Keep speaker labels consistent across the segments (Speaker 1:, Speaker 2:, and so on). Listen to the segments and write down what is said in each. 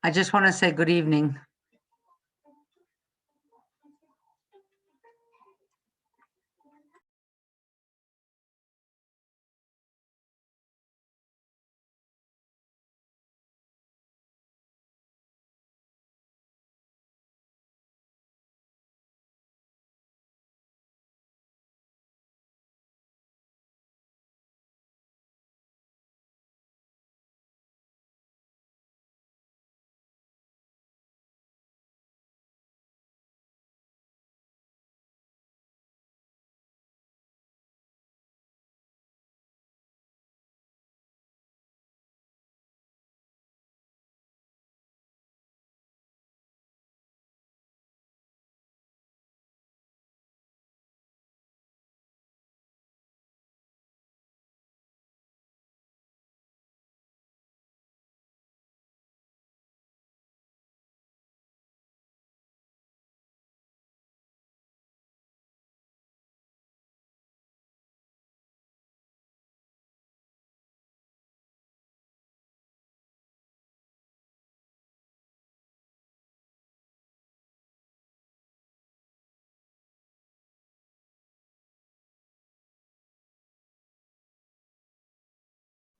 Speaker 1: I just want to say good evening.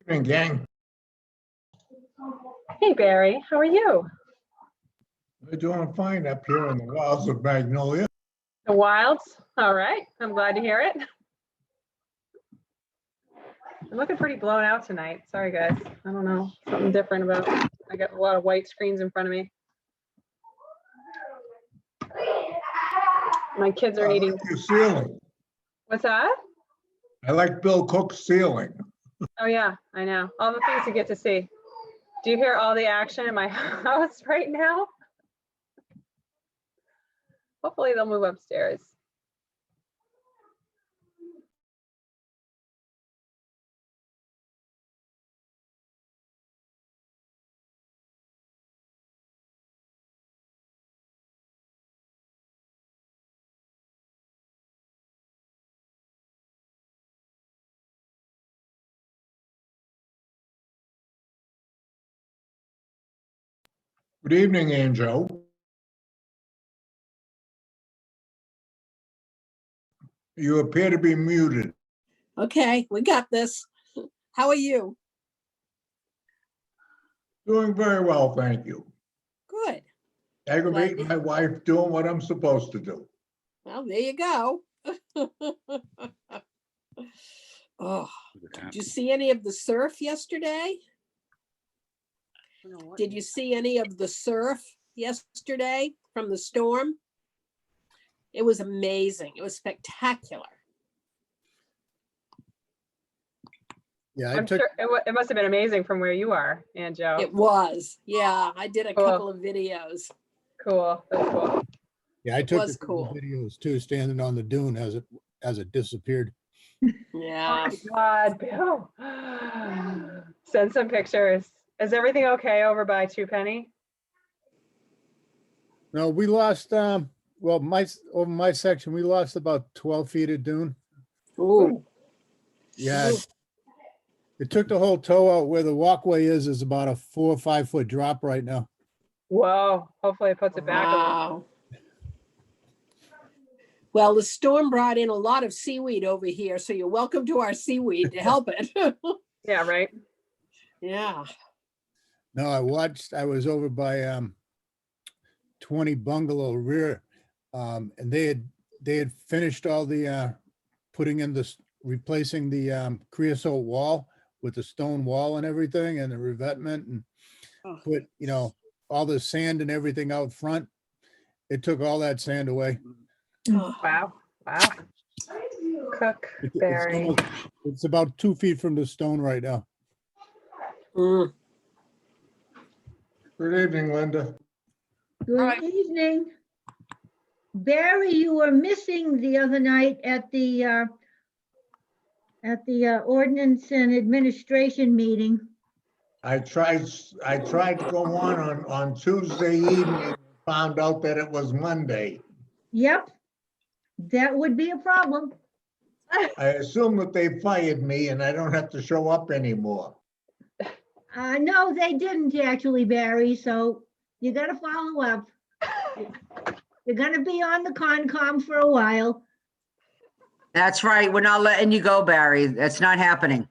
Speaker 2: Evening, gang.
Speaker 3: Hey Barry, how are you?
Speaker 2: We're doing fine up here in the wilds of Magnolia.
Speaker 3: The Wilds? All right, I'm glad to hear it. I'm looking pretty blown out tonight. Sorry guys, I don't know, something different about, I got a lot of white screens in front of me. My kids
Speaker 2: I
Speaker 3: are
Speaker 2: like
Speaker 3: eating,
Speaker 2: your ceiling.
Speaker 3: what's that?
Speaker 2: I like Bill Cook's ceiling.
Speaker 3: Oh yeah, I know, all the things you get to see. Do you hear all the action in my house right now? Hopefully they'll move upstairs.
Speaker 2: Good evening, Angel. You appear to be muted.
Speaker 4: Okay, we got this. How are you?
Speaker 2: Doing very well, thank you.
Speaker 4: Good.
Speaker 2: Aggravating my wife, doing what I'm supposed to do.
Speaker 4: Well, there you go. Oh, did you see any of the surf yesterday? Did you see any of the surf yesterday from the storm? It was amazing. It was spectacular.
Speaker 5: Yeah,
Speaker 3: I'm sure it must have been amazing from where you are, Anjo.
Speaker 4: It was. Yeah, I did a
Speaker 3: Cool.
Speaker 4: couple of videos.
Speaker 3: Cool, that's cool.
Speaker 5: yeah, I
Speaker 4: It
Speaker 5: took
Speaker 4: was
Speaker 5: a couple
Speaker 4: cool.
Speaker 5: videos too, standing on the dune as it disappeared.
Speaker 4: Yeah.
Speaker 3: Oh my God, Bill. Send some pictures. Is everything okay over by Two Penny?
Speaker 5: No, we lost, well, over my section, we lost about 12 feet of dune.
Speaker 4: Ooh.
Speaker 5: Yeah,
Speaker 4: Ooh.
Speaker 5: it took the whole toe out where the walkway is about a 4 or 5 foot drop right now.
Speaker 3: Whoa, hopefully it puts it back a little.
Speaker 4: Wow. Well, the storm brought in a lot of seaweed over here, so you're welcome to our seaweed to help it.
Speaker 3: Yeah, right.
Speaker 4: Yeah.
Speaker 5: No, I was over by 20 Bungalow Rear, and they had finished all the putting in this, replacing the creosote wall with the stone wall and everything and the revetment, and
Speaker 4: Oh.
Speaker 5: put, all the sand and everything out front. It took all that sand away.
Speaker 4: Oh,
Speaker 3: Wow, wow. Cook,
Speaker 5: It's
Speaker 3: Barry.
Speaker 5: almost- it's about 2 feet from the stone right now.
Speaker 4: mm.
Speaker 2: Good evening, Linda.
Speaker 6: Good evening. Barry, you were missing the other night at the ordinance and administration meeting.
Speaker 2: I tried to go on Tuesday evening, found out that it was Monday.
Speaker 6: Yep, that would be a problem.
Speaker 2: I assume that they fired me and I don't have to show up anymore.
Speaker 6: No, they didn't actually, Barry, so You gotta follow up. You're gonna be on the Concom for a while.
Speaker 1: That's right. We're not letting you go, Barry. That's not happening.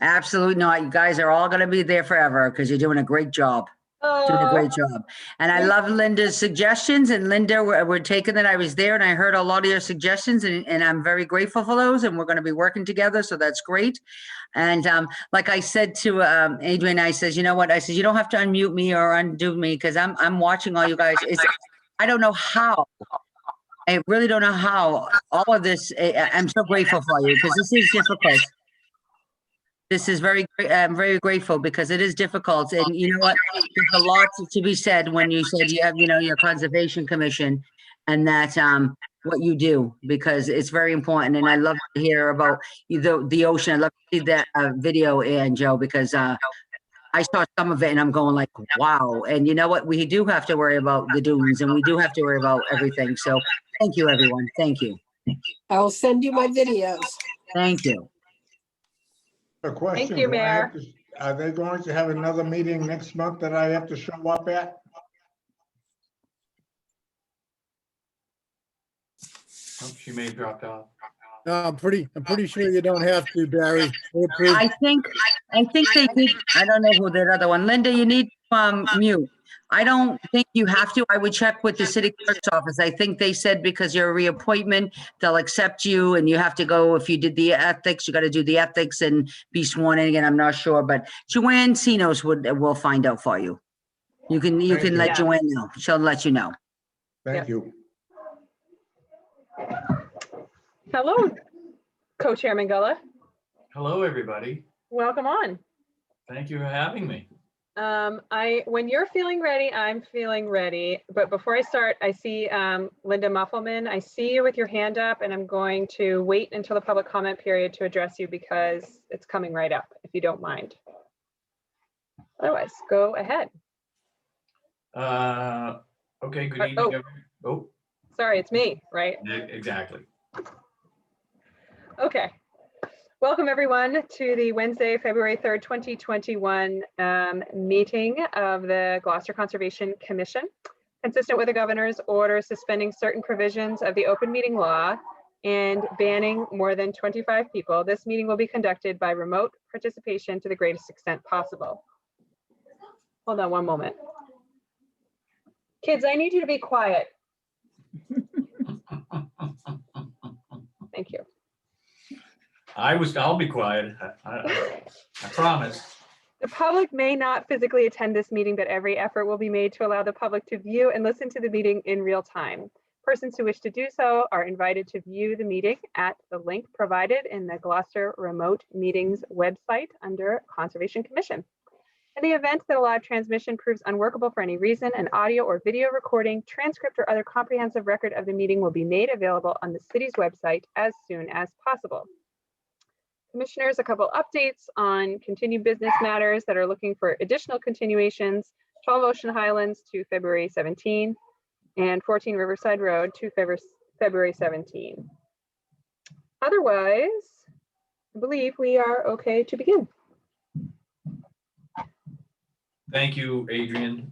Speaker 1: Absolutely not. You guys are all going to be there forever because you're doing a great job. Doing a
Speaker 3: Oh,
Speaker 1: great job. And I love Linda's suggestions. And Linda, we're taking that. I was there and I heard a lot of your suggestions and I'm very grateful for those. And we're going to be working together. So that's great. And like I said to Adrian, I says, you know what? I said, you don't have to unmute me or undo me because I'm watching all you guys. I don't know how. I really don't know how all of this, I'm so grateful for you because this is difficult. This is I'm very grateful because it is difficult. And you know what? There's a lot to be said when you said you have, your conservation commission and that what you do, because it's very important. And I love to hear about the ocean. I love to see that video, and Joe, because I saw some of it and I'm going like, wow. And you know what? We do have to worry about the dunes and we do have to worry about everything. So thank you, everyone. Thank you.
Speaker 4: I will send you my videos.
Speaker 1: Thank you.
Speaker 2: A question.
Speaker 3: you,
Speaker 2: do I have
Speaker 3: Mayor.
Speaker 2: to- Are they going to have another meeting next month that I have to show up at?
Speaker 7: Oh, she may have dropped off.
Speaker 5: No, I'm pretty sure you don't have to, Barry. They approved-
Speaker 1: I think they did. I don't know who that other one. Linda, you need to mute. I don't think you have to. I would check with the city clerk's office. I think they said because you're a reappointment, they'll accept you and you have to go. If you did the ethics, you got to do the ethics and be sworn in again. I'm not sure, but Joanne Sinos will find out for you. You can
Speaker 2: Thank you.
Speaker 1: let
Speaker 3: Yeah.
Speaker 1: Joanne know. She'll let you know.
Speaker 2: Thank you.
Speaker 3: hello, Co-Chairman Gulla.
Speaker 7: Hello, everybody.
Speaker 3: Welcome on.
Speaker 7: Thank you for having me.
Speaker 3: When you're feeling ready, I'm feeling ready. But before I start, I see Linda Muffelman. I see you with your hand up and I'm going to wait until the public comment period to address you because it's coming right up, if you don't mind. Otherwise, go ahead.
Speaker 7: Okay, good
Speaker 3: Oh.
Speaker 7: evening. Oh,
Speaker 3: Sorry, it's me, right?
Speaker 7: exactly.
Speaker 3: Okay. Welcome, everyone, to the Wednesday, February 3rd, 2021 meeting of the Gloucester Conservation Commission. Consistent with the governor's order suspending certain provisions of the open meeting law and banning more than 25 people, this meeting will be conducted by remote participation to the greatest extent possible. Hold on one moment. Kids, I need you to be quiet. Thank you.
Speaker 7: I'll be quiet. I promise.
Speaker 3: The public may not physically attend this meeting, but every effort will be made to allow the public to view and listen to the meeting in real time. Persons who wish to do so are invited to view the meeting at the link provided in the Gloucester Remote Meetings website under Conservation Commission. In the event that a live transmission proves unworkable for any reason, an audio or video recording, transcript, or other comprehensive record of the meeting will be made available on the city's website as soon as possible. Commissioners, a couple updates on continued business matters that are looking for additional continuations. 12 Ocean Highlands to February 17 and 14 Riverside Road to February 17. Otherwise, I believe we are okay to begin.
Speaker 7: Thank you, Adrian.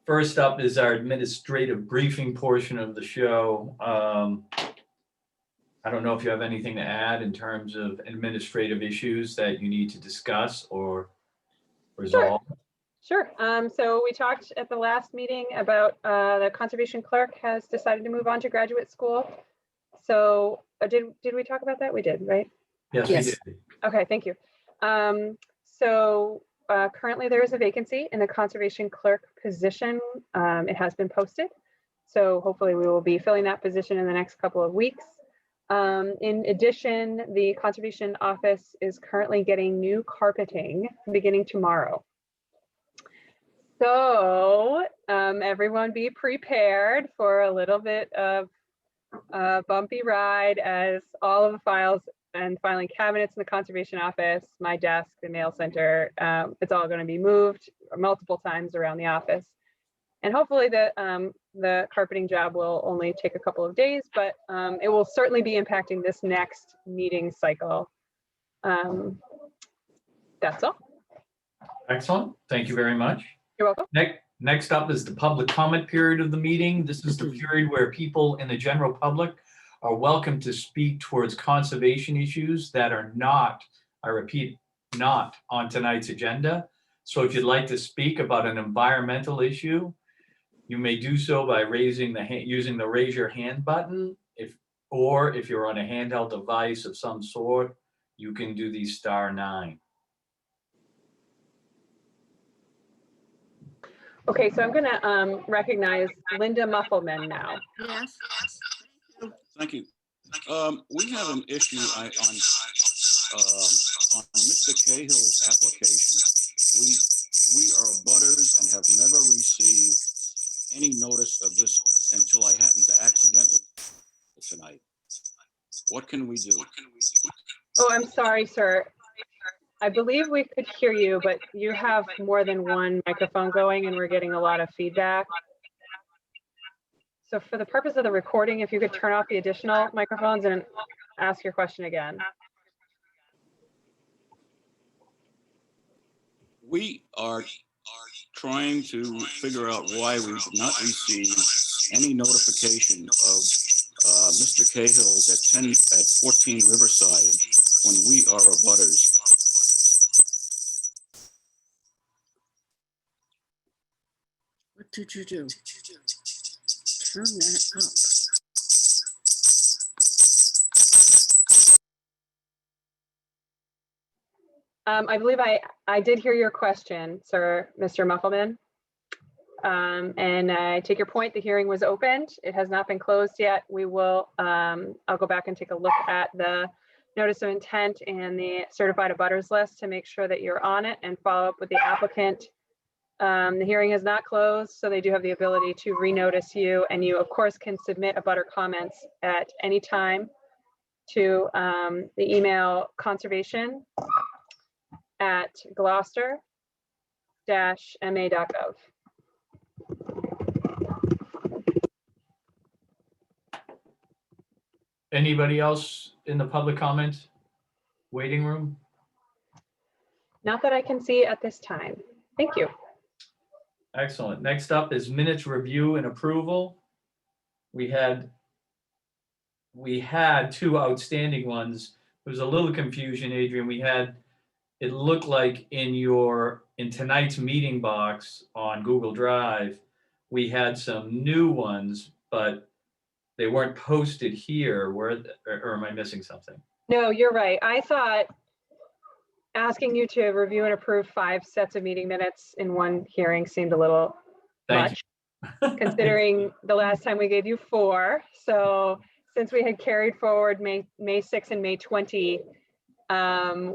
Speaker 7: First up is our administrative briefing portion of the show. I don't know if you have anything to add in terms of administrative issues that you need to discuss or resolve.
Speaker 3: Sure. So we talked at the last meeting about the conservation clerk has decided to move on to graduate school. So did we talk about that? We did, right?
Speaker 7: Yes,
Speaker 4: Yes.
Speaker 7: we did.
Speaker 3: Okay, thank you. Currently there is a vacancy in the conservation clerk position. It has been posted. So hopefully we will be filling that position in the next couple of weeks. In addition, the conservation office is currently getting new carpeting beginning tomorrow. So everyone be prepared for a little bit of a bumpy ride as all of the files and filing cabinets in the conservation office, my desk, the mail center, it's all going to be moved multiple times around the office. And hopefully the carpeting job will only take a couple of days, but it will certainly be impacting this next meeting cycle. That's all.
Speaker 7: Excellent. Thank you very much.
Speaker 3: You're welcome.
Speaker 7: Next up is the public comment period of the meeting. This is the period where people in the general public are welcome to speak towards conservation issues that are not, I repeat, not on tonight's agenda. So if you'd like to speak about an environmental issue, you may do so by raising the hand, using the raise your hand button. Or if you're on a handheld device of some sort, you can do the *9.
Speaker 3: Okay, so I'm gonna recognize Linda Muffelman now.
Speaker 6: Yes.
Speaker 8: Thank you. We have an issue on Mr. Cahill's application. We are abutters and have never received any notice of this until I happened to accidentally tonight. What can we do?
Speaker 3: Oh, I'm sorry, sir. I believe we could hear you, but you have more than one microphone going and we're getting a lot of feedback. So for the purpose of the recording, if you could turn off the additional microphones and ask your question again.
Speaker 8: We are trying to figure out why we did not receive any notification of Mr. Cahill's at 14 Riverside when we are abutters.
Speaker 6: What did you do? Turn that up.
Speaker 3: I believe I did hear your question, sir, Mr. Muffelman. And I take your point, the hearing was opened. It has not been closed yet. We will, I'll go back and take a look at the notice of intent and the certified abutters list to make sure that you're on it and follow up with the applicant. The hearing has not closed, so they do have the ability to renotice you, and you of course can submit abutter comments at any time to the email conservation@gloucester-ma.gov.
Speaker 7: Anybody else in the public comment waiting room?
Speaker 3: Not that I can see at this time. Thank you.
Speaker 7: Excellent. Next up is minutes review and approval. We had two outstanding ones. There was a little confusion, Adrian. It looked like in tonight's meeting box on Google Drive, we had some new ones, but they weren't posted here. Or am I missing something?
Speaker 3: No, you're right. I thought asking you to review and approve 5 sets of meeting minutes in one hearing seemed a little
Speaker 7: Thank
Speaker 3: much, considering the last time we gave you 4. So since we had carried forward May 6 and May 20,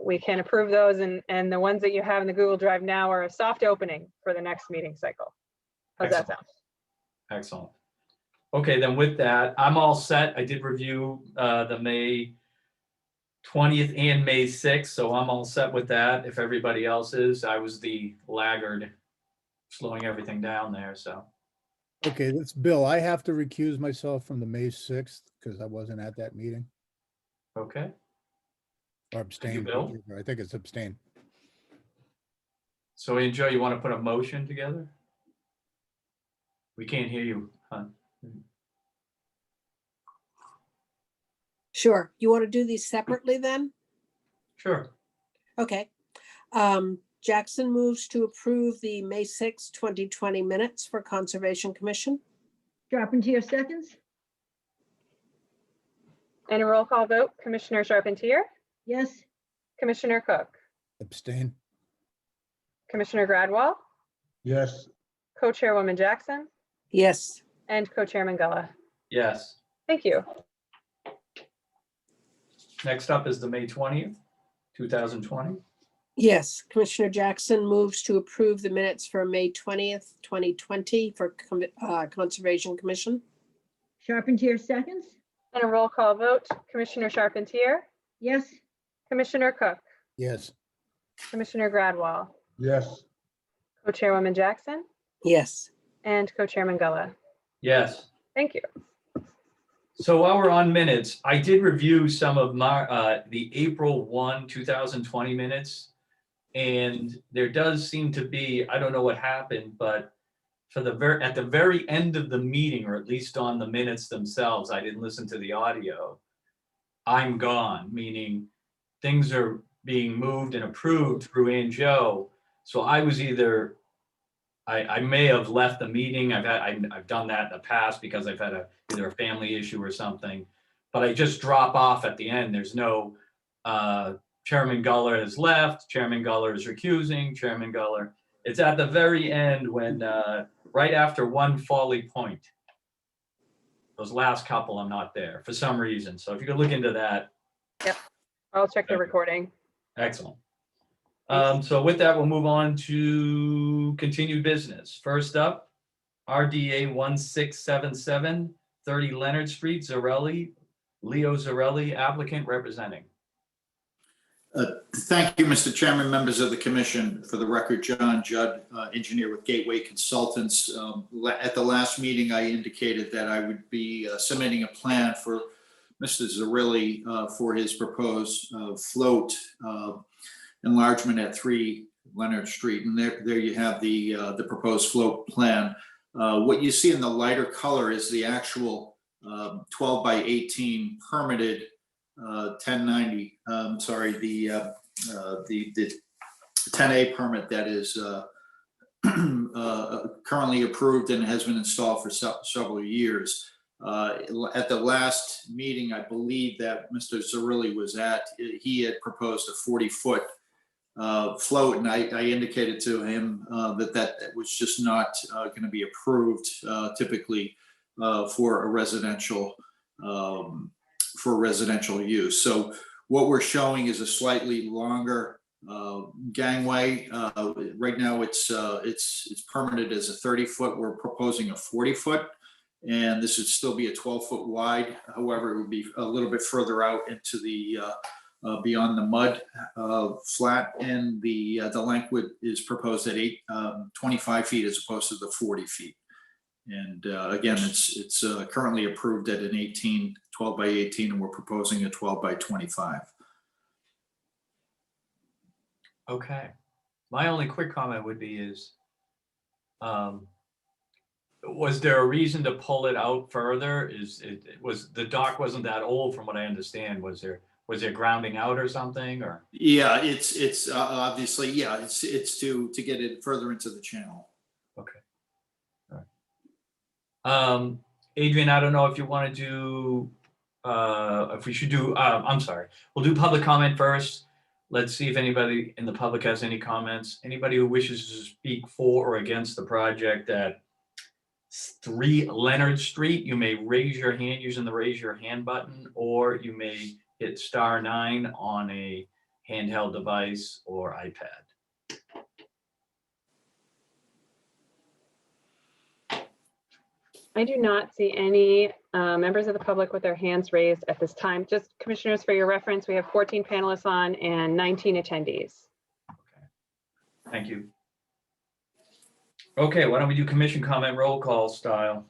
Speaker 3: we can approve those, and the ones that you have in the Google Drive now are a soft opening for the next meeting cycle. How's that sound?
Speaker 7: Excellent. Okay, then with that, I'm all set. I did review the May 20th and May 6th, so I'm all set with that. If everybody else is, I was the laggard slowing everything down there, so.
Speaker 5: Okay, that's Bill. I have to recuse myself from the May 6th because I wasn't at that meeting,
Speaker 7: Okay,
Speaker 5: or abstain.
Speaker 7: Bill.
Speaker 5: whichever. I think it's abstain.
Speaker 7: so Joe, you want to put a motion together? We can't hear you, hon.
Speaker 4: Sure. You want to do these separately then?
Speaker 7: Sure.
Speaker 4: Okay. Jackson moves to approve the May 6, 2020 minutes for Conservation Commission.
Speaker 6: Charpentier seconds?
Speaker 3: And a roll call vote, Commissioner Charpentier,
Speaker 6: Yes.
Speaker 3: Commissioner Cook,
Speaker 5: Abstain.
Speaker 3: Commissioner Gradwell,
Speaker 2: Yes,
Speaker 3: Co-Chairwoman Jackson,
Speaker 4: Yes.
Speaker 3: and Co-Chairman Gullah.
Speaker 7: Yes.
Speaker 3: Thank you.
Speaker 7: Next up is the May 20th, 2020.
Speaker 4: Yes. Commissioner Jackson moves to approve the minutes for May 20th, 2020 for Conservation Commission.
Speaker 6: Charpentier seconds?
Speaker 3: And a roll call vote, Commissioner Charpentier,
Speaker 6: Yes.
Speaker 3: Commissioner Cook,
Speaker 5: Yes.
Speaker 3: Commissioner Gradwell,
Speaker 2: yes,
Speaker 3: Co-Chairwoman Jackson,
Speaker 4: Yes.
Speaker 3: and Co-Chairman Gullah.
Speaker 7: Yes.
Speaker 3: Thank you.
Speaker 7: So while we're on minutes, I did review some of the April 1, 2020 minutes. And there does seem to be, I don't know what happened, but at the very end of the meeting, or at least on the minutes themselves, I didn't listen to the audio. I'm gone, meaning things are being moved and approved through Ann Joe. So I was either, I may have left the meeting. I've done that in the past because I've had either a family issue or something, but I just drop off at the end. There's no, Chairman Guller has left, Chairman Guller is recusing, Chairman Guller. It's at the very end when, right after one Folly Point. Those last couple, I'm not there for some reason. So if you could look into that.
Speaker 3: I'll check the
Speaker 7: Okay.
Speaker 3: recording.
Speaker 7: Excellent. So with that, we'll move on to continued business. First up, RDA 1677, 30 Leonard Street, Zarelli, Leo Zarelli, applicant representing.
Speaker 9: Thank you, Mr. Chairman, members of the commission. For the record, John Judd, engineer with Gateway Consultants. At the last meeting, I indicated that I would be submitting a plan for Mr. Zarelli for his proposed float enlargement at 3 Leonard Street. And there you have the proposed float plan. What you see in the lighter color is the actual 12 by 18 permitted 1090, the 10A permit that is currently approved and has been installed for several years. At the last meeting, I believe that Mr. Zarelli was at, he had proposed a 40-foot float, and I indicated to him that was just not going to be approved typically for a residential use. So what we're showing is a slightly longer gangway. Right now it's permitted as a 30-foot. We're proposing a 40-foot, and this would still be a 12-foot wide. However, it would be a little bit further out into the beyond the mud flat, and the length is proposed at 25 feet as opposed to the 40 feet. And again, it's currently approved at an 12 by 18, and we're proposing a 12 by 25.
Speaker 7: Okay. My only quick comment would be is, was there a reason to pull it out further? Was the dock wasn't that old from what I understand? Was there grounding out or something, or?
Speaker 9: Yeah, it's obviously, yeah, it's to get it further into the channel.
Speaker 7: Okay. All right. Adrian, I don't know if you want to do, if we should do, I'm sorry, we'll do public comment first. Let's see if anybody in the public has any comments. Anybody who wishes to speak for or against the project at 3 Leonard Street, you may raise your hand using the raise your hand button, or you may hit *9 on a handheld device or iPad.
Speaker 3: I do not see any members of the public with their hands raised at this time. Just commissioners, for your reference, we have 14 panelists on and 19 attendees.
Speaker 7: Okay. Thank you. Okay, why don't we do commission comment roll call style?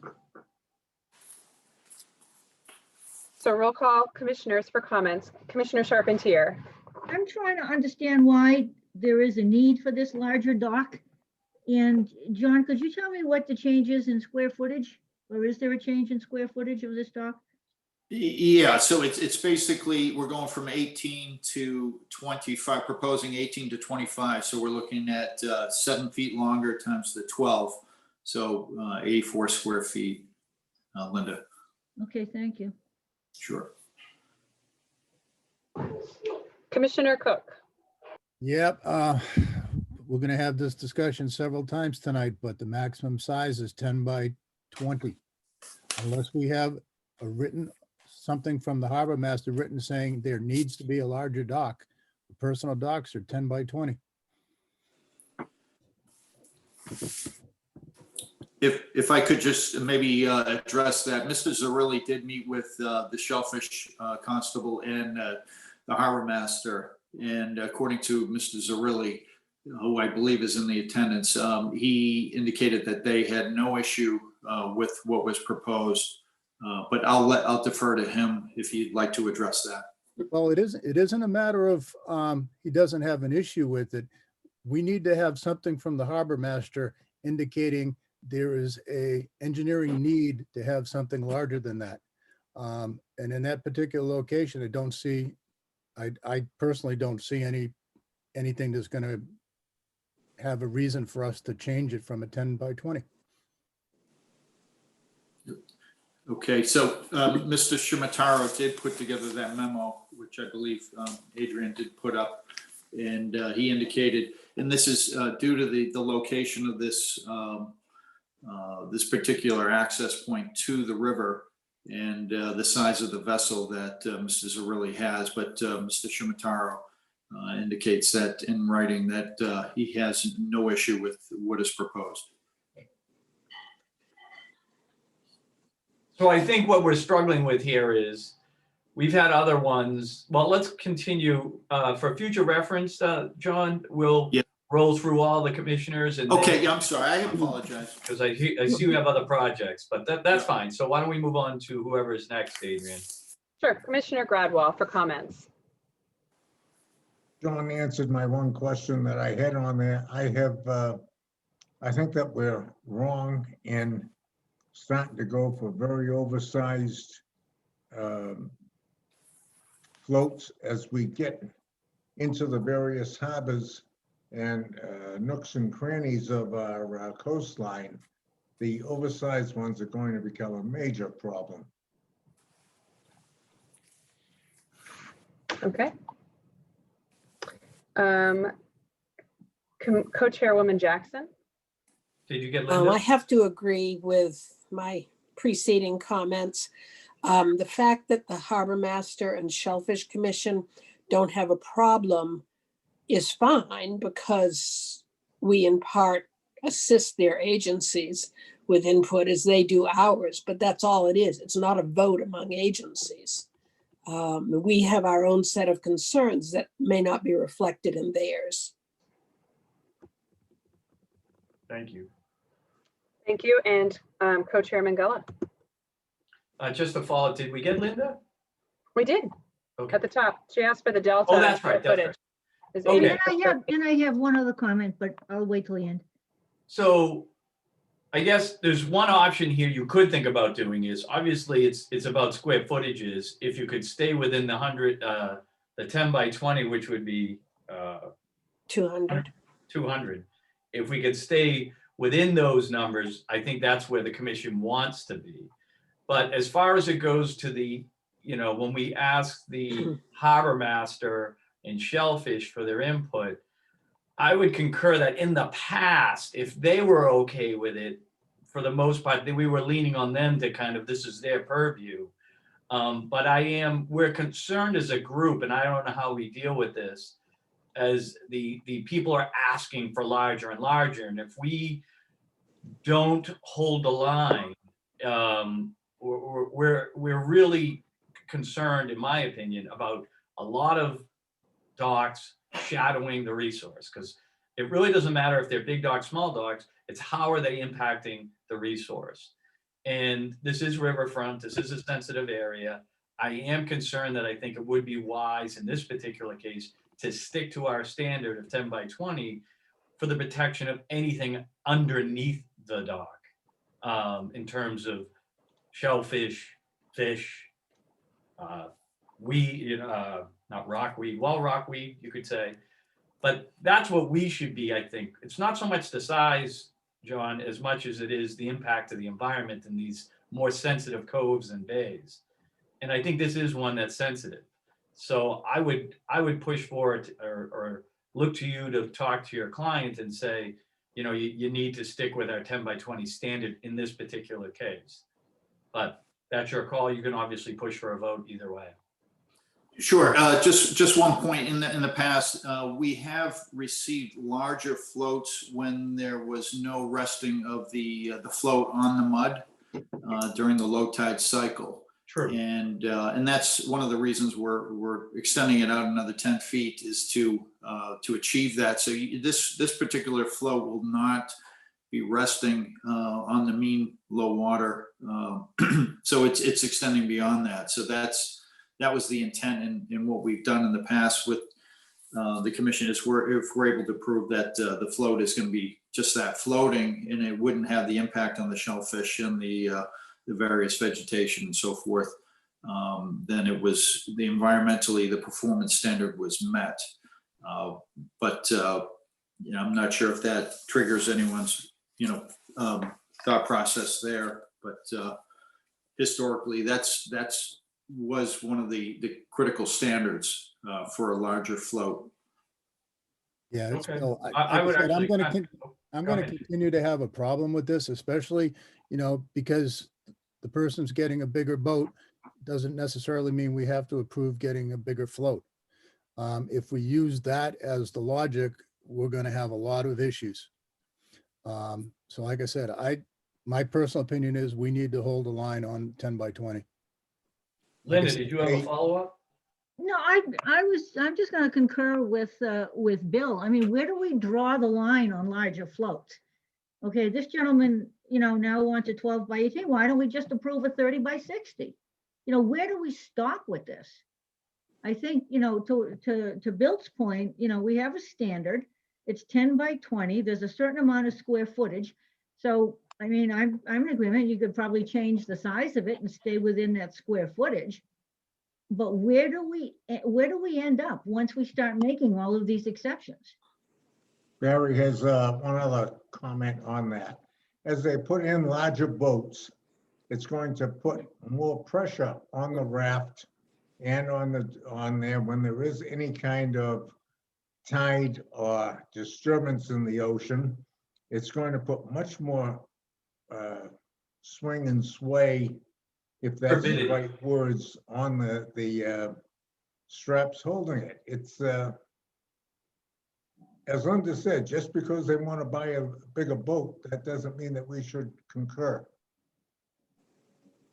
Speaker 3: So roll call commissioners for comments. Commissioner Charpentier.
Speaker 6: I'm trying to understand why there is a need for this larger dock. And John, could you tell me what the change is in square footage? Or is there a change in square footage of this dock?
Speaker 9: Yeah, so it's basically, we're going from 18 to 25, proposing 18 to 25. So we're looking at 7 feet longer times the 12. So 84 square feet, Linda.
Speaker 6: Okay, thank you.
Speaker 9: Sure.
Speaker 3: Commissioner Cook.
Speaker 5: Yep, we're gonna have this discussion several times tonight, but the maximum size is 10 by 20. Unless we have a written, something from the harbor master written saying there needs to be a larger dock. The personal docks are 10 by 20.
Speaker 9: If I could just maybe address that, Mr. Zarelli did meet with the Shellfish Constable and the harbor master. And according to Mr. Zarelli, who I believe is in the attendance, he indicated that they had no issue with what was proposed. But I'll defer to him if he'd like to address that.
Speaker 5: Well, it isn't a matter of he doesn't have an issue with it. We need to have something from the harbor master indicating there is a engineering need to have something larger than that. And in that particular location, I personally don't see anything that's gonna have a reason for us to change it from a 10 by 20.
Speaker 9: Okay, so Mr. Shimataro did put together that memo, which I believe Adrian did put up. And he indicated, and this is due to the location of this this particular access point to the river and the size of the vessel that Mr. Zarilli has. But Mr. Shimataro indicates that in writing that he has no issue with what is proposed.
Speaker 7: So I think what we're struggling with here is, we've had other ones. Well, let's continue for future reference. John, we'll
Speaker 9: Yeah.
Speaker 7: roll through all the commissioners and.
Speaker 9: Okay, yeah, I'm sorry, I apologize.
Speaker 7: Because I see you have other projects, but that's fine. So why don't we move on to whoever is next, Adrian?
Speaker 3: Sure, Commissioner Gradwell for comments.
Speaker 2: John answered my one question that I had on there. I think that we're wrong in starting to go for very oversized floats as we get into the various harbors and nooks and crannies of our coastline. The oversized ones are going to become a major problem.
Speaker 3: Okay. Co-Chairwoman Jackson.
Speaker 7: Did you get
Speaker 4: I
Speaker 7: Linda?
Speaker 4: have to agree with my preceding comments. The fact that the Harbor Master and Shellfish Commission don't have a problem is fine, because we in part assist their agencies with input as they do ours, but that's all it is. It's not a vote among agencies. We have our own set of concerns that may not be reflected in theirs.
Speaker 7: Thank you.
Speaker 3: Thank you. And Co-Chairman Gullah.
Speaker 7: Just to follow, did we get Linda?
Speaker 3: We did
Speaker 7: Okay.
Speaker 3: at the top. She asked for the delta.
Speaker 7: Oh, that's right,
Speaker 3: square
Speaker 7: that's right.
Speaker 3: footage. Is
Speaker 7: Okay.
Speaker 3: 80
Speaker 6: And I have one other comment, but I'll wait till the end.
Speaker 7: So I guess there's one option here you could think about doing is, obviously it's about square footages. If you could stay within the 100, the 10 by 20, which would be
Speaker 4: 200.
Speaker 7: 200. If we could stay within those numbers, I think that's where the commission wants to be. But as far as it goes to the, when we ask the harbor master and Shellfish for their input, I would concur that in the past, if they were okay with it, for the most part, we were leaning on them to kind of, this is their purview. But we're concerned as a group, and I don't know how we deal with this, as the people are asking for larger and larger. And if we don't hold the line, we're really concerned, in my opinion, about a lot of docks shadowing the resource, because it really doesn't matter if they're big docks, small docks, it's how are they impacting the resource. And this is riverfront, this is a sensitive area. I am concerned that I think it would be wise in this particular case to stick to our standard of 10 by 20 for the protection of anything underneath the dock, in terms of shellfish, fish, weed, not rockweed, well, rockweed, you could say. But that's what we should be, I think. It's not so much the size, John, as much as it is the impact of the environment in these more sensitive coves and bays. And I think this is one that's sensitive. So I would push for it, or look to you to talk to your client and say, you need to stick with our 10 by 20 standard in this particular case. But that's your call. You can obviously push for a vote either way.
Speaker 9: Sure. Just one point. In the past, we have received larger floats when there was no resting of the float on the mud during the low tide cycle.
Speaker 7: True.
Speaker 9: And that's one of the reasons we're extending it out another 10 feet is to achieve that. So this particular float will not be resting on the mean low water. So it's extending beyond that. So that was the intent in what we've done in the past with the commission is, if we're able to prove that the float is going to be just that, floating, and it wouldn't have the impact on the shellfish and the various vegetation and so forth, then it was environmentally, the performance standard was met. But I'm not sure if that triggers anyone's thought process there. But historically, that's was one of the critical standards for a larger float.
Speaker 5: Yeah, it's
Speaker 7: Okay.
Speaker 5: Bill.
Speaker 7: I would
Speaker 5: I'm
Speaker 7: actually.
Speaker 5: I'm
Speaker 7: Go
Speaker 5: going to
Speaker 7: ahead.
Speaker 5: continue to have a problem with this, especially, because the person's getting a bigger boat doesn't necessarily mean we have to approve getting a bigger float. If we use that as the logic, we're going to have a lot of issues. So like I said, my personal opinion is we need to hold a line on 10 by 20.
Speaker 7: Linda, did you have a follow-up?
Speaker 6: No, I'm just gonna concur with Bill. I mean, where do we draw the line on larger floats? Okay, this gentleman, now wants a 12 by 18. Why don't we just approve a 30 by 60? Where do we stop with this? I think, to Bill's point, we have a standard. It's 10 by 20. There's a certain amount of square footage. So, I mean, I'm in agreement. You could probably change the size of it and stay within that square footage. But where do we end up once we start making all of these exceptions?
Speaker 2: Barry has one other comment on that. As they put in larger boats, it's going to put more pressure on the raft and on there when there is any kind of tide or disturbance in the ocean. It's going to put much more swing and sway, if that's the
Speaker 7: Forbidden.
Speaker 2: right words, on the straps holding it. It's as Linda said, just because they want to buy a bigger boat, that doesn't mean that we should concur.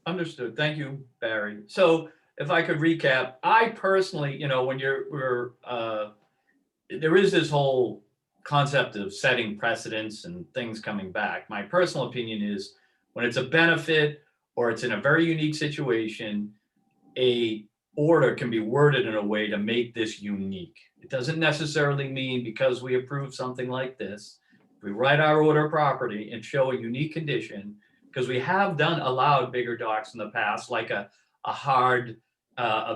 Speaker 7: Understood. Thank you, Barry. So if I could recap, I personally, when there is this whole concept of setting precedents and things coming back. My personal opinion is when it's a benefit or it's in a very unique situation, a order can be worded in a way to make this unique. It doesn't necessarily mean because we approve something like this, we write our order properly and show a unique condition, because we have allowed bigger docks in the past, like a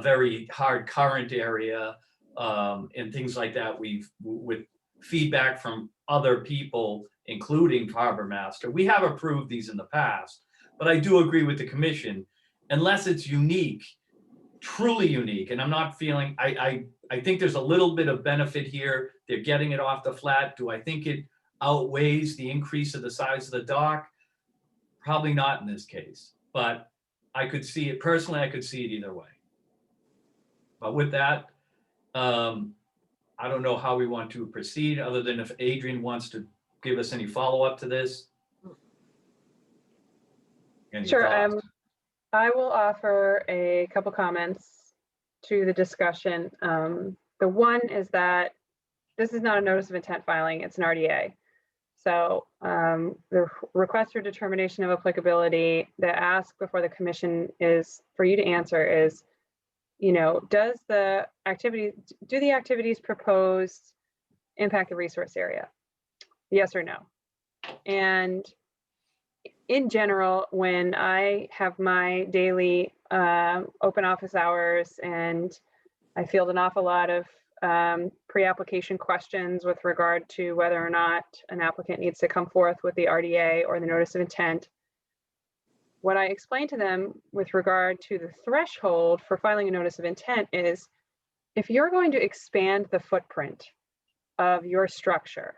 Speaker 7: very hard current area, and things like that. With feedback from other people, including Harbor Master, we have approved these in the past. But I do agree with the commission, unless it's unique, truly unique, and I'm not feeling, I think there's a little bit of benefit here. They're getting it off the flat. Do I think it outweighs the increase of the size of the dock? Probably not in this case, but I could see it, personally, I could see it either way. But with that, I don't know how we want to proceed, other than if Adrian wants to give us any follow-up to this. Any
Speaker 3: Sure.
Speaker 7: thoughts?
Speaker 3: I will offer a couple comments to the discussion. The one is that this is not a notice of intent filing, it's an RDA. So the request for determination of applicability, the ask before the commission is for you to answer is, do the activities proposed impact the resource area? Yes or no? And in general, when I have my daily open office hours and I field an awful lot of pre-application questions with regard to whether or not an applicant needs to come forth with the RDA or the notice of intent, what I explain to them with regard to the threshold for filing a notice of intent is, if you're going to expand the footprint of your structure,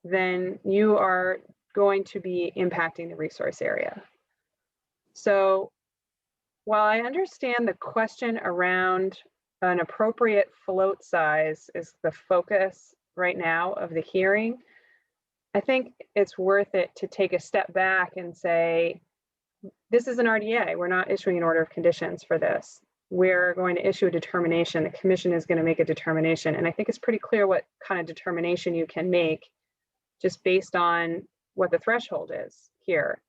Speaker 3: then you are going to be impacting the resource area. So while I understand the question around an appropriate float size is the focus right now of the hearing, I think it's worth it to take a step back and say, this is an RDA. We're not issuing an order of conditions for this. We're going to issue a determination. The commission is going to make a determination. And I think it's pretty clear what kind of determination you can make just based on what the threshold is here.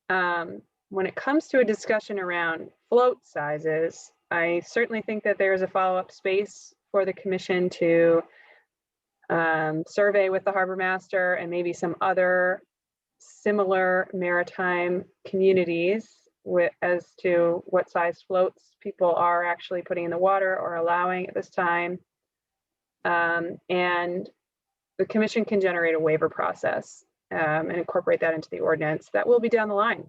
Speaker 3: When it comes to a discussion around float sizes, I certainly think that there's a follow-up space for the commission to survey with the harbor master and maybe some other similar maritime communities as to what size floats people are actually putting in the water or allowing at this time. And the commission can generate a waiver process and incorporate that into the ordinance. That will be down the line.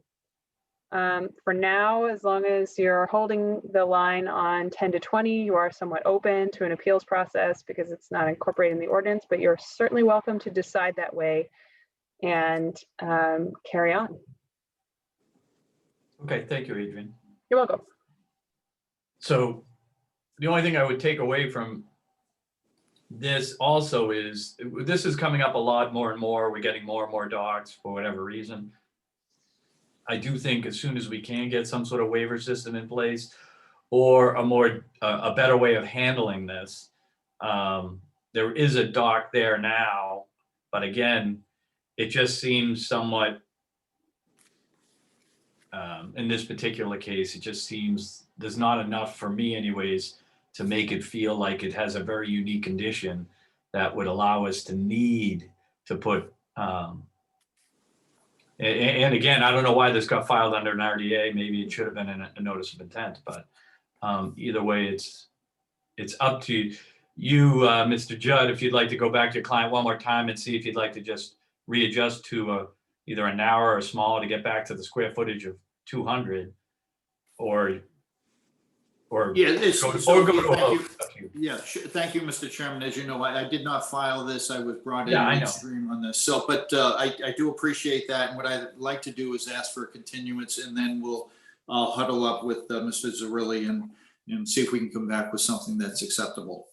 Speaker 3: For now, as long as you're holding the line on 10 to 20, you are somewhat open to an appeals process because it's not incorporated in the ordinance, but you're certainly welcome to decide that way and carry on.
Speaker 7: Okay, thank you, Adrian.
Speaker 3: You're welcome.
Speaker 7: So the only thing I would take away from this also is, this is coming up a lot more and more. We're getting more and more dogs for whatever reason. I do think as soon as we can get some sort of waiver system in place or a better way of handling this, there is a dock there now, but again, it just seems somewhat, in this particular case, it just seems there's not enough for me anyways to make it feel like it has a very unique condition that would allow us to need to put, and again, I don't know why this got filed under an RDA. Maybe it should have been in a notice of intent, but either way, it's up to you, Mr. Judd, if you'd like to go back to your client one more time and see if you'd like to just readjust to either a narrower or smaller to get back to the square footage of 200, or
Speaker 9: Yeah, it's,
Speaker 7: go to,
Speaker 9: so,
Speaker 7: or go to a
Speaker 9: thank
Speaker 7: vote.
Speaker 9: you.
Speaker 7: Up to you.
Speaker 9: Yeah, sure. Thank you, Mr. Chairman. As you know, I did not file this. I was brought in
Speaker 7: Yeah, I know.
Speaker 9: midstream on this. So, but I do appreciate that. And what I'd like to do is ask for a continuance, and then we'll huddle up with Mr. Zarilli and see if we can come back with something that's acceptable.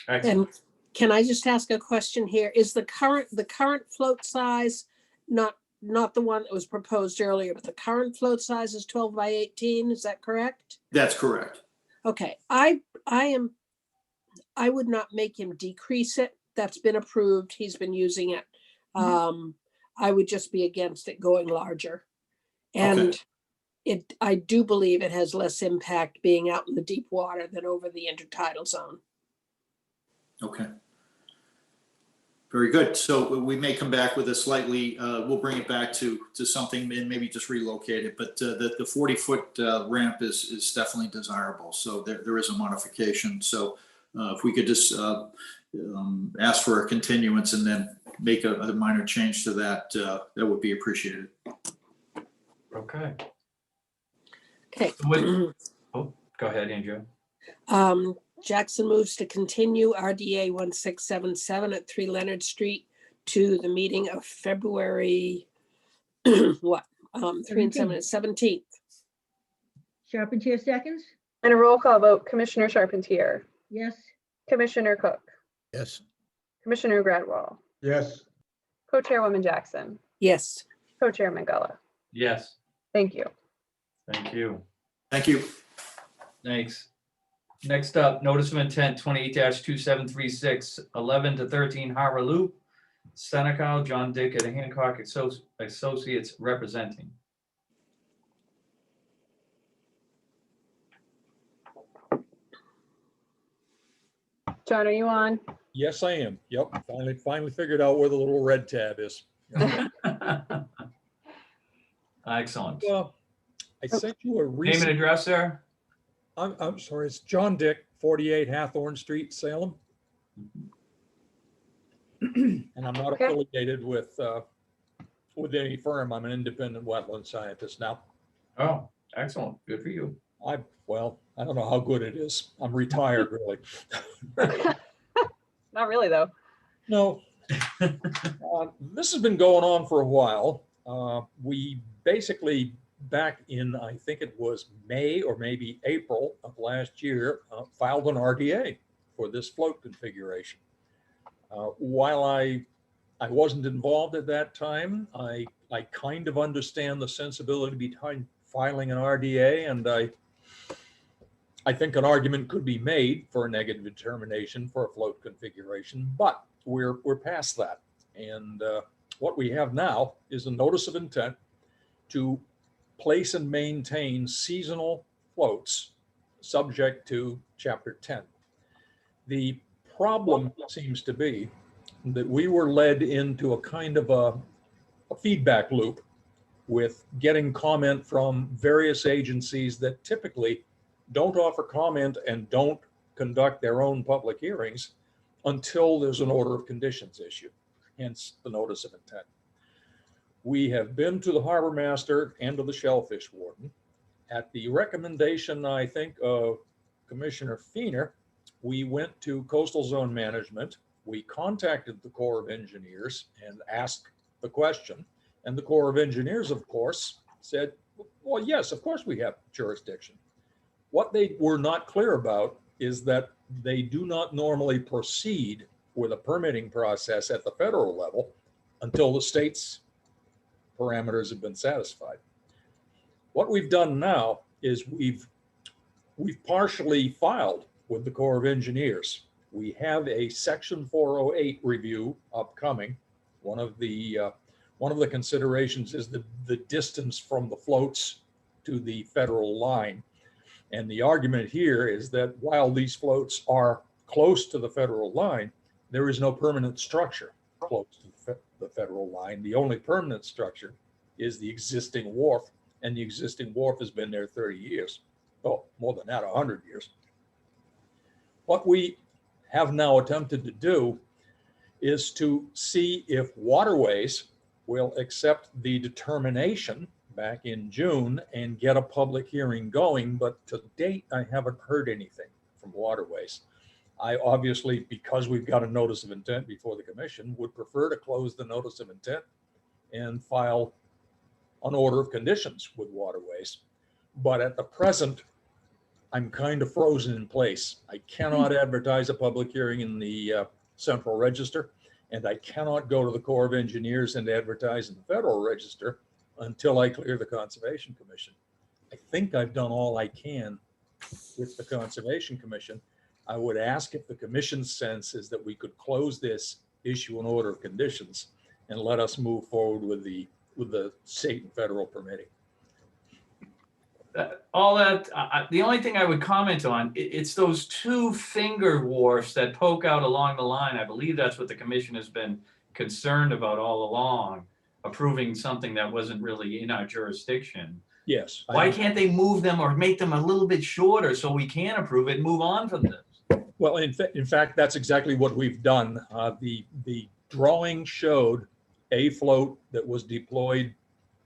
Speaker 7: Excellent.
Speaker 4: And can I just ask a question here? Is the current float size, not the one that was proposed earlier, but the current float size is 12 by 18, is that correct?
Speaker 9: That's correct.
Speaker 4: Okay, I would not make him decrease it. That's been approved. He's been using it. I would just be against it going larger. And I do believe it has less impact being out in the deep water than over the intertidal zone.
Speaker 9: Okay. Very good. So we may come back with a slightly, we'll bring it back to something and maybe just relocate it. But the 40-foot ramp is definitely desirable. So there is a modification. So if we could just ask for a continuance and then make a minor change to that, that would be appreciated.
Speaker 7: Okay.
Speaker 4: Okay.
Speaker 7: Oh, go ahead, Andrew.
Speaker 4: Jackson moves to continue RDA 1677 at 3 Leonard Street to the meeting of February, 3 and 7, 17th.
Speaker 6: Charpentier seconds?
Speaker 3: And a roll call vote, Commissioner Charpentier,
Speaker 6: Yes.
Speaker 3: Commissioner Cook,
Speaker 5: Yes.
Speaker 3: Commissioner Gradwell,
Speaker 2: Yes,
Speaker 3: Co-Chairwoman Jackson,
Speaker 4: Yes.
Speaker 3: Co-Chair Mangala.
Speaker 7: Yes,
Speaker 3: Thank you.
Speaker 7: thank you.
Speaker 9: Thank you.
Speaker 7: Thanks. Next up, notice of intent 28-2736, 11 to 13 Harbor Loop, Senecal, John Dick at Hancock Associates representing.
Speaker 3: John, are you on?
Speaker 10: Yes, I am. Yep. Finally figured out where the little red tab is.
Speaker 7: Excellent.
Speaker 10: Well, I sent you a
Speaker 7: Name and
Speaker 10: recent,
Speaker 7: address there?
Speaker 10: I'm sorry, it's John Dick, 48 Hathorn Street, Salem. And I'm not
Speaker 3: Okay.
Speaker 10: affiliated with any firm. I'm an independent wetland scientist now.
Speaker 7: Oh, excellent. Good for you.
Speaker 10: Well, I don't know how good it is. I'm retired, really.
Speaker 3: Not really, though.
Speaker 10: No. This has been going on for a while. We basically, back in, I think it was May or maybe April of last year, filed an RDA for this float configuration. While I wasn't involved at that time, I kind of understand the sensibility behind filing an RDA, and I think an argument could be made for a negative determination for a float configuration, but we're past that. And what we have now is a notice of intent to place and maintain seasonal floats subject to Chapter 10. The problem seems to be that we were led into a kind of a feedback loop with getting comment from various agencies that typically don't offer comment and don't conduct their own public hearings until there's an order of conditions issued, hence the notice of intent. We have been to the harbor master and to the shellfish warden. At the recommendation, I think, of Commissioner Feener, we went to Coastal Zone Management. We contacted the Corps of Engineers and asked the question. And the Corps of Engineers, of course, said, well, yes, of course we have jurisdiction. What they were not clear about is that they do not normally proceed with a permitting process at the federal level until the state's parameters have been satisfied. What we've done now is we've partially filed with the Corps of Engineers. We have a Section 408 review upcoming. One of the considerations is the distance from the floats to the federal line. And the argument here is that while these floats are close to the federal line, there is no permanent structure close to the federal line. The only permanent structure is the existing wharf, and the existing wharf has been there 30 years. Oh, more than that, 100 years. What we have now attempted to do is to see if Waterways will accept the determination back in June and get a public hearing going. But to date, I haven't heard anything from Waterways. I obviously, because we've got a notice of intent before the commission, would prefer to close the notice of intent and file an order of conditions with Waterways. But at the present, I'm kind of frozen in place. I cannot advertise a public hearing in the Central Register, and I cannot go to the Corps of Engineers and advertise in the Federal Register until I clear the Conservation Commission. I think I've done all I can with the Conservation Commission. I would ask if the commission's sense is that we could close this, issue an order of conditions, and let us move forward with the state and federal permitting.
Speaker 7: All that, the only thing I would comment on, it's those two finger wharfs that poke out along the line. I believe that's what the commission has been concerned about all along, approving something that wasn't really in our jurisdiction.
Speaker 10: Yes.
Speaker 7: Why can't they move them or make them a little bit shorter so we can approve it and move on from this?
Speaker 10: Well, in fact, that's exactly what we've done. The drawing showed a float that was deployed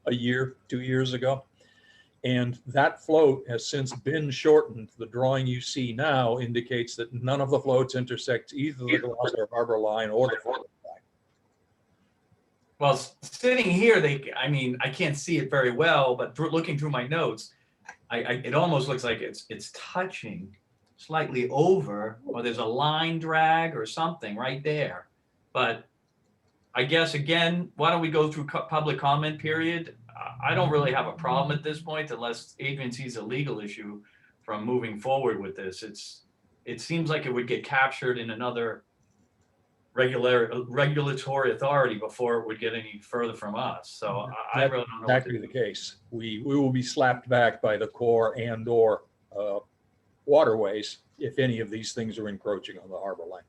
Speaker 10: 2 years ago. And that float has since been shortened. The drawing you see now indicates that none of the floats intersect either the Gloucester Harbor line or the Florida line.
Speaker 7: Well, sitting here, I can't see it very well, but looking through my notes, it almost looks like it's touching slightly over, or there's a line drag or something right there. But I guess, again, why don't we go through public comment period? I don't really have a problem at this point unless Adrian sees a legal issue from moving forward with this. It seems like it would get captured in another regulatory authority before it would get any further from us. So I really don't know.
Speaker 10: Exactly the case. We will be slapped back by the Corps and or Waterways if any of these things are encroaching on the harbor line.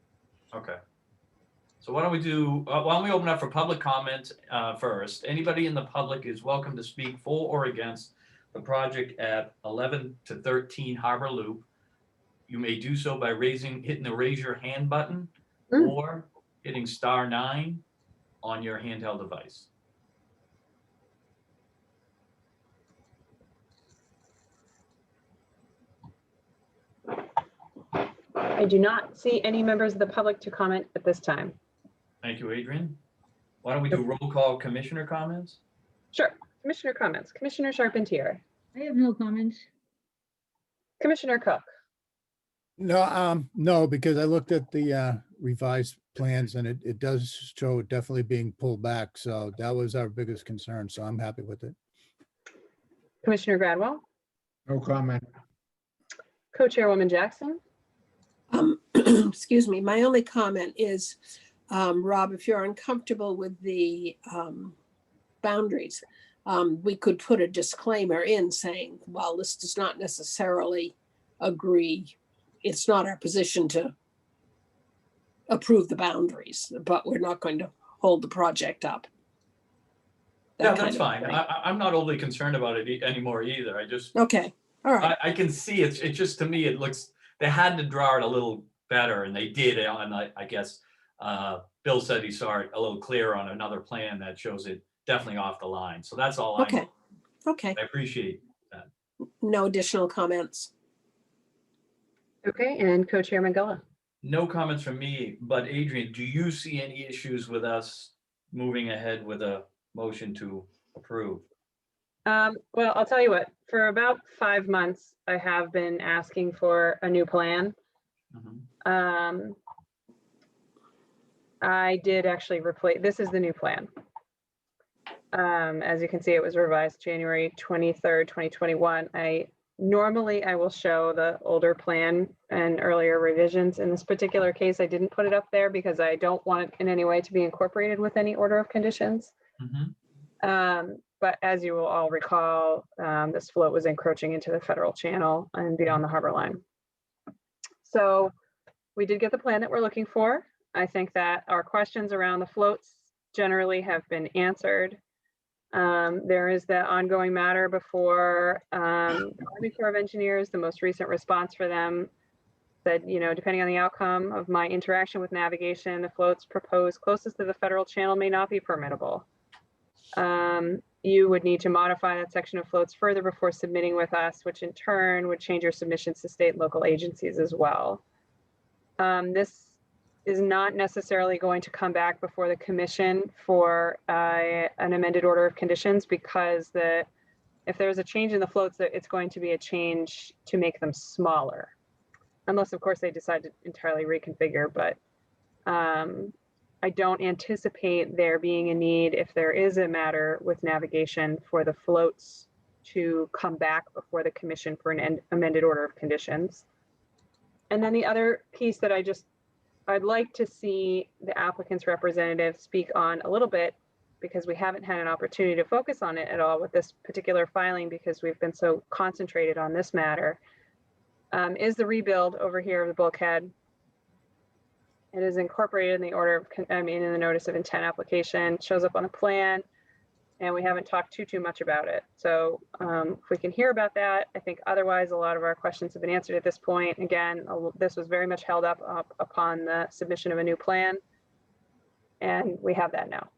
Speaker 7: Okay. So why don't we open up for public comment first. Anybody in the public is welcome to speak for or against the project at 11 to 13 Harbor Loop. You may do so by hitting the raise your hand button or hitting *9 on your handheld device.
Speaker 3: I do not see any members of the public to comment at this time.
Speaker 7: Thank you, Adrian. Why don't we do roll call commissioner comments?
Speaker 3: Sure. Commissioner comments. Commissioner Charpentier.
Speaker 6: I have no comments.
Speaker 3: Commissioner Cook.
Speaker 5: No, because I looked at the revised plans and it does show it definitely being pulled back. So that was our biggest concern. So I'm happy with it.
Speaker 3: Commissioner Gradwell.
Speaker 2: No comment.
Speaker 3: Co-Chairwoman Jackson.
Speaker 4: Excuse me, my only comment is, Rob, if you're uncomfortable with the boundaries, we could put a disclaimer in saying, while this does not necessarily agree, it's not our position to approve the boundaries, but we're not going to hold the project up. That
Speaker 7: Yeah,
Speaker 4: kind
Speaker 7: that's
Speaker 4: of
Speaker 7: fine.
Speaker 4: thing.
Speaker 7: I'm not overly concerned about it anymore either. I just,
Speaker 4: Okay, all right.
Speaker 7: I can see it just to me, it looks, they had to draw it a little better and they did. And I guess Bill said he saw it a little clearer on another plan that shows it definitely off the line. So that's all I
Speaker 4: Okay,
Speaker 7: know.
Speaker 4: okay.
Speaker 7: I appreciate that.
Speaker 4: No additional comments.
Speaker 3: Okay, and Co-Chair Magilla.
Speaker 7: No comments from me, but Adrian, do you see any issues with us moving ahead with a motion to approve?
Speaker 3: Well, I'll tell you what, for about 5 months, I have been asking for a new plan.
Speaker 7: Mhm.
Speaker 3: I did actually replace, this is the new plan. As you can see, it was revised January 23rd, 2021. Normally I will show the older plan and earlier revisions. In this particular case, I didn't put it up there because I don't want it in any way to be incorporated with any order of conditions.
Speaker 7: Mhm.
Speaker 3: But as you will all recall, this float was encroaching into the federal channel and beyond the harbor line. So we did get the plan that we're looking for. I think that our questions around the floats generally have been answered. There is the ongoing matter before the Army Corps of Engineers. The most recent response for them said, depending on the outcome of my interaction with navigation, the floats proposed closest to the federal channel may not be permittable. You would need to modify that section of floats further before submitting with us, which in turn would change your submissions to state and local agencies as well. This is not necessarily going to come back before the commission for an amended order of conditions, because if there's a change in the floats, it's going to be a change to make them smaller, unless of course they decide to entirely reconfigure. But I don't anticipate there being a need, if there is a matter with navigation, for the floats to come back before the commission for an amended order of conditions. And then the other piece that I'd like to see the applicant's representative speak on a little bit, because we haven't had an opportunity to focus on it at all with this particular filing, because we've been so concentrated on this matter, is the rebuild over here of the bulkhead. It is incorporated in the in the notice of intent application, shows up on the plan, and we haven't talked too much about it. So if we can hear about that, I think otherwise a lot of our questions have been answered at this point. Again, this was very much held up upon the submission of a new plan, and we have that now.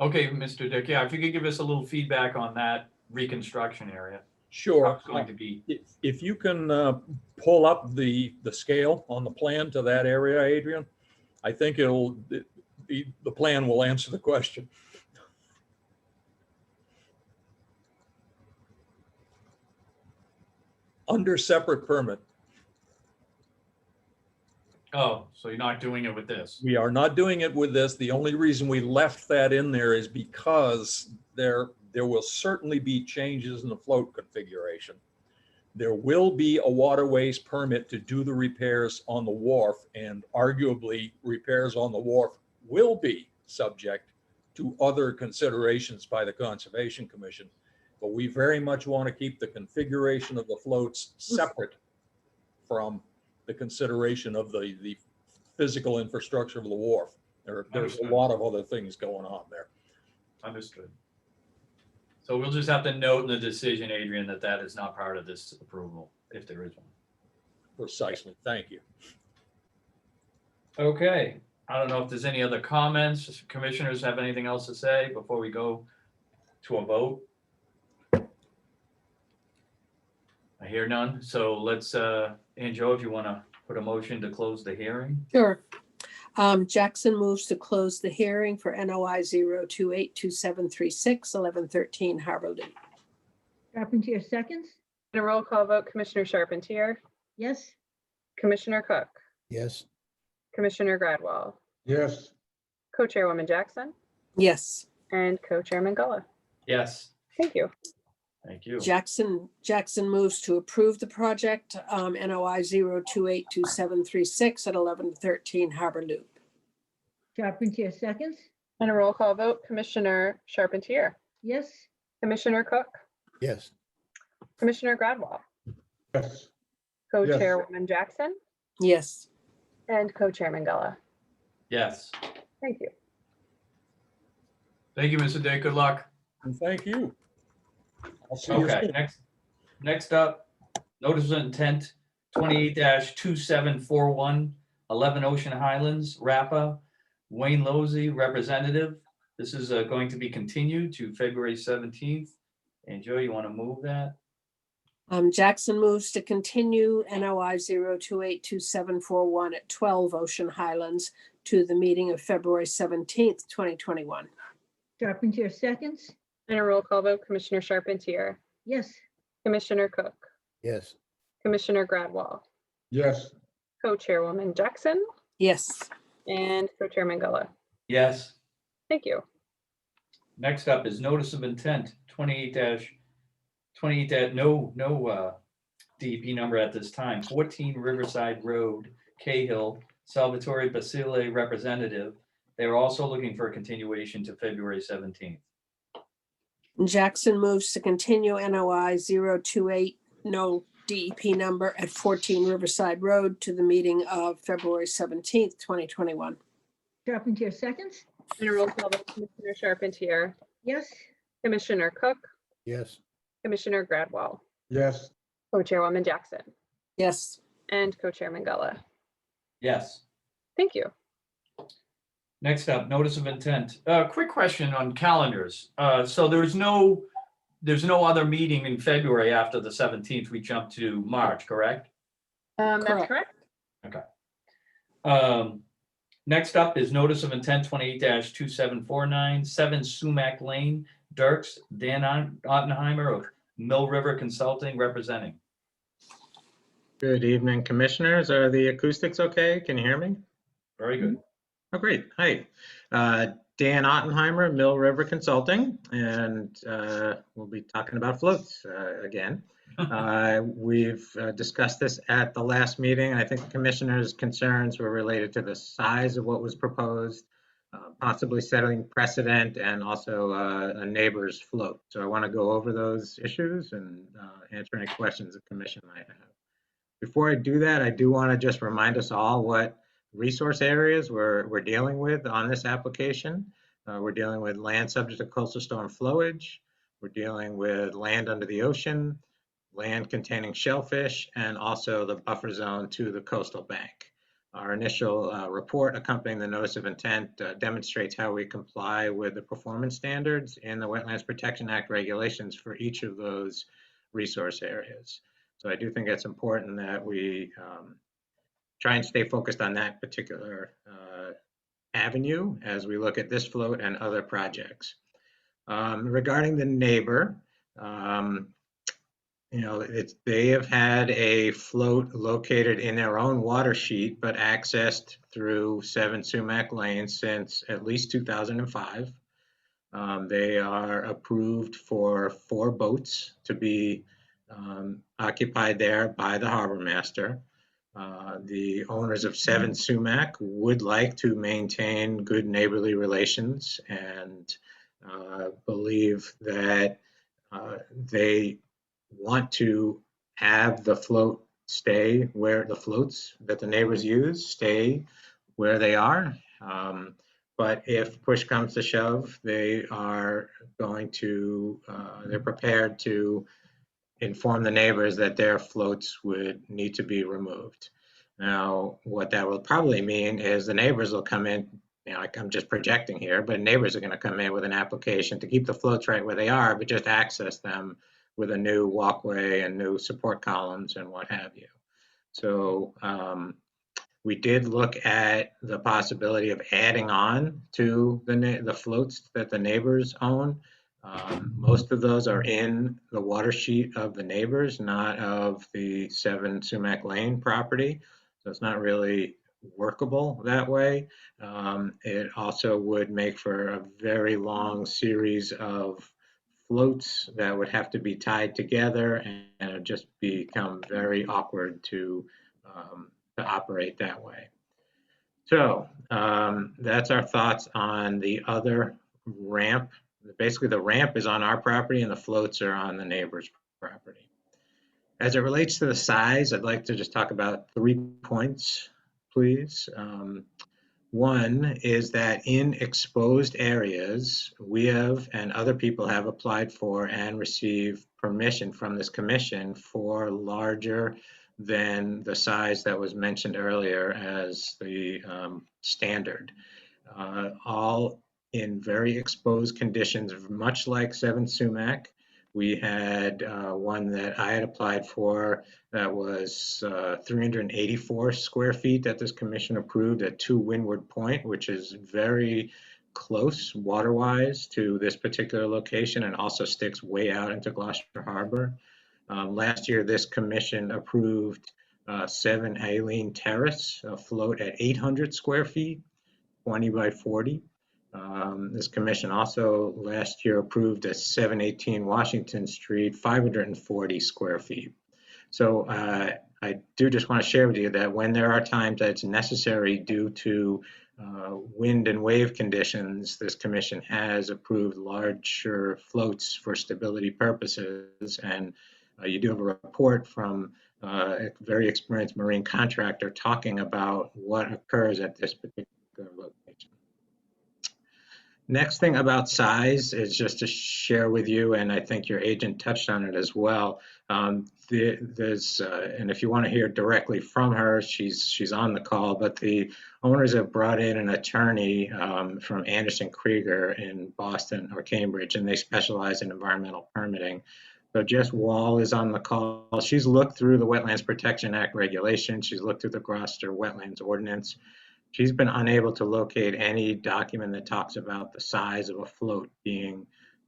Speaker 7: Okay, Mr. Dick, yeah, if you could give us a little feedback on that reconstruction area. How
Speaker 10: Sure.
Speaker 7: it's going to be.
Speaker 10: If you can pull up the scale on the plan to that area, Adrian, I think the plan will answer the question. Under separate permit.
Speaker 7: Oh, so you're not doing it with this?
Speaker 10: We are not doing it with this. The only reason we left that in there is because there will certainly be changes in the float configuration. There will be a waterways permit to do the repairs on the wharf, and arguably repairs on the wharf will be subject to other considerations by the Conservation Commission. But we very much want to keep the configuration of the floats separate from the consideration of the physical infrastructure of the wharf. There's a
Speaker 7: Understood.
Speaker 10: lot of other things going on there.
Speaker 7: Understood. So we'll just have to note in the decision, Adrian, that is not part of this approval, if there is one.
Speaker 10: Precisely. Thank you.
Speaker 7: Okay, I don't know if there's any other comments. Commissioners have anything else to say before we go to a vote? I hear none. So let's, Anjo, if you want to put a motion to close the hearing.
Speaker 4: Sure. Jackson moves to close the hearing for NOI 0282736, 1113 Harbor Loop.
Speaker 6: Carpentier seconds?
Speaker 3: In a roll call vote, Commissioner Charpentier,
Speaker 6: Yes?
Speaker 3: Commissioner Cook,
Speaker 5: Yes.
Speaker 3: Commissioner Gradwell,
Speaker 2: Yes,
Speaker 3: Co-Chairwoman Jackson,
Speaker 4: Yes,
Speaker 3: and Co-Chairman Gullah.
Speaker 7: Yes,
Speaker 3: Thank you.
Speaker 7: thank you.
Speaker 4: Jackson moves to approve the project, NOI 0282736 at 1113 Harbor Loop.
Speaker 6: Carpentier seconds?
Speaker 3: In a roll call vote, Commissioner Charpentier,
Speaker 6: Yes?
Speaker 3: Commissioner Cook,
Speaker 5: Yes.
Speaker 3: Commissioner Gradwell,
Speaker 2: yes,
Speaker 3: Co-Chairwoman Jackson,
Speaker 4: Yes,
Speaker 3: And Co-Chairman Gullah.
Speaker 7: Yes.
Speaker 3: Thank you.
Speaker 7: Thank you, Mr. Day. Good luck.
Speaker 10: And thank you. I'll see you
Speaker 7: Okay,
Speaker 10: soon.
Speaker 7: next up, notice of intent 28-2741, 11 Ocean Highlands, RAPPA, Wayne Losey, representative. This is going to be continued to February 17th. And Joe, you want to move that?
Speaker 4: Jackson moves to continue NOI 0282741 at 12 Ocean Highlands to the meeting of February 17th, 2021.
Speaker 6: Charpentier seconds.
Speaker 3: And a roll call vote, Commissioner Charpentier,
Speaker 6: Yes.
Speaker 3: Commissioner Cook,
Speaker 5: Yes.
Speaker 3: Commissioner Gradwell,
Speaker 2: Yes,
Speaker 3: Co-Chairwoman Jackson,
Speaker 4: Yes.
Speaker 3: and Co-Chairman Gullah.
Speaker 7: Yes.
Speaker 3: Thank you.
Speaker 7: Next up is notice of intent 28 no DEP number at this time, 14 Riverside Road, Cahill, Salvatore Basile, representative. They are also looking for a continuation to February 17th.
Speaker 4: Jackson moves to continue NOI 028, no DEP number at 14 Riverside Road to the meeting of February 17th, 2021.
Speaker 6: Charpentier seconds.
Speaker 3: And a roll call vote, Commissioner Charpentier,
Speaker 6: Yes.
Speaker 3: Commissioner Cook,
Speaker 5: Yes.
Speaker 3: Commissioner Gradwell,
Speaker 2: yes,
Speaker 3: Co-Chairwoman Jackson,
Speaker 4: Yes.
Speaker 3: and Co-Chairman Gullah.
Speaker 7: Yes.
Speaker 3: Thank you.
Speaker 7: Next up, notice of intent. Quick question on calendars. So there's no other meeting in February after the 17th. We jump to March, correct?
Speaker 3: That's
Speaker 4: Correct.
Speaker 3: correct.
Speaker 7: Next up is notice of intent 28-2749, 7 Sumac Lane, Dirks, Dan Ottenheimer of Mill River Consulting representing.
Speaker 11: Good evening, commissioners. Are the acoustics okay? Can you hear me?
Speaker 7: Very good.
Speaker 11: Oh, great. Hi. Dan Ottenheimer, Mill River Consulting, and we'll be talking about floats again. We've discussed this at the last meeting. I think the commissioners' concerns were related to the size of what was proposed, possibly setting precedent, and also a neighbor's float. So I want to go over those issues and answer any questions the commission might have. Before I do that, I do want to just remind us all what resource areas we're dealing with on this application. We're dealing with land subject to coastal storm flowage. We're dealing with land under the ocean, land containing shellfish, and also the buffer zone to the coastal bank. Our initial report accompanying the notice of intent demonstrates how we comply with the performance standards in the Wetlands Protection Act regulations for each of those resource areas. So I do think it's important that we try and stay focused on that particular avenue as we look at this float and other projects. Regarding the neighbor, they have had a float located in their own water sheet, but accessed through 7 Sumac Lane since at least 2005. They are approved for 4 boats to be occupied there by the harbor master. The owners of 7 Sumac would like to maintain good neighborly relations and believe that they want to have the float stay where the floats that the neighbors use stay where they are. But if push comes to shove, they are going to, they're prepared to inform the neighbors that their floats would need to be removed. Now, what that will probably mean is the neighbors will come in, I'm just projecting here, but neighbors are going to come in with an application to keep the floats right where they are, but just access them with a new walkway and new support columns and what have you. So we did look at the possibility of adding on to the floats that the neighbors own. Most of those are in the water sheet of the neighbors, not of the 7 Sumac Lane property. So it's not really workable that way. It also would make for a very long series of floats that would have to be tied together, and it would just become very awkward to operate that way. So that's our thoughts on the other ramp. Basically, the ramp is on our property and the floats are on the neighbor's property. As it relates to the size, I'd like to just talk about 3 points, please. One is that in exposed areas, we have and other people have applied for and received permission from this commission for larger than the size that was mentioned earlier as the standard. All in very exposed conditions, much like 7 Sumac. We had one that I had applied for that was 384 square feet that this commission approved at 2 Windward Point, which is very close water-wise to this particular location and also sticks way out into Gloucester Harbor. Last year, this commission approved 7 Aileen Terrace, a float at 800 square feet, 20 by 40. This commission also last year approved a 718 Washington Street, 540 square feet. So I do just want to share with you that when there are times that it's necessary due to wind and wave conditions, this commission has approved larger floats for stability purposes. And you do have a report from a very experienced marine contractor talking about what occurs at this particular location. Next thing about size is just to share with you, and I think your agent touched on it as well. There's, and if you want to hear directly from her, she's on the call, but the owners have brought in an attorney from Anderson Krieger in Boston or Cambridge, and they specialize in environmental permitting. So Jess Wall is on the call. She's looked through the Wetlands Protection Act regulations. She's looked through the Gloucester Wetlands Ordinance. She's been unable to locate any document that talks about the size of a float being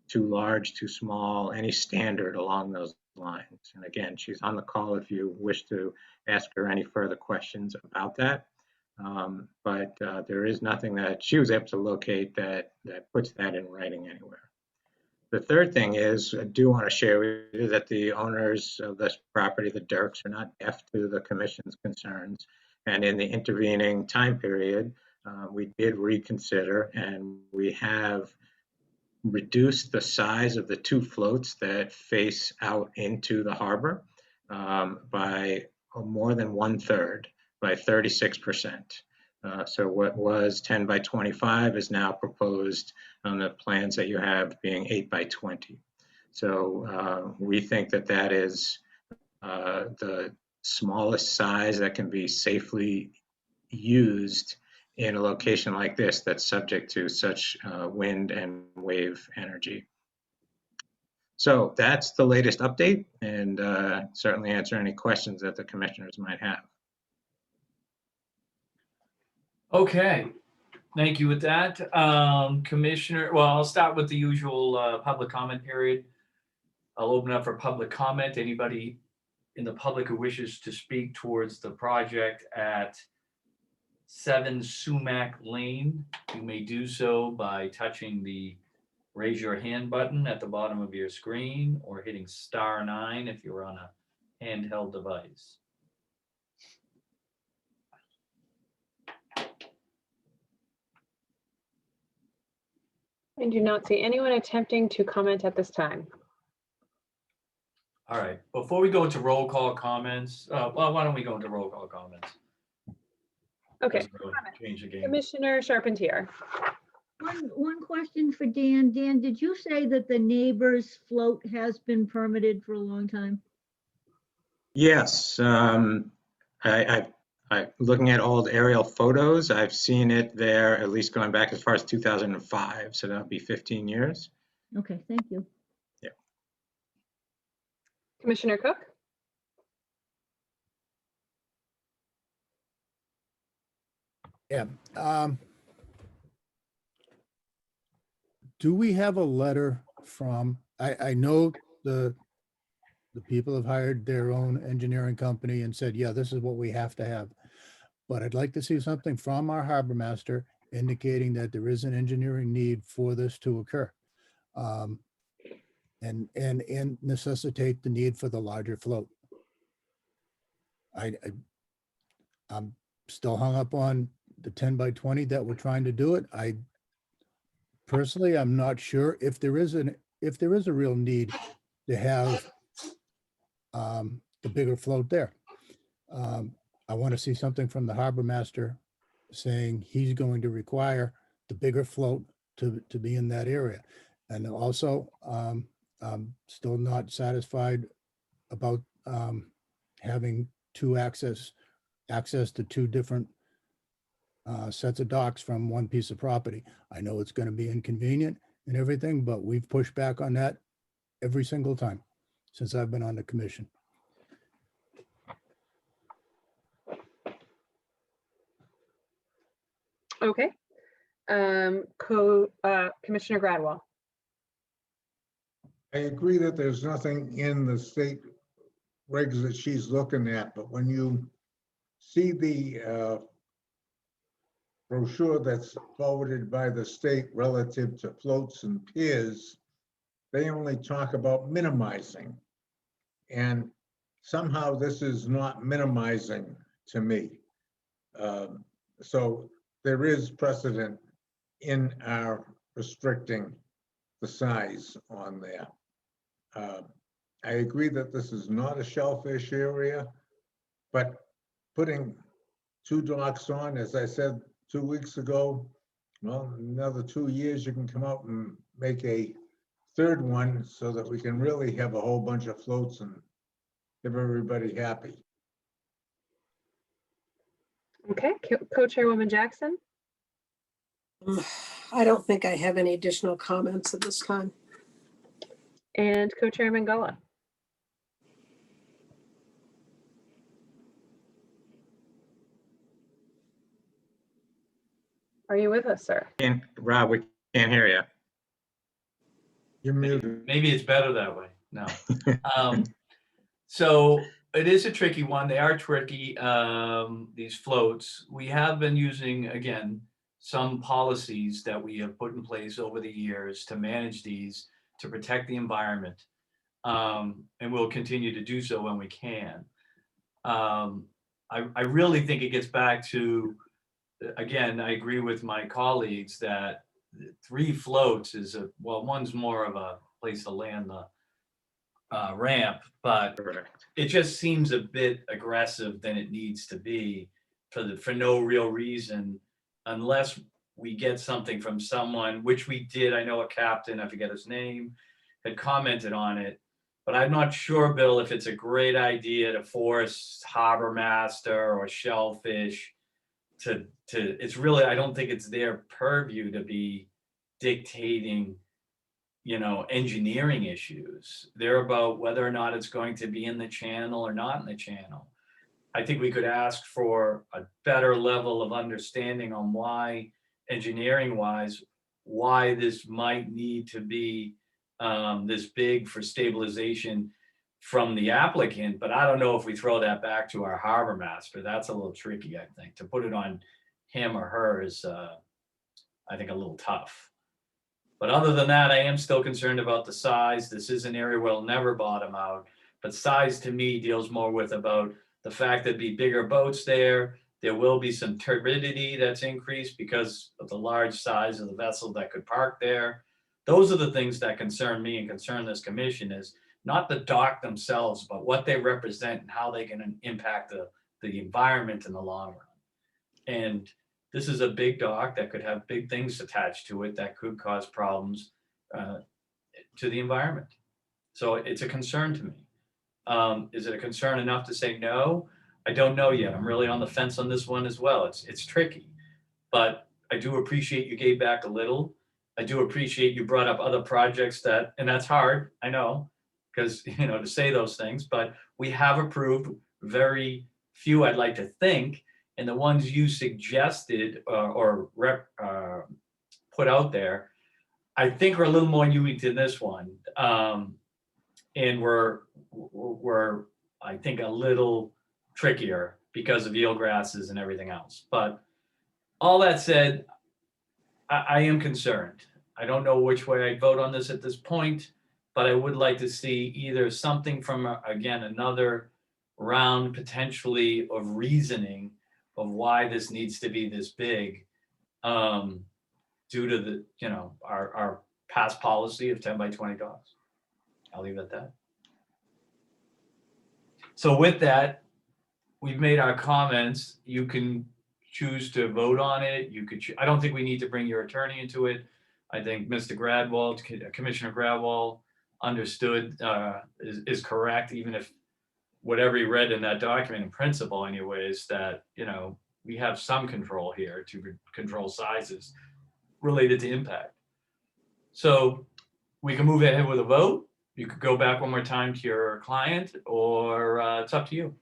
Speaker 11: too large, too small, any standard along those lines. And again, she's on the call if you wish to ask her any further questions about that. But there is nothing that she was able to locate that puts that in writing anywhere. The third thing is, I do want to share with you that the owners of this property, the Dirks, are not deaf to the commission's concerns. And in the intervening time period, we did reconsider, and we have reduced the size of the 2 floats that face out into the harbor by more than 1/3, by 36%. So what was 10 by 25 is now proposed on the plans that you have being 8 by 20. So we think that that is the smallest size that can be safely used in a location like this that's subject to such wind and wave energy. So that's the latest update, and certainly answer any questions that the commissioners might have.
Speaker 7: Okay, thank you with that. Commissioner, well, I'll start with the usual public comment period. I'll open up for public comment. Anybody in the public who wishes to speak towards the project at 7 Sumac Lane, you may do so by touching the raise your hand button at the bottom of your screen or hitting *9 if you're on a handheld device.
Speaker 3: I do not see anyone attempting to comment at this time.
Speaker 7: All right, before we go into roll call comments, well, why don't we go into roll call comments?
Speaker 3: Okay,
Speaker 7: Doesn't really change the game.
Speaker 3: Commissioner Charpentier.
Speaker 6: One question for Dan. Dan, did you say that the neighbor's float has been permitted for a long time?
Speaker 11: Yes, I looking at old aerial photos, I've seen it there at least going back as far as 2005, so that would be 15 years.
Speaker 6: Okay, thank you.
Speaker 3: Commissioner Cook.
Speaker 5: Yeah. Do we have a letter from, I know the people have hired their own engineering company and said, yeah, this is what we have to have. But I'd like to see something from our harbor master indicating that there is an engineering need for this to occur. And necessitate the need for the larger float. I'm still hung up on the 10 by 20 that we're trying to do it. Personally, I'm not sure if there is a real need to have the bigger float there. I want to see something from the harbor master saying he's going to require the bigger float to be in that area. And also, I'm still not satisfied about having access to two different sets of docks from one piece of property. I know it's going to be inconvenient and everything, but we've pushed back on that every single time since I've been on the commission.
Speaker 3: Okay. Commissioner Gradwell.
Speaker 2: I agree that there's nothing in the state regs that she's looking at, but when you see the brochure that's forwarded by the state relative to floats and piers, they only talk about minimizing. And somehow this is not minimizing to me. So there is precedent in our restricting the size on there. I agree that this is not a shellfish area, but putting two docks on, as I said 2 weeks ago, well, another 2 years, you can come out and make a third one so that we can really have a whole bunch of floats and have everybody happy.
Speaker 3: Okay, Co-Chairwoman Jackson.
Speaker 4: I don't think I have any additional comments at this time.
Speaker 3: And Co-Chairman Gullah. Are you with us, sir?
Speaker 11: Rob, we can't hear you.
Speaker 2: You're muted.
Speaker 7: Maybe it's better that way. No. So it is a tricky one. They are tricky, these floats. We have been using, again, some policies that we have put in place over the years to manage these, to protect the environment. And we'll continue to do so when we can. I really think it gets back to, again, I agree with my colleagues that 3 floats is well, one's more of a place to land the ramp, but it just seems a bit aggressive than it needs to be for no real reason, unless we get something from someone, which we did. I know a captain, I forget his name, had commented on it, but I'm not sure, Bill, if it's a great idea to force harbor master or shellfish to it's really, I don't think it's their purview to be dictating, engineering issues. They're about whether or not it's going to be in the channel or not in the channel. I think we could ask for a better level of understanding on why, engineering wise, why this might need to be this big for stabilization from the applicant, but I don't know if we throw that back to our harbor master. That's a little tricky, I think. To put it on him or her is, I think, a little tough. But other than that, I am still concerned about the size. This is an area where it'll never bottom out, but size to me deals more with about the fact that be bigger boats there. There will be some turbidity that's increased because of the large size of the vessel that could park there. Those are the things that concern me and concern this commission, is not the dock themselves, but what they represent and how they can impact the environment in the long run. And this is a big dock that could have big things attached to it that could cause problems to the environment. So it's a concern to me. Is it a concern enough to say no? I don't know yet. I'm really on the fence on this one as well. It's tricky, but I do appreciate you gave back a little. I do appreciate you brought up other projects and that's hard, I know, because, to say those things, but we have approved very few, I'd like to think, and the ones you suggested or put out there, I think are a little more unique than this one. And we're, I think, a little trickier because of eelgrasses and everything else. But all that said, I am concerned. I don't know which way I'd vote on this at this point, but I would like to see either something from, again, another round potentially of reasoning of why this needs to be this big, due to the, our past policy of 10 by 20 dogs. I'll leave it at that. So with that, we've made our comments. You can choose to vote on it. You could, I don't think we need to bring your attorney into it. I think Mr. Gradwell, Commissioner Gradwell understood, is correct, even if whatever he read in that document in principle anyways, that, you know, we have some control here to control sizes related to impact. So we can move ahead with a vote. You could go back one more time to your client, or it's up to you.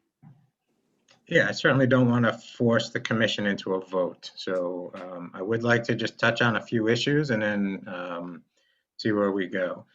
Speaker 11: Yeah, I certainly don't want to force the commission into a vote. So I would like to just touch on a few issues and then see where we go.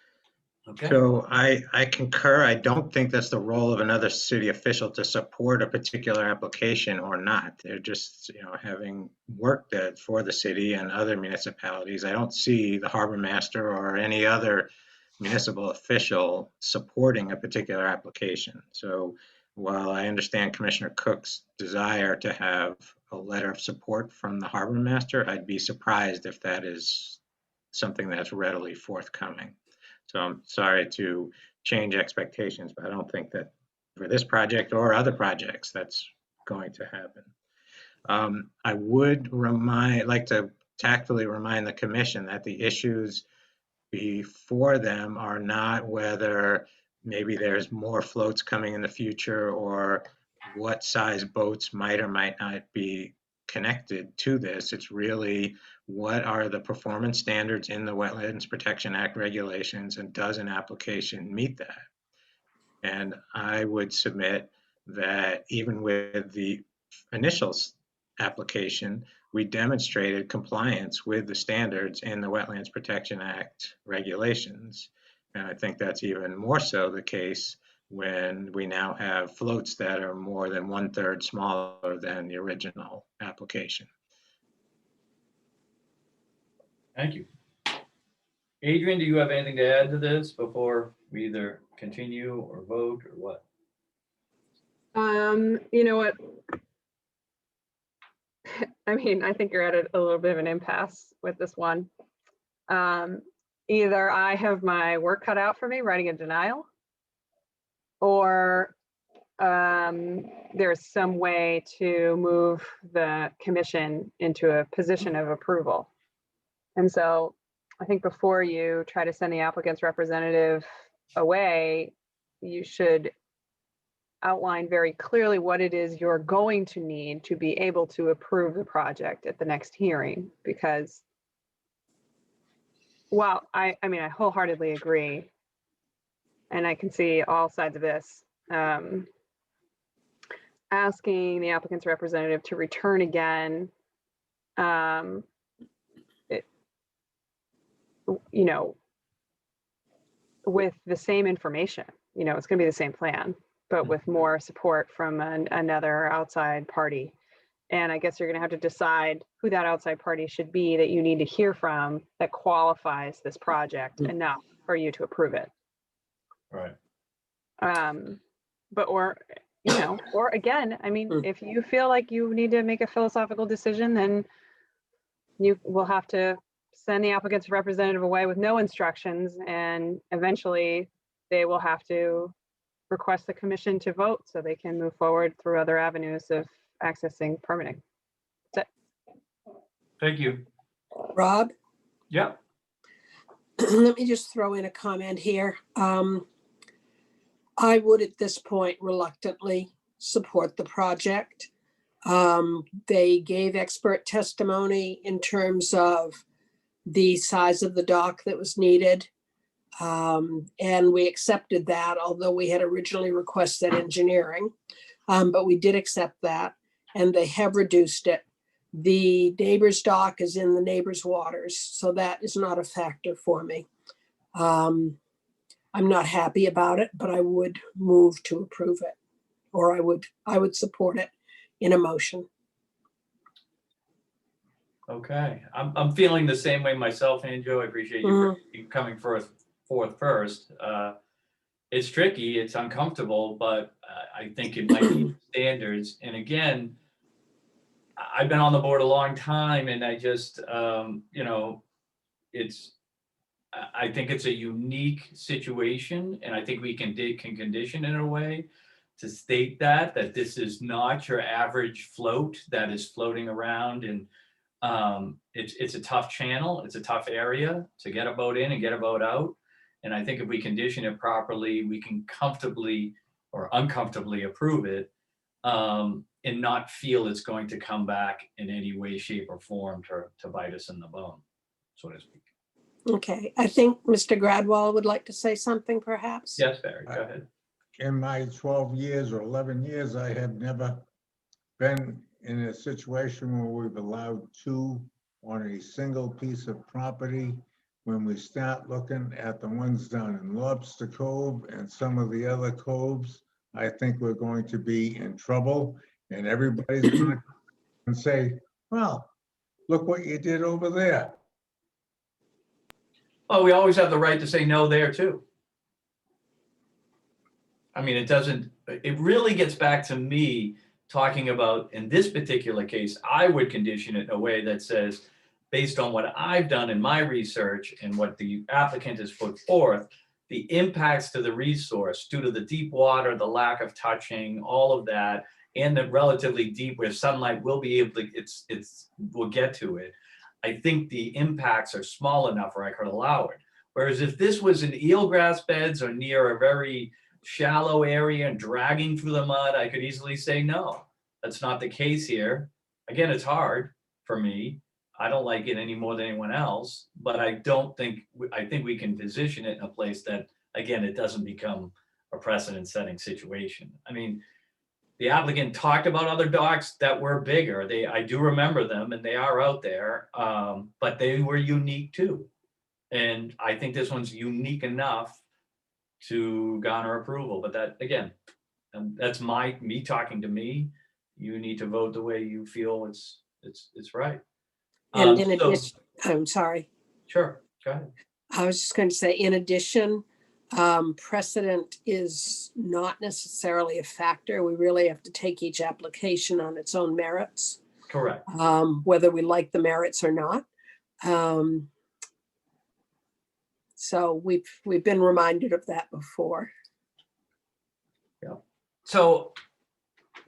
Speaker 7: Okay.
Speaker 11: So I concur. I don't think that's the role of another city official to support a particular application or not. They're just, you know, having worked for the city and other municipalities. I don't see the harbor master or any other municipal official supporting a particular application. So while I understand Commissioner Cook's desire to have a letter of support from the harbor master, I'd be surprised if that is something that's readily forthcoming. So I'm sorry to change expectations, but I don't think that for this project or other projects that's going to happen. I would like to tactfully remind the commission that the issues before them are not whether maybe there's more floats coming in the future or what size boats might or might not be connected to this. It's really what are the performance standards in the Wetlands Protection Act regulations, and does an application meet that? And I would submit that even with the initial application, we demonstrated compliance with the standards in the Wetlands Protection Act regulations. And I think that's even more so the case when we now have floats that are more than 1/3 smaller than the original application.
Speaker 7: Thank you. Adrian, do you have anything to add to this before we either continue or vote or what?
Speaker 3: You know what? I mean, I think you're at a little bit of an impasse with this one. Either I have my work cut out for me writing a denial, or there's some way to move the commission into a position of approval. And so I think before you try to send the applicant's representative away, you should outline very clearly what it is you're going to need to be able to approve the project at the next hearing. Because while I mean, I wholeheartedly agree, and I can see all sides of this, asking the applicant's representative to return again, you know, with the same information, you know, it's going to be the same plan, but with more support from another outside party. And I guess you're going to have to decide who that outside party should be that you need to hear from that qualifies this project enough for you to approve it.
Speaker 7: Right.
Speaker 3: But, or, you know, or again, I mean, if you feel like you need to make a philosophical decision, then you will have to send the applicant's representative away with no instructions, and eventually they will have to request the commission to vote so they can move forward through other avenues of accessing permitting. That's it.
Speaker 7: Thank you.
Speaker 4: Rob,
Speaker 7: Yeah.
Speaker 4: let me just throw in a comment here. I would at this point reluctantly support the project. They gave expert testimony in terms of the size of the dock that was needed. And we accepted that, although we had originally requested engineering, but we did accept that, and they have reduced it. The neighbor's dock is in the neighbor's waters, so that is not a factor for me. I'm not happy about it, but I would move to approve it, or I would support it in a motion.
Speaker 7: Okay. I'm feeling the same way myself, Anjo. I appreciate you coming forth first. It's tricky, it's uncomfortable, but I think it might be standards. And again, I've been on the board a long time, and I just, you know, I think it's a unique situation, and I think we can condition in a way to state that this is not your average float that is floating around, and it's a tough channel. It's a tough area to get a boat in and get a boat out. And I think if we condition it properly, we can comfortably or uncomfortably approve it, and not feel it's going to come back in any way, shape, or form to bite us in the bone, so to speak.
Speaker 4: Okay, I think Mr. Gradwell would like to say something perhaps.
Speaker 7: Yes, Barry, go ahead.
Speaker 2: In my 12 years or 11 years, I have never been in a situation where we've allowed two on a single piece of property. When we start looking at the ones down in Lobster Cove and some of the other coves, I think we're going to be in trouble, and everybody's going to say, well, look what you did over there.
Speaker 7: Well, we always have the right to say no there too. I mean, it really gets back to me talking about, in this particular case, I would condition it in a way that says, based on what I've done in my research and what the applicant has put forth, the impacts to the resource due to the deep water, the lack of touching, all of that, and the relatively deep where sunlight will be able to, we'll get to it. I think the impacts are small enough where I could allow it. Whereas if this was in eelgrass beds or near a very shallow area and dragging through the mud, I could easily say no. That's not the case here. Again, it's hard for me. I don't like it any more than anyone else, but I think we can position it in a place that, again, it doesn't become a precedent-setting situation. I mean, the applicant talked about other docks that were bigger. I do remember them, and they are out there, but they were unique too. And I think this one's unique enough to garner approval, but that, again, that's me talking to me. You need to vote the way you feel it's right.
Speaker 4: And in addition, I'm sorry.
Speaker 7: Sure, go ahead.
Speaker 4: I was just going to say, in addition, precedent is not necessarily a factor. We really have to take each application on its own merits,
Speaker 7: Correct.
Speaker 4: whether we like the merits or not. So we've been reminded of that before.
Speaker 7: Yeah. So,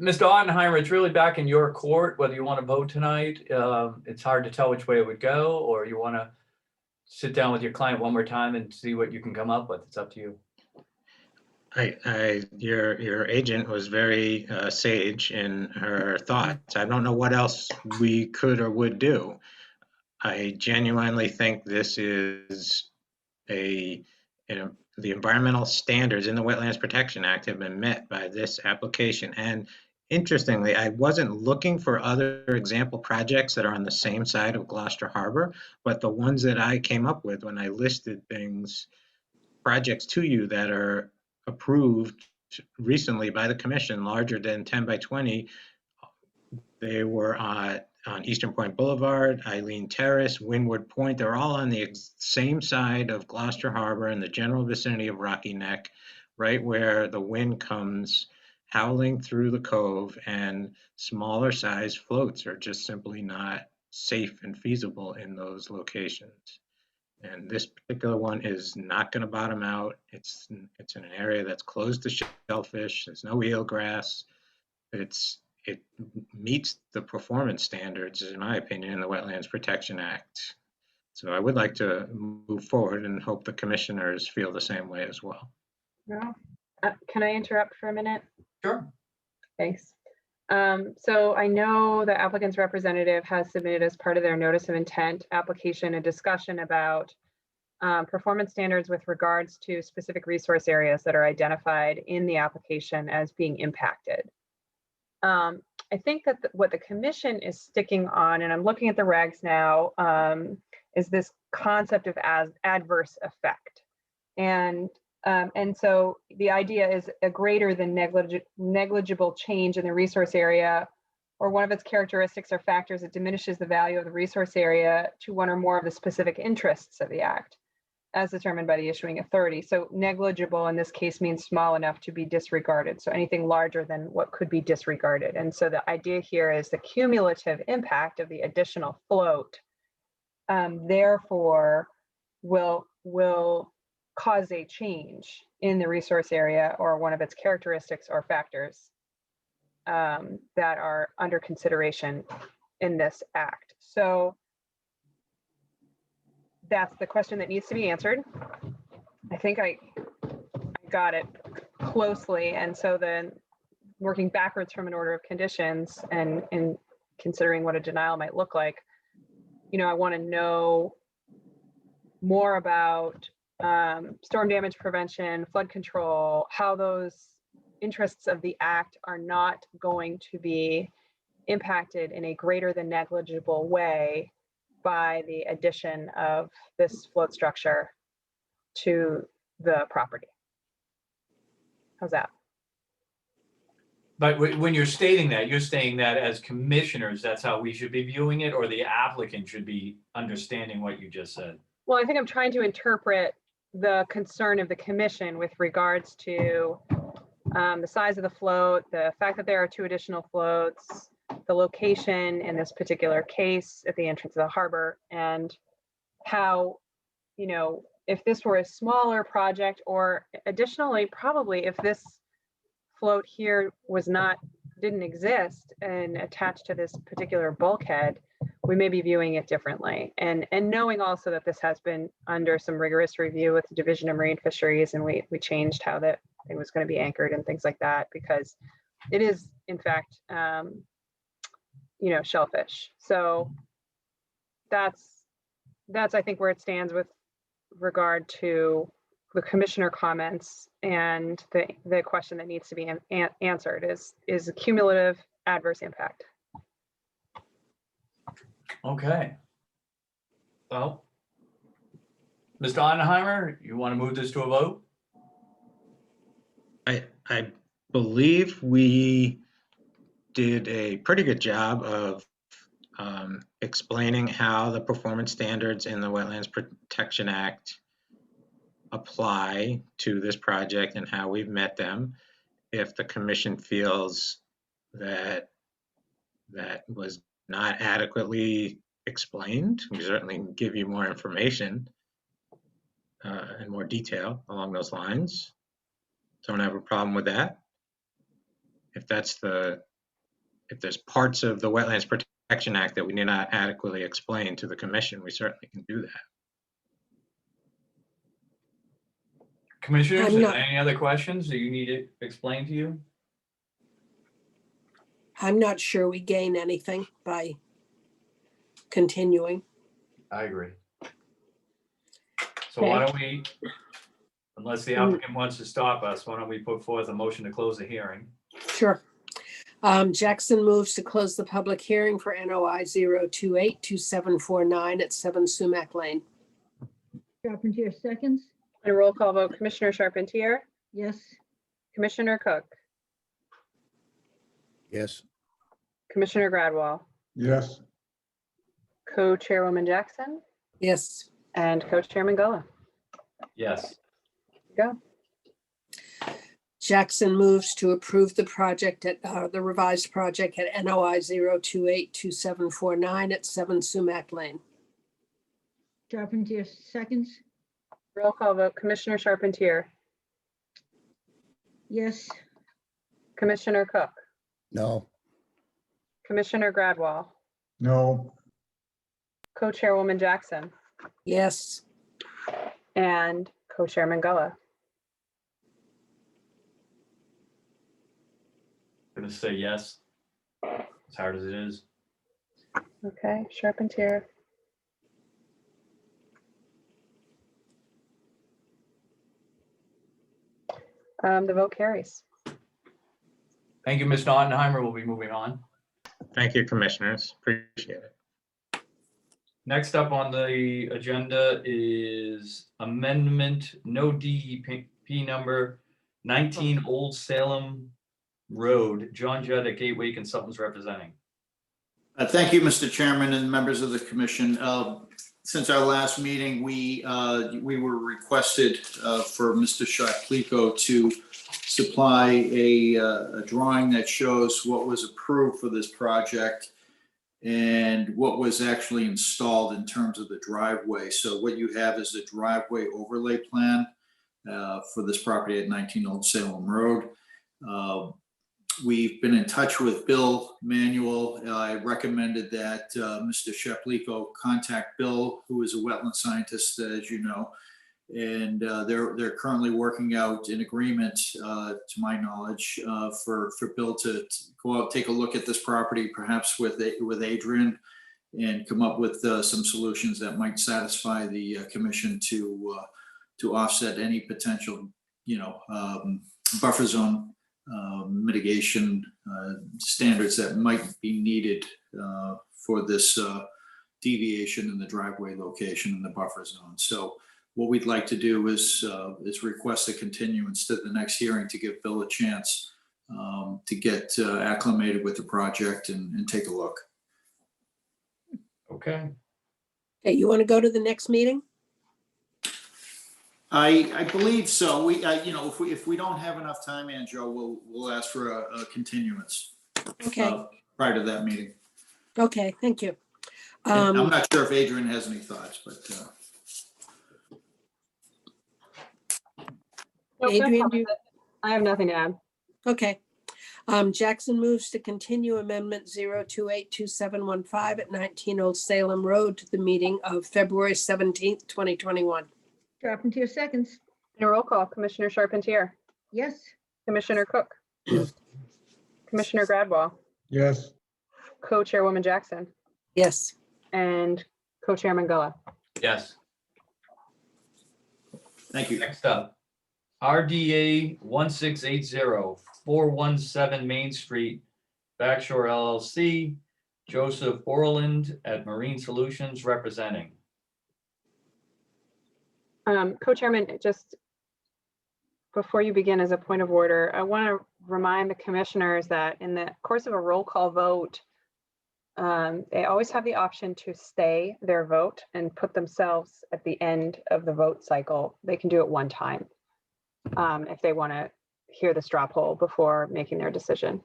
Speaker 7: Mr. Ottenheimer, it's really back in your court whether you want to vote tonight. It's hard to tell which way it would go, or you want to sit down with your client one more time and see what you can come up with. It's up to you.
Speaker 11: Your agent was very sage in her thoughts. I don't know what else we could or would do. I genuinely think this is the environmental standards in the Wetlands Protection Act have been met by this application. And interestingly, I wasn't looking for other example projects that are on the same side of Gloucester Harbor, but the ones that I came up with when I listed projects to you that are approved recently by the commission, larger than 10 by 20, they were on Eastern Point Boulevard, Eileen Terrace, Windward Point. They're all on the same side of Gloucester Harbor in the general vicinity of Rocky Neck, right where the wind comes howling through the cove, and smaller size floats are just simply not safe and feasible in those locations. And this particular one is not going to bottom out. It's in an area that's closed to shellfish. There's no eelgrass. It meets the performance standards, in my opinion, in the Wetlands Protection Act. So I would like to move forward and hope the commissioners feel the same way as well.
Speaker 3: No. Can I interrupt for a minute?
Speaker 7: Sure.
Speaker 3: Thanks. So I know the applicant's representative has submitted as part of their notice of intent application a discussion about performance standards with regards to specific resource areas that are identified in the application as being impacted. I think that what the commission is sticking on, and I'm looking at the regs now, is this concept of adverse effect. And so the idea is a greater than negligible change in the resource area or one of its characteristics or factors that diminishes the value of the resource area to one or more of the specific interests of the act, as determined by the issuing authority. So negligible in this case means small enough to be disregarded. So anything larger than what could be disregarded. And so the idea here is the cumulative impact of the additional float, therefore will cause a change in the resource area or one of its characteristics or factors that are under consideration in this act. So that's the question that needs to be answered. I think I got it closely. And so then working backwards from an order of conditions and considering what a denial might look like, you know, I want to know more about storm damage prevention, flood control, how those interests of the act are not going to be impacted in a greater than negligible way by the addition of this float structure to the property. How's that?
Speaker 7: But when you're stating that, you're saying that as commissioners, that's how we should be viewing it, or the applicant should be understanding what you just said?
Speaker 3: Well, I think I'm trying to interpret the concern of the commission with regards to the size of the float, the fact that there are 2 additional floats, the location in this particular case at the entrance of the harbor, and how, you know, if this were a smaller project, or additionally, probably if this float here didn't exist and attached to this particular bulkhead, we may be viewing it differently. And knowing also that this has been under some rigorous review with the Division of Marine Fisheries, and we changed how that it was going to be anchored and things like that, because it is in fact, you know, shellfish. So that's I think where it stands with regard to the commissioner comments, and the question that needs to be answered is a cumulative adverse impact.
Speaker 7: Okay. Well, Mr. Oppenheimer, you want to move this to a vote?
Speaker 11: I believe we did a pretty good job of explaining how the performance standards in the Wetlands Protection Act apply to this project and how we've met them. If the commission feels that that was not adequately explained, we certainly can give you more information and more detail along those lines. Don't have a problem with that. If there's parts of the Wetlands Protection Act that we did not adequately explain to the commission, we certainly can do that.
Speaker 7: Commissioners,
Speaker 4: I'm
Speaker 7: is
Speaker 4: not-
Speaker 7: there any other questions that you need it explained to you?
Speaker 4: I'm not sure we gain anything by continuing.
Speaker 7: I agree. So why
Speaker 3: Okay.
Speaker 7: don't we, unless the applicant wants to stop us, why don't we put forth a motion to close the hearing?
Speaker 4: Sure. Jackson moves to close the public hearing for NOI 0282749 at 7 Sumac Lane.
Speaker 6: Carpentier seconds,
Speaker 3: And a roll call vote, Commissioner Charpentier,
Speaker 6: yes.
Speaker 3: Commissioner Cook,
Speaker 5: Yes.
Speaker 3: Commissioner Gradwell,
Speaker 2: Yes,
Speaker 3: Co-Chairwoman Jackson,
Speaker 4: Yes.
Speaker 3: and Co-Chairman Gullah.
Speaker 7: Yes.
Speaker 3: Go.
Speaker 4: Jackson moves to approve the project at the revised project at NOI 0282749 at 7 Sumac Lane.
Speaker 6: Carpentier seconds,
Speaker 3: Roll call vote, Commissioner Charpentier,
Speaker 6: yes.
Speaker 3: Commissioner Cook,
Speaker 5: No.
Speaker 3: Commissioner Gradwell,
Speaker 2: no,
Speaker 3: Co-Chairwoman Jackson,
Speaker 4: Yes.
Speaker 3: and Co-Chairman Gullah.
Speaker 7: I'm gonna say yes, as hard as it is.
Speaker 3: Okay, Charpentier. The vote carries.
Speaker 7: Thank you, Mr. Oppenheimer. We'll be moving on.
Speaker 11: Thank you, commissioners. Appreciate it.
Speaker 7: Next up on the agenda is amendment, no DEP number 19 Old Salem Road, John Judd at Gateway Consultants representing.
Speaker 9: Thank you, Mr. Chairman and members of the commission. Since our last meeting, we were requested for Mr. Shakliko to supply a drawing that shows what was approved for this project and what was actually installed in terms of the driveway. So what you have is the driveway overlay plan. for this property at 19 Old Salem Road. We've been in touch with Bill Manuel. I recommended that Mr. Sheplico contact Bill, who is a wetland scientist, as you know. And they're currently working out an agreement, to my knowledge, for Bill to go out, take a look at this property, perhaps with Adrian, and come up with some solutions that might satisfy the commission to offset any potential, buffer zone mitigation standards that might be needed for this deviation in the driveway location in the buffer zone. So what we'd like to do is request a continuance to the next hearing to give Bill a chance to get acclimated with the project and take a look.
Speaker 7: Okay.
Speaker 4: Okay, you want to go to the next meeting?
Speaker 9: I believe so. If we don't have enough time, Anjo, we'll ask for a continuance
Speaker 4: Okay,
Speaker 9: prior to that meeting.
Speaker 4: okay, thank you.
Speaker 9: And I'm not sure if Adrian has any thoughts, but
Speaker 3: Nope, that
Speaker 4: Adrian,
Speaker 3: covers it. I have nothing to add.
Speaker 4: Okay. Jackson moves to continue Amendment 0282715 at 19 Old Salem Road to the meeting of February 17th, 2021.
Speaker 6: Charpentier seconds.
Speaker 3: And a roll call, Commissioner Charpentier,
Speaker 6: Yes.
Speaker 3: Commissioner Cook, Commissioner Gradwell,
Speaker 2: Yes,
Speaker 3: Co-Chairwoman Jackson,
Speaker 4: Yes.
Speaker 3: and Co-Chairman Gullo.
Speaker 7: Yes.
Speaker 9: thank you.
Speaker 7: Next up, RDA 1680 417 Main Street, Backshore LLC, Joseph Borland at Marine Solutions representing.
Speaker 3: Co-Chairman, just before you begin, as a point of order, I want to remind the commissioners that in the course of a roll call vote, they always have the option to stay their vote and put themselves at the end of the vote cycle. They can do it one time if they want to hear the straw poll before making their decision.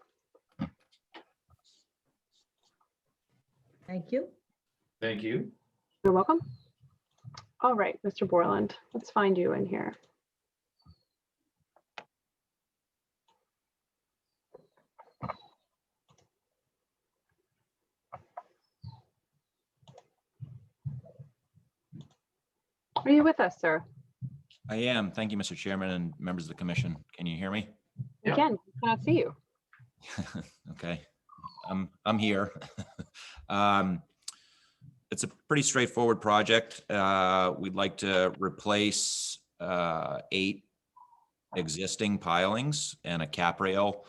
Speaker 6: Thank you.
Speaker 7: Thank you.
Speaker 3: You're welcome. All right, Mr. Borland, let's find you in here. Are you with us, sir?
Speaker 12: I am. Thank you, Mr. Chairman and members of the commission. Can you hear me?
Speaker 7: Yeah.
Speaker 3: Again, cannot see you.
Speaker 12: Okay, I'm here. It's a pretty straightforward project. We'd like to replace 8 existing pilings and a cap rail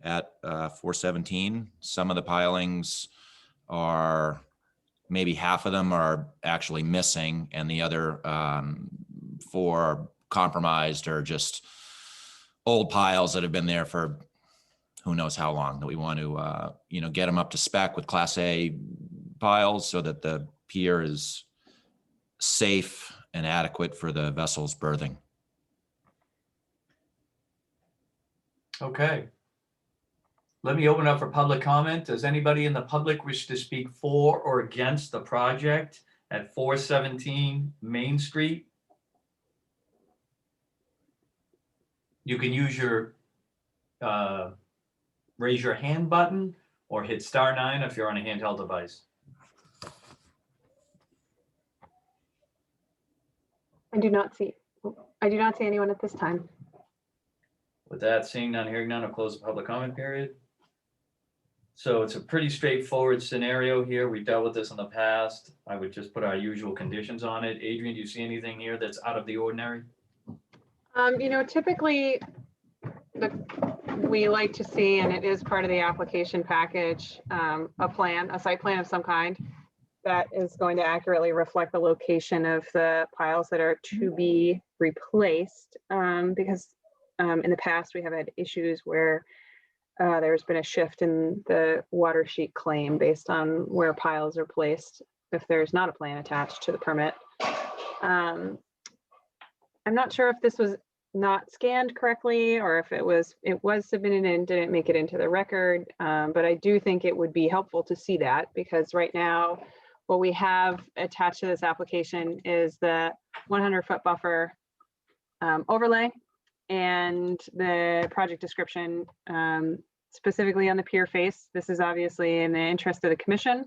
Speaker 12: at 417. Some of the pilings are, maybe half of them are actually missing, and the other 4 are compromised or just old piles that have been there for who knows how long, that we want to, get them up to spec with Class A piles so that the pier is safe and adequate for the vessel's berthing.
Speaker 7: Okay. Let me open up for public comment. Does anybody in the public wish to speak for or against the project at 417 Main Street? You can use your raise your hand button or hit *9 if you're on a handheld device.
Speaker 3: I do not see anyone at this time.
Speaker 7: With that, seeing none, hearing none, I'll close the public comment period. So it's a pretty straightforward scenario here. We've dealt with this in the past. I would just put our usual conditions on it. Adrian, do you see anything here that's out of the ordinary?
Speaker 3: Typically, we like to see, and it is part of the application package, a site plan of some kind that is going to accurately reflect the location of the piles that are to be replaced. Because in the past, we have had issues where there's been a shift in the water sheet claim based on where piles are placed if there's not a plan attached to the permit. I'm not sure if this was not scanned correctly or if it was submitted and didn't make it into the record. But I do think it would be helpful to see that, because right now what we have attached to this application is the 100-foot buffer overlay and the project description, specifically on the pier face. This is obviously in the interest of the commission,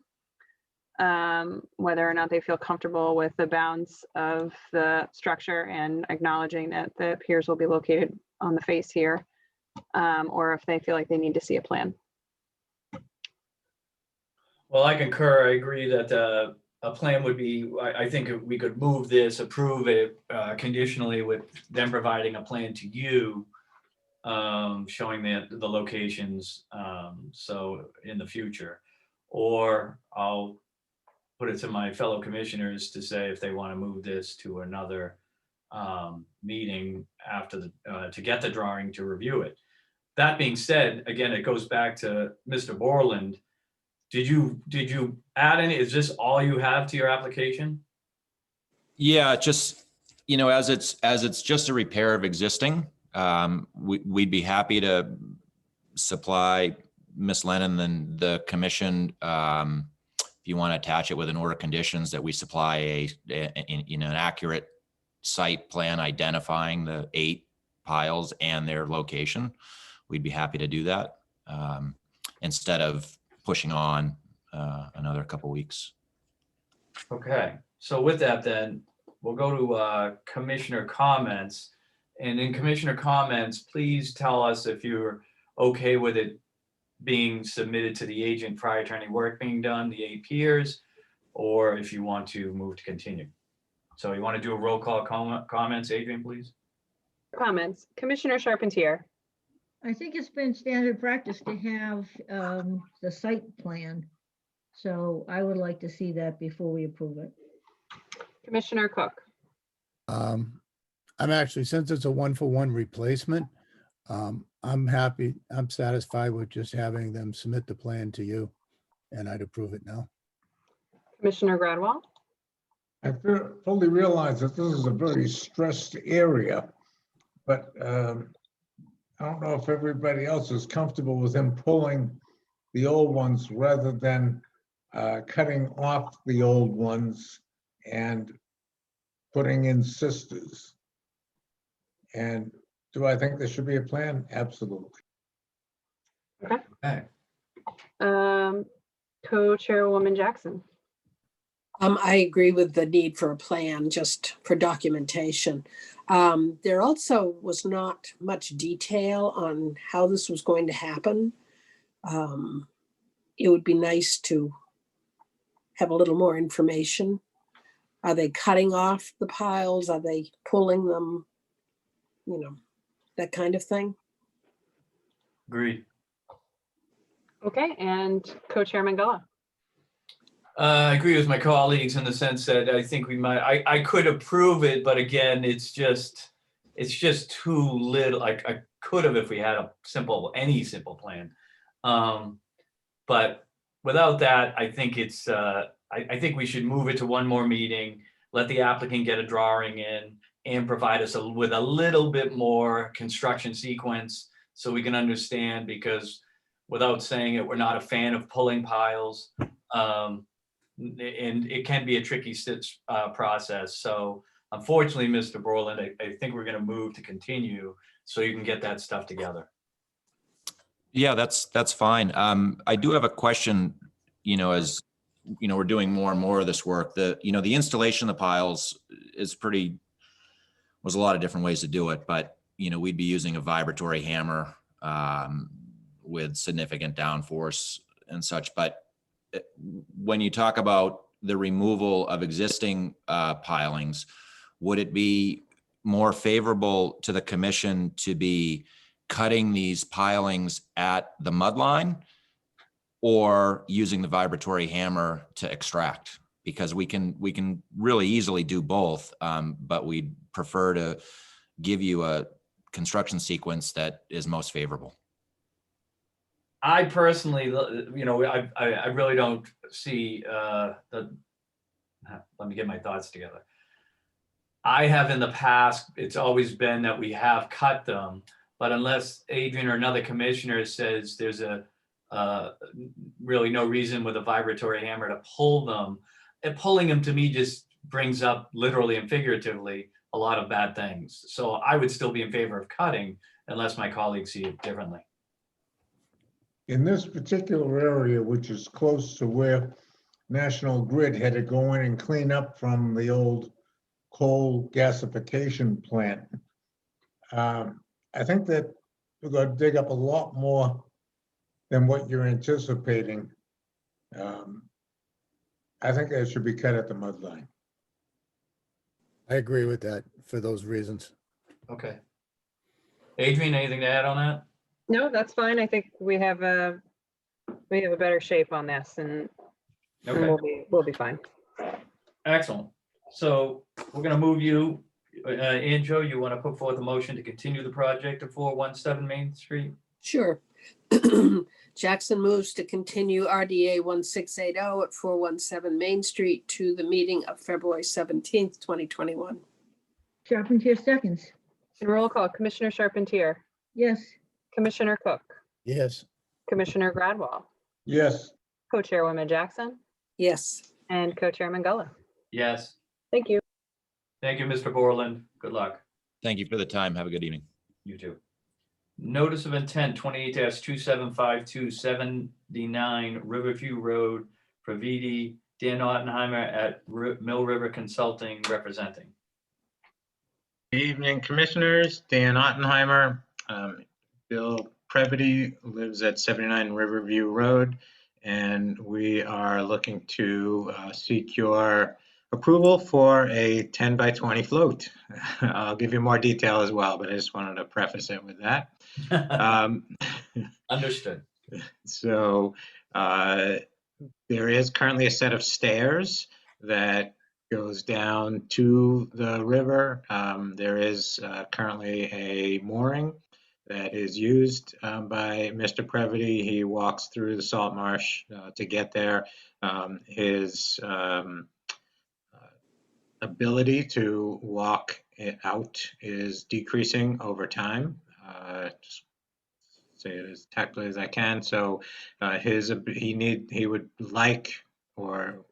Speaker 3: whether or not they feel comfortable with the bounds of the structure and acknowledging that the piers will be located on the face here, or if they feel like they need to see a plan.
Speaker 7: Well, I concur. I agree that a plan would be, I think we could move this, approve it conditionally with them providing a plan to you, showing the locations, so in the future. Or I'll put it to my fellow commissioners to say if they want to move this to another meeting after to get the drawing to review it. That being said, again, it goes back to Mr. Borland. Did you add any, is this all you have to your application?
Speaker 12: Yeah, just, as it's just a repair of existing, we'd be happy to supply Ms. Lennon and the commission, if you want to attach it with an order of conditions, that we supply an accurate site plan identifying the 8 piles and their location. We'd be happy to do that instead of pushing on another couple weeks.
Speaker 7: Okay, so with that then, we'll go to commissioner comments. And in commissioner comments, please tell us if you're okay with it being submitted to the agent prior to any work being done, the 8 piers, or if you want to move to continue. So you want to do a roll call comments, Adrian, please?
Speaker 3: Comments. Commissioner Charpentier.
Speaker 6: I think it's been standard practice to have the site plan. So I would like to see that before we approve it.
Speaker 3: Commissioner Cook.
Speaker 5: I'm actually, since it's a 1-for-1 replacement, I'm satisfied with just having them submit the plan to you, and I'd approve it now.
Speaker 3: Commissioner Gradwell.
Speaker 2: I fully realize that this is a very stressed area, but I don't know if everybody else is comfortable with him pulling the old ones rather than cutting off the old ones and putting in sisters. And do I think there should be a plan? Absolutely.
Speaker 7: Okay.
Speaker 3: Co-chairwoman Jackson.
Speaker 4: I agree with the need for a plan just for documentation. There also was not much detail on how this was going to happen. It would be nice to have a little more information. Are they cutting off the piles? Are they pulling them? That kind of thing.
Speaker 7: Agreed.
Speaker 3: Okay, and co-chairman Gullah.
Speaker 7: I agree with my colleagues in the sense that I think we might, I could approve it, but again, it's just too little. I could have if we had any simple plan. But without that, I think I think we should move it to one more meeting, let the applicant get a drawing in and provide us with a little bit more construction sequence so we can understand, because without saying it, we're not a fan of pulling piles. And it can be a tricky process. So unfortunately, Mr. Borland, I think we're going to move to continue so you can get that stuff together.
Speaker 12: Yeah, that's fine. I do have a question, as we're doing more and more of this work. The installation of the piles was a lot of different ways to do it, but we'd be using a vibratory hammer with significant downforce and such. But when you talk about the removal of existing pilings, would it be more favorable to the commission to be cutting these pilings at the mud line or using the vibratory hammer to extract? Because we can really easily do both, but we'd prefer to give you a construction sequence that is most favorable.
Speaker 7: I personally, I really don't see let me get my thoughts together. I have in the past, it's always been that we have cut them, but unless Adrian or another commissioner says there's really no reason with a vibratory hammer to pull them, and pulling them to me just brings up literally and figuratively a lot of bad things. So I would still be in favor of cutting unless my colleagues see it differently.
Speaker 2: In this particular area, which is close to where National Grid had to go in and clean up from the old coal gasification plant, I think that we're going to dig up a lot more than what you're anticipating. I think that should be cut at the mud line.
Speaker 5: I agree with that for those reasons.
Speaker 7: Okay. Adrian, anything to add on that?
Speaker 3: No, that's fine. I think we have a better shape on this and
Speaker 7: Okay,
Speaker 3: we'll be fine.
Speaker 7: excellent. So we're gonna move you, Anjo, you want to put forth a motion to continue the project at 417 Main Street?
Speaker 4: Sure. Jackson moves to continue RDA 1680 at 417 Main Street to the meeting of February 17th, 2021.
Speaker 6: Charpentier seconds.
Speaker 3: And roll call, Commissioner Charpentier,
Speaker 6: Yes.
Speaker 3: Commissioner Cook,
Speaker 5: Yes.
Speaker 3: Commissioner Gradwell,
Speaker 2: Yes,
Speaker 3: Co-Chairwoman Jackson,
Speaker 4: Yes.
Speaker 3: and Co-Chairman Gullo.
Speaker 7: Yes.
Speaker 3: Thank you.
Speaker 7: Thank you, Mr. Borland. Good luck.
Speaker 12: Thank you for the time. Have a good evening.
Speaker 7: You too. Notice of intent 28-275-279 Riverview Road, Pravidi, Dan Ottenheimer at Mill River Consulting representing.
Speaker 11: Good evening, Commissioners. Dan Ottenheimer. Bill Previty lives at 79 Riverview Road, and we are looking to seek your approval for a 10 by 20 float. I'll give you more detail as well, but I just wanted to preface it with that.
Speaker 7: Understood.
Speaker 11: So there is currently a set of stairs that goes down to the river. There is currently a mooring that is used by Mr. Previty. He walks through the salt marsh to get there. His ability to walk it out is decreasing over time. Just say it as tactfully as I can. So he would like, or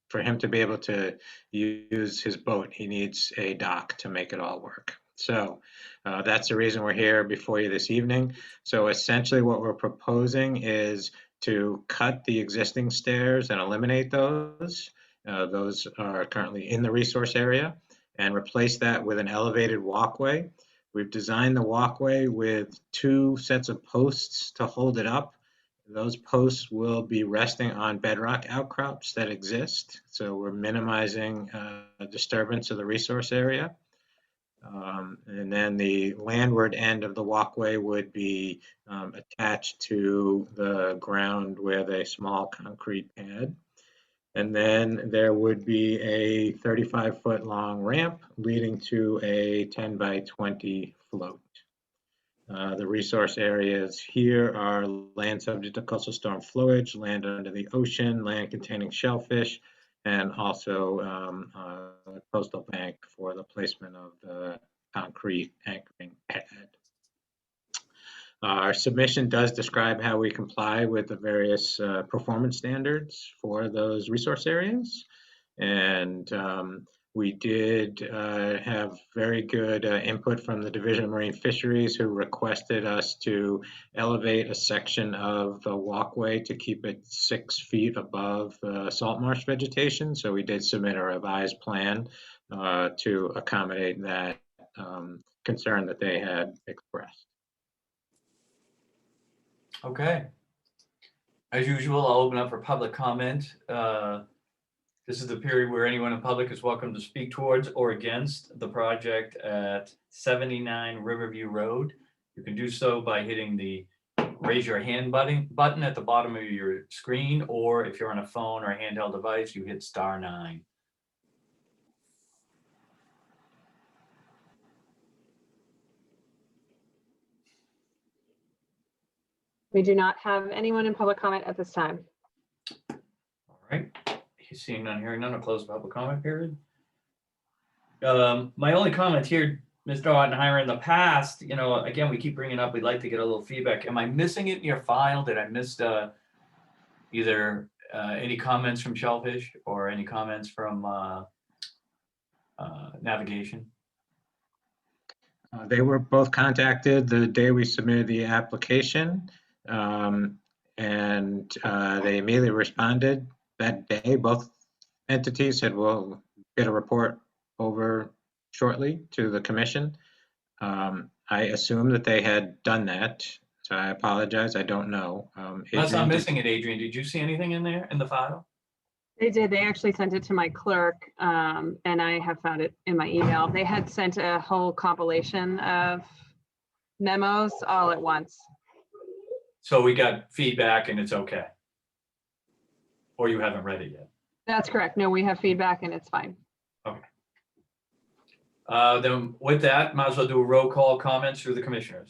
Speaker 11: for him to be able to use his boat, he needs a dock to make it all work. So that's the reason we're here before you this evening. So essentially what we're proposing is to cut the existing stairs and eliminate those. Those are currently in the resource area, and replace that with an elevated walkway. We've designed the walkway with 2 sets of posts to hold it up. Those posts will be resting on bedrock outcrops that exist. So we're minimizing disturbance of the resource area. And then the landward end of the walkway would be attached to the ground with a small concrete pad. And then there would be a 35-foot long ramp leading to a 10 by 20 float. The resource areas here are land subject to coastal storm flowage, land under the ocean, land containing shellfish, and also a coastal bank for the placement of the concrete anchoring pad. Our submission does describe how we comply with the various performance standards for those resource areas. And we did have very good input from the Division of Marine Fisheries, who requested us to elevate a section of the walkway to keep it 6 feet above the salt marsh vegetation. So we did submit a revised plan to accommodate that concern that they had expressed.
Speaker 7: Okay. As usual, I'll open up for public comment. This is the period where anyone in public is welcome to speak towards or against the project at 79 Riverview Road. You can do so by hitting the raise your hand button at the bottom of your screen, or if you're on a phone or a handheld device, you hit *9.
Speaker 3: We do not have anyone in public comment at this time.
Speaker 7: All right. Seeing none, hearing none, I'll close the public comment period. My only comment here, Mr. Ottenheimer, in the past, again, we keep bringing up, we'd like to get a little feedback. Am I missing it in your file? Did I miss either any comments from Shellfish or any comments from Navigation?
Speaker 11: They were both contacted the day we submitted the application. And they immediately responded that day. Both entities said, we'll get a report over shortly to the commission. I assume that they had done that, so I apologize. I don't know.
Speaker 7: Unless I'm missing it, Adrian, did you see anything in there in the file?
Speaker 3: They did. They actually sent it to my clerk, and I have found it in my email. They had sent a whole compilation of memos all at once.
Speaker 7: So we got feedback and it's okay? Or you haven't read it yet?
Speaker 3: That's correct. No, we have feedback and it's fine.
Speaker 7: Then with that, might as well do a roll call comments through the commissioners.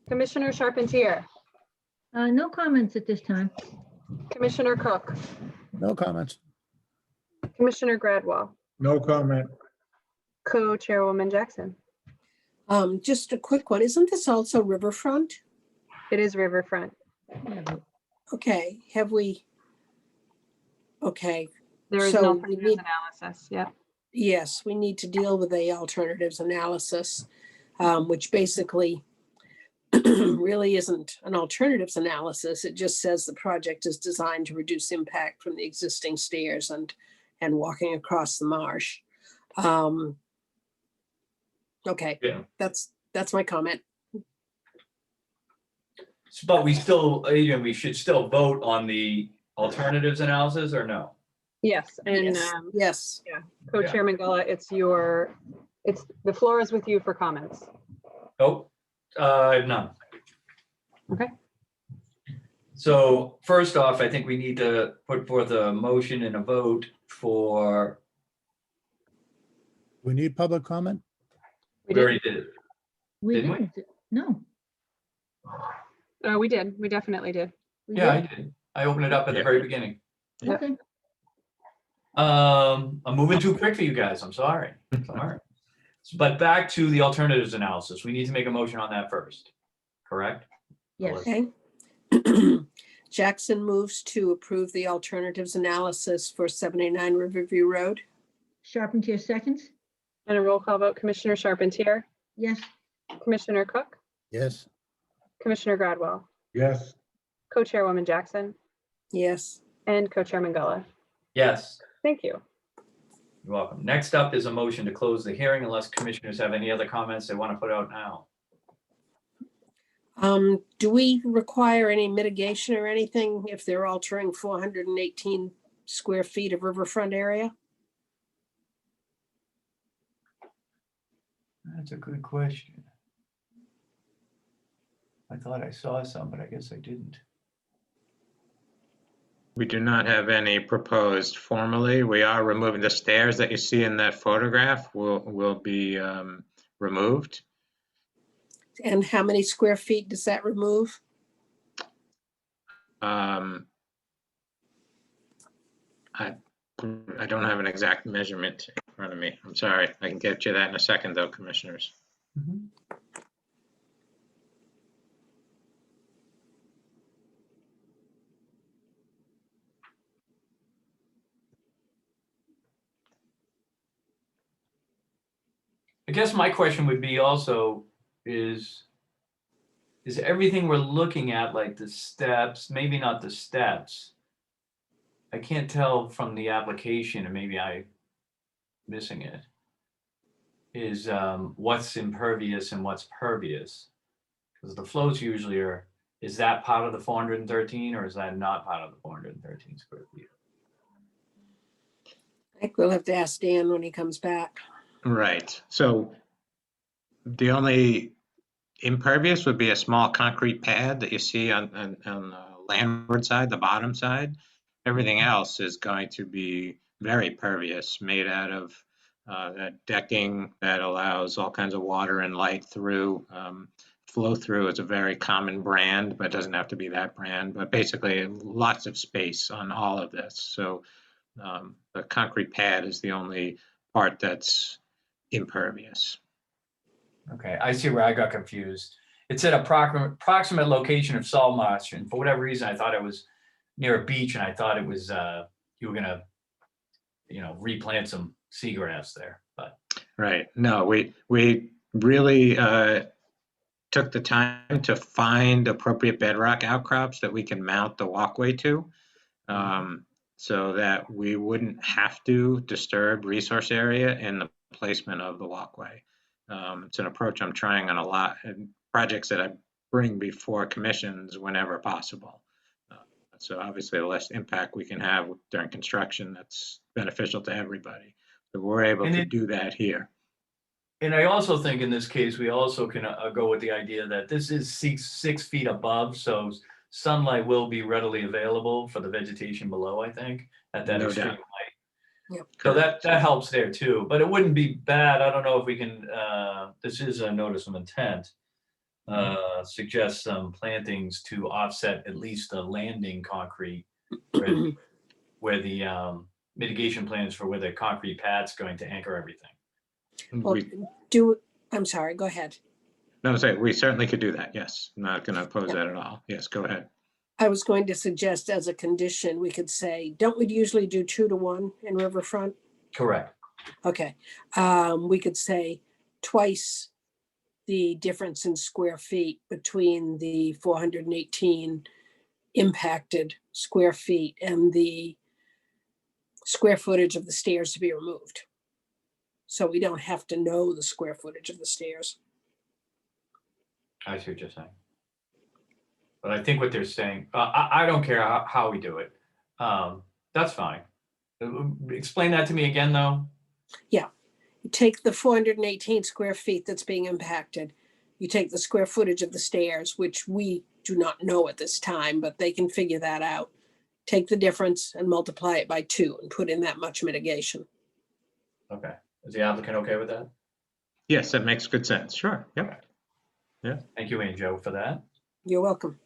Speaker 3: Commissioner Charpentier,
Speaker 6: No comments at this time.
Speaker 3: Commissioner Cook,
Speaker 5: No comments.
Speaker 3: Commissioner Gradwell,
Speaker 2: No comment.
Speaker 3: Co-Chairwoman Jackson.
Speaker 4: Just a quick one. Isn't this also riverfront?
Speaker 3: It is Riverfront.
Speaker 4: Okay, have we? Okay,
Speaker 3: There is
Speaker 4: So
Speaker 3: no
Speaker 4: we
Speaker 3: alternatives
Speaker 4: need-
Speaker 3: analysis. Yeah.
Speaker 4: yes, we need to deal with the alternatives analysis, which basically really isn't an alternatives analysis. It just says the project is designed to reduce impact from the existing stairs and walking across the marsh. Okay,
Speaker 7: Yeah.
Speaker 4: that's my comment.
Speaker 7: But we still, Adrian, we should still vote on the alternatives analysis or no?
Speaker 3: Yes, and
Speaker 4: Yes, yes.
Speaker 3: Co-Chairman Gulla, the floor is with you for comments.
Speaker 7: Nope, I have none.
Speaker 3: Okay.
Speaker 7: So first off, I think we need to put forth a motion and a vote for,
Speaker 5: We need public comment?
Speaker 3: We
Speaker 7: we already
Speaker 3: did.
Speaker 7: did it.
Speaker 6: We
Speaker 7: Didn't we?
Speaker 6: didn't. No.
Speaker 3: We did. We definitely did.
Speaker 6: we
Speaker 7: Yeah, I
Speaker 6: did.
Speaker 7: did. I opened it up at the
Speaker 11: Yeah.
Speaker 7: very beginning.
Speaker 6: Okay.
Speaker 7: I'm moving too quick for you guys. I'm sorry. Sorry. But back to the alternatives analysis. We need to make a motion on that first, correct?
Speaker 6: Yes.
Speaker 4: Okay. Jackson moves to approve the alternatives analysis for 79 Riverview Road.
Speaker 6: Charpentier seconds.
Speaker 3: And a roll call vote, Commissioner Charpentier,
Speaker 6: Yes.
Speaker 3: Commissioner Cook,
Speaker 5: Yes.
Speaker 3: Commissioner Gradwell,
Speaker 2: Yes.
Speaker 3: Co-Chairwoman Jackson,
Speaker 4: Yes.
Speaker 3: and Co-Chairman Gulla.
Speaker 7: Yes,
Speaker 3: Thank you.
Speaker 7: you're welcome. Next up is a motion to close the hearing unless commissioners have any other comments they want to put out now.
Speaker 4: Do we require any mitigation or anything if they're altering 418 square feet of riverfront area?
Speaker 7: That's a good question. I thought I saw some, but I guess I didn't.
Speaker 11: We do not have any proposed formally. We are removing the stairs that you see in that photograph will be removed.
Speaker 4: And how many square feet does that remove?
Speaker 11: I don't have an exact measurement in front of me. I'm sorry. I can get you that in a second though, commissioners.
Speaker 7: I guess my question would be also is everything we're looking at, like the steps, maybe not the steps. I can't tell from the application, and maybe I'm missing it, is what's impervious and what's pervious. Because the flows usually are, is that part of the 413 or is that not part of the 413 square feet?
Speaker 4: I think we'll have to ask Dan when he comes back.
Speaker 11: Right. So the only impervious would be a small concrete pad that you see on the landward side, the bottom side. Everything else is going to be very pervious, made out of that decking that allows all kinds of water and light through. Flow Through is a very common brand, but it doesn't have to be that brand. But basically, lots of space on all of this. So the concrete pad is the only part that's impervious.
Speaker 7: Okay, I see where I got confused. It said approximate location of salt marsh, and for whatever reason, I thought it was near a beach, and I thought it was, you were gonna, replant some seagrass there, but.
Speaker 11: Right. No, we really took the time to find appropriate bedrock outcrops that we can mount the walkway to, so that we wouldn't have to disturb resource area in the placement of the walkway. It's an approach I'm trying on a lot in projects that I bring before commissions whenever possible. So obviously, the less impact we can have during construction, that's beneficial to everybody. So we're able
Speaker 7: And
Speaker 11: to
Speaker 7: it-
Speaker 11: do that here.
Speaker 7: And I also think in this case, we also can go with the idea that this is 6 feet above, so sunlight will be readily available for the vegetation below, I think, at that
Speaker 11: No
Speaker 7: extreme
Speaker 11: doubt.
Speaker 7: height.
Speaker 4: Yep.
Speaker 7: So that helps there too, but it wouldn't be bad. I don't know if we can, this is a notice of intent. Suggest some plantings to offset at least the landing concrete where the mitigation plans for where the concrete pad's going to anchor everything.
Speaker 4: Well,
Speaker 11: We,
Speaker 4: I'm sorry, go ahead.
Speaker 11: no, say, we certainly could do that. Yes. I'm not going to oppose that at all. Yes, go ahead.
Speaker 4: I was going to suggest as a condition, we could say, don't we usually do 2-to-1 in Riverfront?
Speaker 7: Correct.
Speaker 4: Okay, we could say twice the difference in square feet between the 418 impacted square feet and the square footage of the stairs to be removed. So we don't have to know the square footage of the stairs.
Speaker 7: I see what you're saying. But I think what they're saying, I don't care how we do it. That's fine. Explain that to me again, though.
Speaker 4: You take the 418 square feet that's being impacted. You take the square footage of the stairs, which we do not know at this time, but they can figure that out. Take the difference and multiply it by 2 and put in that much mitigation.
Speaker 7: Okay. Is the applicant okay with that?
Speaker 11: Yes, that makes good sense. Sure. Yep.
Speaker 7: Thank you, Ann Joe, for that.
Speaker 4: You're welcome.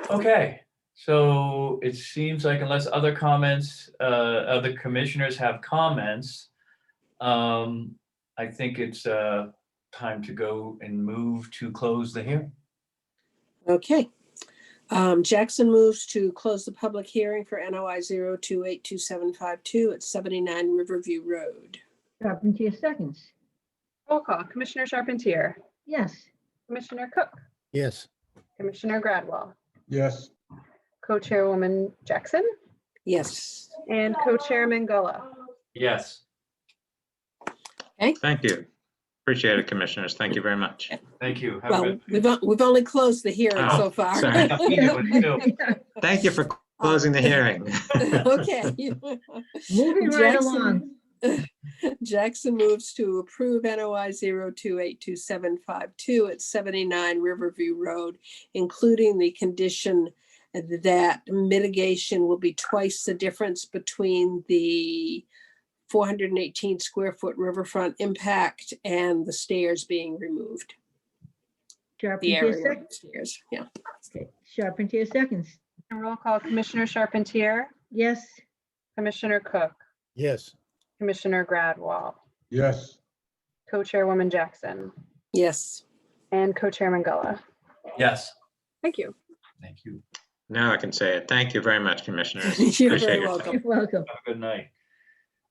Speaker 7: Okay, so it seems like unless other other commissioners have comments, I think it's time to go and move to close the hearing.
Speaker 4: Okay. Jackson moves to close the public hearing for NOI 0282752 at 79 Riverview Road.
Speaker 6: Carpentier seconds.
Speaker 3: Roll call, Commissioner Charpentier,
Speaker 6: Yes.
Speaker 3: Commissioner Cook,
Speaker 5: Yes.
Speaker 3: Commissioner Gradwell,
Speaker 2: Yes,
Speaker 3: Co-Chairwoman Jackson,
Speaker 4: Yes.
Speaker 3: and Co-Chairman Gullo.
Speaker 7: Yes,
Speaker 11: Thank you. Appreciate it, commissioners. Thank you very much.
Speaker 7: thank you. Have a
Speaker 4: Well,
Speaker 7: good.
Speaker 4: we've only closed the hearing
Speaker 11: Oh,
Speaker 4: so far.
Speaker 11: sorry. Thank you for closing the hearing.
Speaker 4: Okay.
Speaker 6: Moving right
Speaker 4: Jackson-
Speaker 6: along.
Speaker 4: Jackson moves to approve NOI 0282752 at 79 Riverview Road, including the condition that mitigation will be twice the difference between the 418 square foot riverfront impact and the stairs being removed. The
Speaker 6: Charpentier
Speaker 4: area of the
Speaker 6: seconds.
Speaker 4: stairs, yeah.
Speaker 6: Okay. Charpentier seconds.
Speaker 3: Roll call, Commissioner Charpentier,
Speaker 6: Yes.
Speaker 3: Commissioner Cook,
Speaker 5: Yes.
Speaker 3: Commissioner Gradwell,
Speaker 2: yes,
Speaker 3: Co-Chairwoman Jackson,
Speaker 4: Yes.
Speaker 3: and Co-Chairman Gullo.
Speaker 7: Yes,
Speaker 3: Thank you.
Speaker 7: thank you.
Speaker 11: Now I can say it. Thank you very much, commissioners.
Speaker 4: You're
Speaker 11: Appreciate
Speaker 4: very
Speaker 11: your
Speaker 4: welcome.
Speaker 11: time.
Speaker 6: You're welcome.
Speaker 7: Have a good night.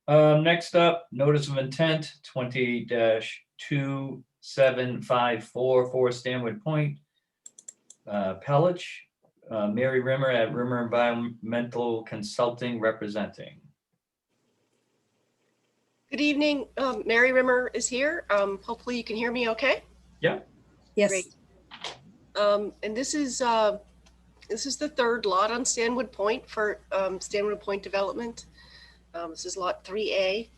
Speaker 7: Next up, notice of intent 28-2754 for Stanwood Point. Pellich, Mary Rimmer at Rimmer Environmental Consulting representing.
Speaker 13: Good evening. Mary Rimmer is here. Hopefully you can hear me okay.
Speaker 7: Yeah,
Speaker 4: Yes.
Speaker 13: Great. And this is the third lot on Stanwood Point for Stanwood Point Development. This is lot 3A,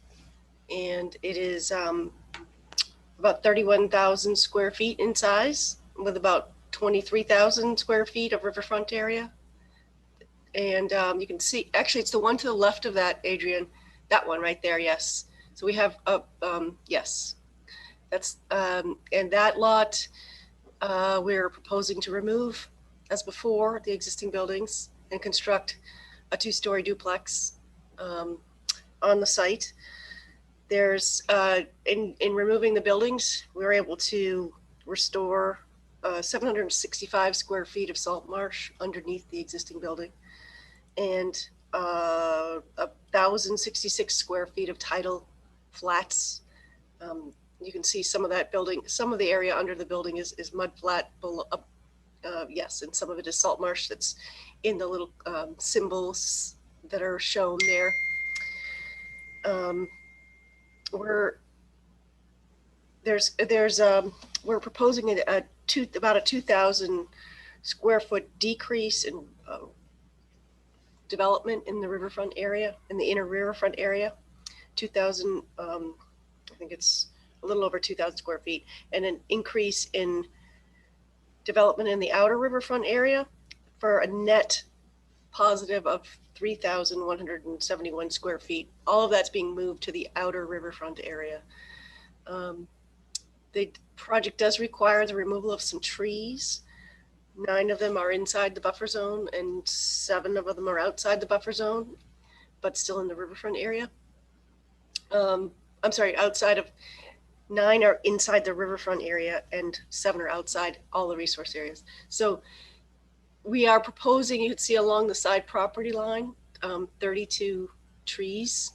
Speaker 13: and it is about 31,000 square feet in size with about 23,000 square feet of riverfront area. And you can see, actually, it's the one to the left of that, Adrian, that one right there, yes. So we have, yes, that's, and that lot, we're proposing to remove, as before, the existing buildings and construct a 2-story duplex on the site. There's, in removing the buildings, we were able to restore 765 square feet of salt marsh underneath the existing building. and 1,066 square feet of tidal flats. You can see some of that building, some of the area under the building is mud flat below, yes, and some of it is salt marsh that's in the little symbols that are shown there. We're proposing about a 2,000 square foot decrease in development in the riverfront area, in the inner riverfront area. 2,000, I think it's a little over 2,000 square feet, and an increase in development in the outer riverfront area for a net positive of 3,171 square feet. All of that's being moved to the outer riverfront area. The project does require the removal of some trees. 9 of them are inside the buffer zone and 7 of them are outside the buffer zone, but still in the riverfront area. I'm sorry, 9 are inside the riverfront area and 7 are outside all the resource areas. So we are proposing, you can see along the side property line, 32 trees.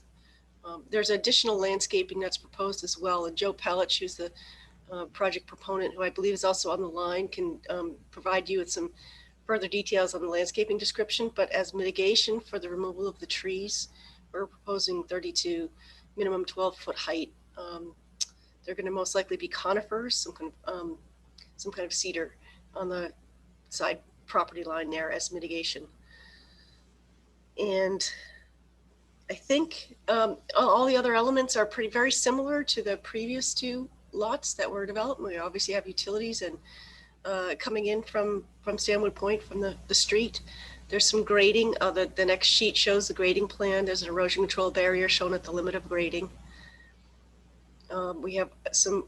Speaker 13: There's additional landscaping that's proposed as well. And Joe Pellich, who's the project proponent, who I believe is also on the line, can provide you with some further details on the landscaping description. But as mitigation for the removal of the trees, we're proposing 32, minimum 12-foot height. They're going to most likely be conifers, some kind of cedar on the side property line there as mitigation. And I think all the other elements are very similar to the previous 2 lots that were developed. We obviously have utilities and coming in from Stanwood Point from the street. There's some grading. The next sheet shows the grading plan. There's an erosion control barrier shown at the limit of grading. We have some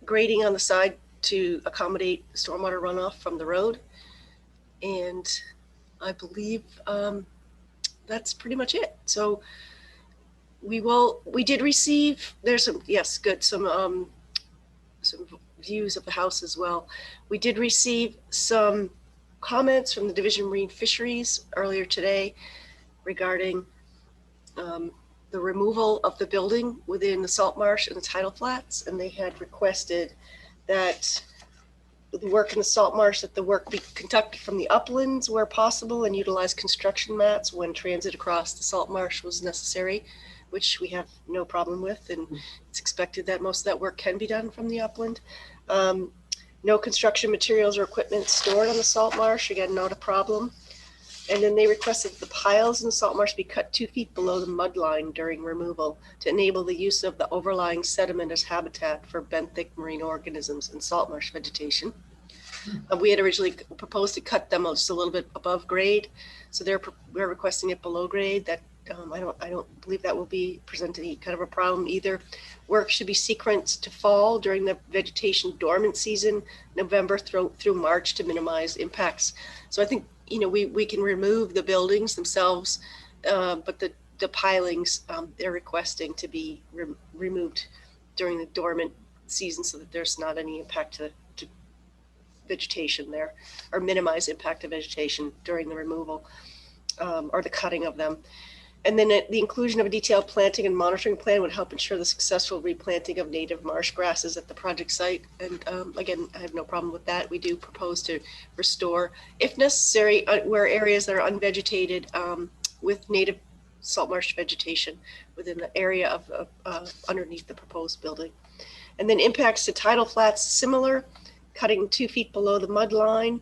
Speaker 13: grading on the side to accommodate stormwater runoff from the road. And I believe that's pretty much it. So we did receive, there's some, yes, good, some views of the house as well. We did receive some comments from the Division of Marine Fisheries earlier today regarding the removal of the building within the salt marsh and the tidal flats. And they had requested that the work in the salt marsh, that the work be conducted from the uplands where possible and utilize construction mats when transit across the salt marsh was necessary, which we have no problem with. And it's expected that most of that work can be done from the upland. No construction materials or equipment stored on the salt marsh, again, not a problem. And then they requested the piles in the salt marsh be cut 2 feet below the mud line during removal to enable the use of the overlying sediment as habitat for benthic marine organisms and salt marsh vegetation. We had originally proposed to cut them just a little bit above grade, so we're requesting it below grade. That I don't believe that will present any kind of a problem either. Work should be sequenced to fall during the vegetation dormant season, November through March, to minimize impacts. So I think, you know, we can remove the buildings themselves, but the pilings, they're requesting to be removed during the dormant season so that there's not any impact to vegetation there, or minimize impact of vegetation during the removal or the cutting of them. And then the inclusion of a detailed planting and monitoring plan would help ensure the successful replanting of native marsh grasses at the project site. And again, I have no problem with that. We do propose to restore, if necessary, where areas that are unvegetated with native salt marsh vegetation within the area of underneath the proposed building. And then impacts to tidal flats, similar, cutting 2 feet below the mud line.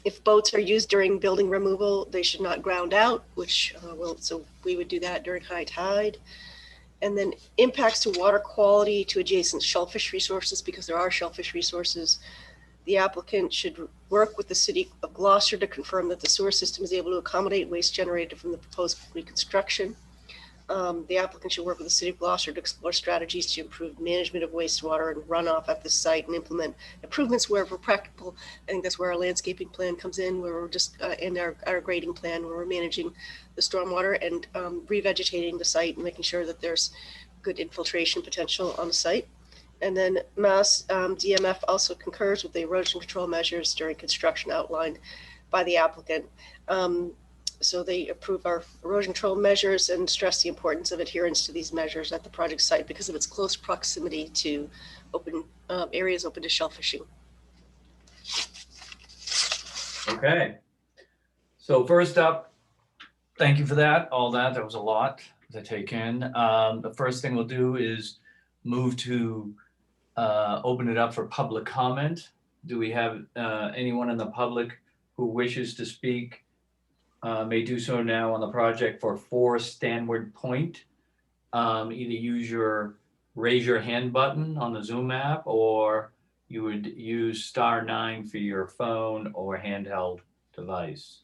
Speaker 13: If boats are used during building removal, they should not ground out, which so we would do that during high tide. And then impacts to water quality to adjacent shellfish resources, because there are shellfish resources. The applicant should work with the city of Gloucester to confirm that the sewer system is able to accommodate waste generated from the proposed reconstruction. The applicant should work with the city of Gloucester to explore strategies to improve management of wastewater and runoff at the site and implement improvements wherever practical. I think that's where our landscaping plan comes in, where we're just in our grading plan, where we're managing the stormwater and revegetating the site and making sure that there's good infiltration potential on the site. And then Mass DMF also concurs with the erosion control measures during construction outlined by the applicant. So they approve our erosion control measures and stress the importance of adherence to these measures at the project site because of its close proximity to open areas open to shellfishing.
Speaker 7: Okay. So first up, thank you for that. All that was a lot to take in. The first thing we'll do is move to open it up for public comment. Do we have anyone in the public who wishes to speak? May do so now on the project for 4 Stanward Point. Either use your raise your hand button on the Zoom app, or you would use *9 for your phone or handheld device.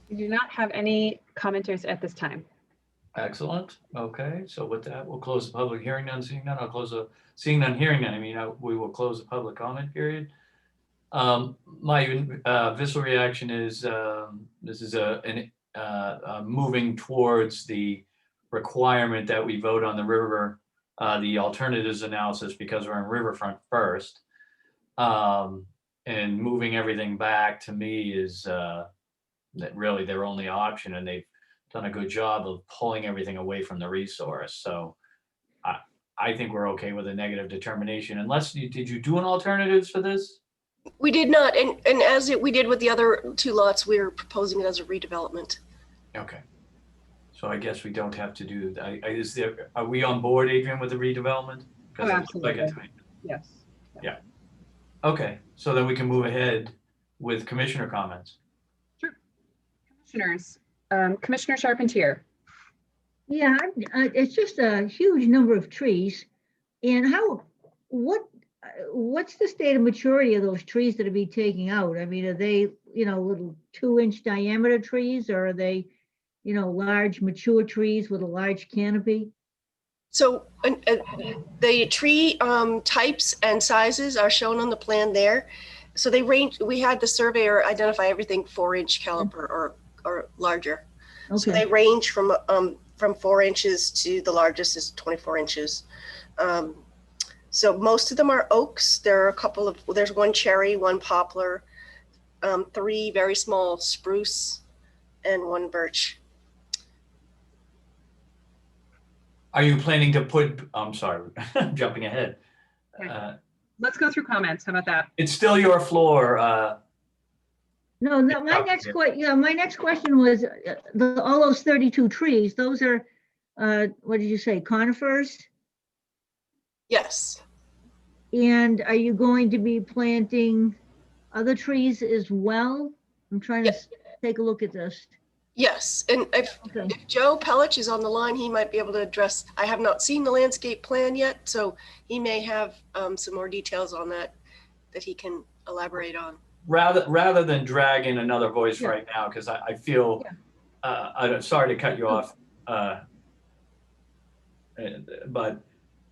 Speaker 3: We do not have any commenters at this time.
Speaker 7: Excellent. Okay, so with that, we'll close the public hearing. None, seeing none. I'll close the seeing none, hearing none. I mean, we will close the public comment period. My visceral reaction is this is moving towards the requirement that we vote on the river, the alternatives analysis, because we're in riverfront first. And moving everything back to me is that really their only option, and they've done a good job of pulling everything away from the resource. So I think we're okay with a negative determination, unless did you do an alternatives for this?
Speaker 13: We did not, and as we did with the other 2 lots, we are proposing it as a redevelopment.
Speaker 7: Okay. So I guess we don't have to do that. Are we on board, Adrian, with the redevelopment?
Speaker 3: Oh,
Speaker 7: It looks like
Speaker 3: absolutely.
Speaker 7: it.
Speaker 3: Yes.
Speaker 7: Yeah. Okay, so then we can move ahead with commissioner comments.
Speaker 3: Commissioners, Commissioner Charpentier.
Speaker 6: Yeah, it's just a huge number of trees. And what's the state of maturity of those trees that are being taken out? I mean, are they, little 2-inch diameter trees, or are they, large mature trees with a large canopy?
Speaker 13: So the tree types and sizes are shown on the plan there. So they range, we had the surveyor identify everything 4-inch caliber or larger. So they range from 4 inches to the largest is 24 inches. So most of them are oaks. There are a couple of, there's 1 cherry, 1 poplar, 3 very small spruce, and 1 birch.
Speaker 7: Are you planning to put, I'm sorry, jumping ahead.
Speaker 3: Let's go through comments. How about that?
Speaker 7: It's still your floor.
Speaker 6: No, my next question was all those 32 trees. Those are, what did you say, conifers?
Speaker 13: Yes.
Speaker 6: And are you going to be planting other trees as well? I'm trying to take a look at this.
Speaker 13: Yes, and if Joe Pellich is on the line, he might be able to address. I have not seen the landscape plan yet, so he may have some more details on that he can elaborate on.
Speaker 7: Rather than drag in another voice right now, because I feel, I'm sorry to cut you off, but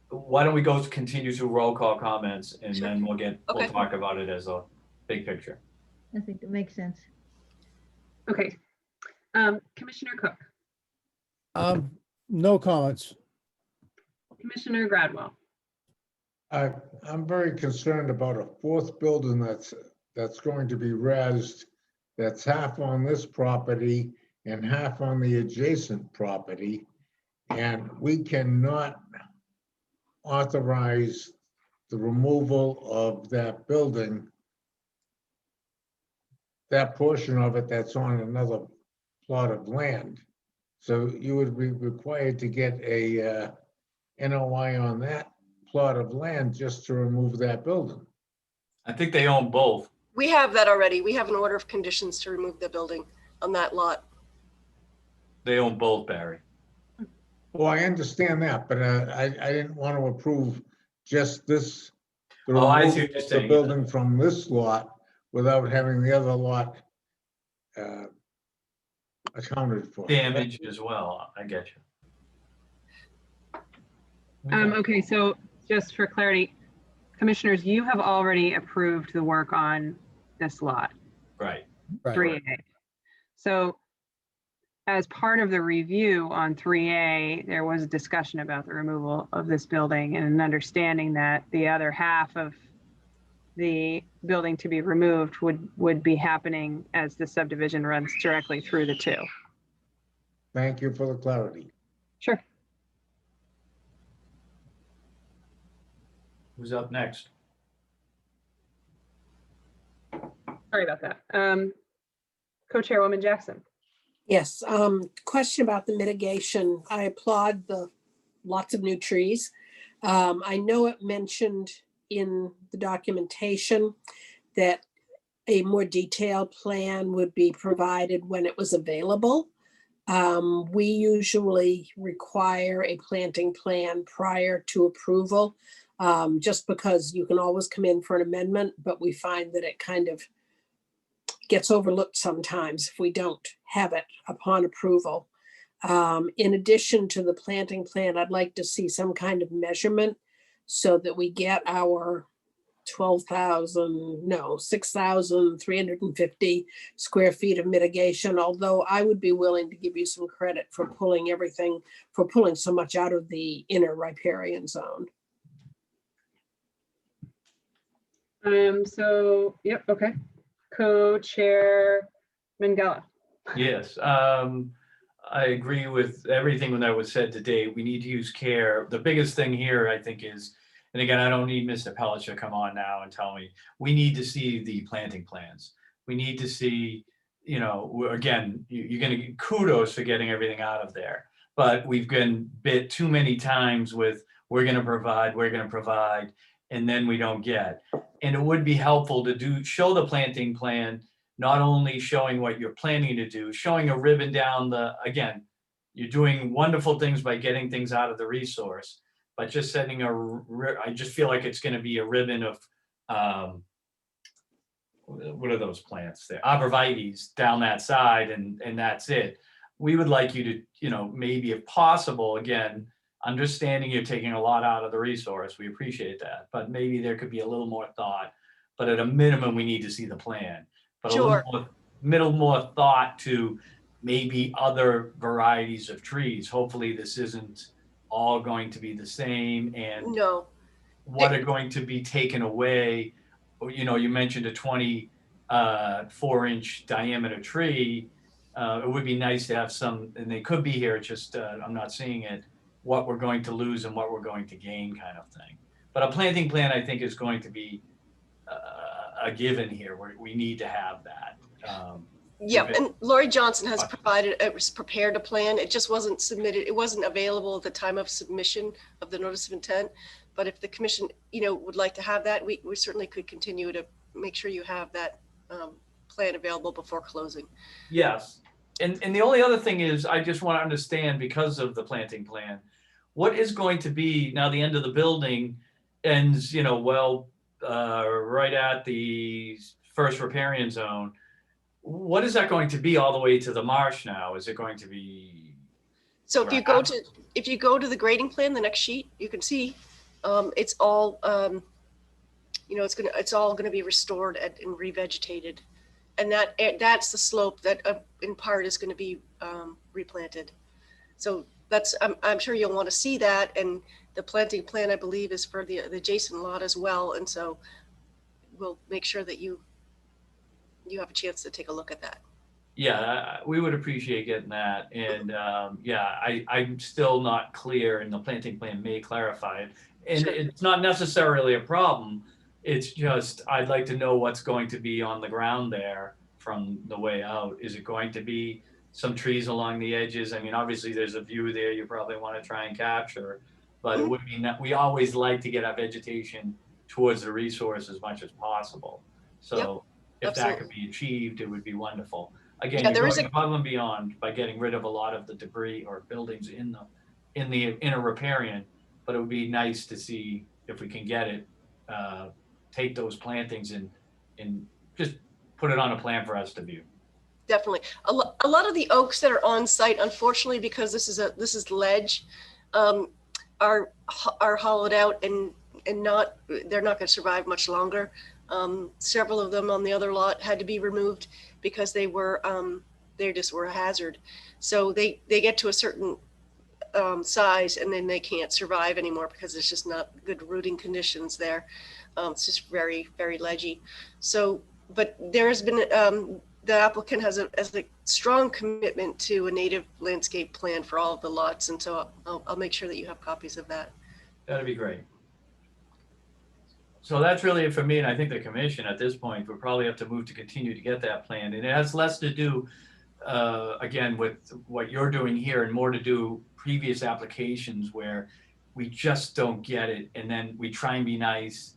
Speaker 7: why don't we continue through roll call comments, and then we'll talk about it as a big picture.
Speaker 6: I think that makes sense.
Speaker 3: Okay. Commissioner Cook.
Speaker 5: No comments.
Speaker 3: Commissioner Gradwell.
Speaker 2: I'm very concerned about a 4th building that's going to be raised, that's half on this property and half on the adjacent property. And we cannot authorize the removal of that building, that portion of it that's on another plot of land. So you would be required to get a NOI on that plot of land just to remove that building.
Speaker 7: I think they own both.
Speaker 13: We have that already. We have an order of conditions to remove the building on that lot.
Speaker 7: They own both, Barry.
Speaker 2: Well, I understand that, but I didn't want to approve just this. The
Speaker 7: I see what
Speaker 2: removal
Speaker 7: you're
Speaker 2: of
Speaker 7: saying.
Speaker 2: the building from this lot without having the other lot accounted for.
Speaker 7: Damaged as well. I get you.
Speaker 3: Okay, so just for clarity, commissioners, you have already approved the work on this lot.
Speaker 7: Right.
Speaker 3: 3A. So as part of the review on 3A, there was a discussion about the removal of this building and an understanding that the other half of the building to be removed would be happening as the subdivision runs directly through the two.
Speaker 2: Thank you for the clarity.
Speaker 3: Sure.
Speaker 7: Who's up next?
Speaker 3: Sorry about that. Co-Chairwoman Jackson.
Speaker 4: Yes, question about the mitigation. I applaud the lots of new trees. I know it mentioned in the documentation that a more detailed plan would be provided when it was available. We usually require a planting plan prior to approval, just because you can always come in for an amendment, but we find that it kind of gets overlooked sometimes if we don't have it upon approval. In addition to the planting plan, I'd like to see some kind of measurement so that we get our 6,350 square feet of mitigation, although I would be willing to give you some credit for pulling so much out of the inner riparian zone.
Speaker 3: Yep, okay. Co-Chair Mangala.
Speaker 7: Yes, I agree with everything that was said today. We need to use care. The biggest thing here, I think, is, and again, I don't need Mr. Pellich to come on now and tell me, we need to see the planting plans. We need to see, you know, again, you're going to get kudos for getting everything out of there, but we've been bit too many times with, we're going to provide, and then we don't get. And it would be helpful to show the planting plan, not only showing what you're planning to do, showing a ribbon down again, you're doing wonderful things by getting things out of the resource, but just setting I just feel like it's going to be a ribbon of, what are those plants there? Arborvitaes down that side, and that's it. We would like you to, you know, maybe if possible, again, understanding you're taking a lot out of the resource, we appreciate that, but maybe there could be a little more thought, but at a minimum, we need to see the plan. But
Speaker 13: Sure.
Speaker 7: a little more thought to maybe other varieties of trees. Hopefully this isn't all going to be the same, and
Speaker 13: No,
Speaker 7: what are going to be taken away. You know, you mentioned a 24-inch diameter tree. It would be nice to have some, and they could be here, it's just I'm not seeing it, what we're going to lose and what we're going to gain kind of thing. But a planting plan, I think, is going to be a given here. We need to have that.
Speaker 13: yeah,
Speaker 7: Okay.
Speaker 13: and Lori Johnson has prepared a plan. It just wasn't submitted. It wasn't available at the time of submission of the notice of intent. But if the commission, you know, would like to have that, we certainly could continue to make sure you have that plan available before closing.
Speaker 7: Yes. And the only other thing is, I just want to understand, because of the planting plan, what is going to be, now the end of the building ends, you know, right at the first riparian zone. What is that going to be all the way to the marsh now? Is it going to be?
Speaker 13: So if you go to the grading plan, the next sheet, you can see it's all you know, it's all gonna be restored and revegetated, and that's the slope that in part is going to be replanted. So that's I'm sure you'll want to see that, and the planting plan, I believe, is for the adjacent lot as well, and so we'll make sure that you have a chance to take a look at that.
Speaker 7: Yeah, we would appreciate getting that. And yeah, I'm still not clear, and the planting plan may clarify it. And
Speaker 13: Sure.
Speaker 7: It's not necessarily a problem. It's just, I'd like to know what's going to be on the ground there from the way out. Is it going to be some trees along the edges? I mean, obviously there's a view there you probably want to try and capture, but it would be, we always like to get our vegetation towards the resource as much as possible. So if that could be achieved, it would be wonderful. Again,
Speaker 13: Yeah,
Speaker 7: you're
Speaker 13: there is
Speaker 7: going above and beyond by getting rid of a lot of the debris or buildings in the inner riparian, but it would be nice to see if we can get it, take those plantings and just put it on a plan for us to view.
Speaker 13: Definitely. A lot of the oaks that are on site, unfortunately, because this is ledge, are hollowed out and they're not going to survive much longer. Several of them on the other lot had to be removed because they were they just were a hazard. So they get to a certain size and then they can't survive anymore because there's just not good rooting conditions there. It's just very, very ledgy. So, but there has been, the applicant has a strong commitment to a native landscape plan for all of the lots. And so I'll make sure that you have copies of that.
Speaker 7: That'd be great. So that's really it for me, and I think the commission at this point will probably have to move to continue to get that planned. And it has less to do, again, with what you're doing here and more to do previous applications where we just don't get it, and then we try and be nice,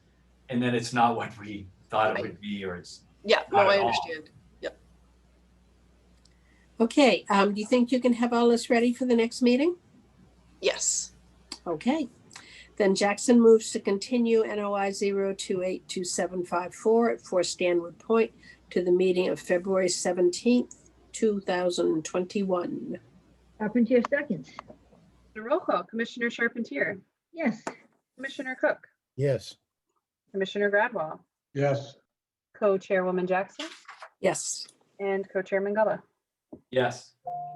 Speaker 7: and then it's not what we thought it would be, or it's
Speaker 13: Yeah, no,
Speaker 7: not
Speaker 13: I
Speaker 7: at all.
Speaker 13: understand. Yep.
Speaker 4: Okay, do you think you can have all this ready for the next meeting?
Speaker 13: Yes.
Speaker 4: Okay, then Jackson moves to continue NOI 0282754 at 4 Stanwood Point to the meeting of February 17th, 2021.
Speaker 6: Carpentier seconds.
Speaker 3: The roll call, Commissioner Charpentier,
Speaker 6: Yes.
Speaker 3: Commissioner Cook,
Speaker 5: Yes.
Speaker 3: Commissioner Gradwell,
Speaker 2: Yes,
Speaker 3: Co-Chairwoman Jackson,
Speaker 4: Yes.
Speaker 3: and Co-Chairman Gullo.
Speaker 7: Yes,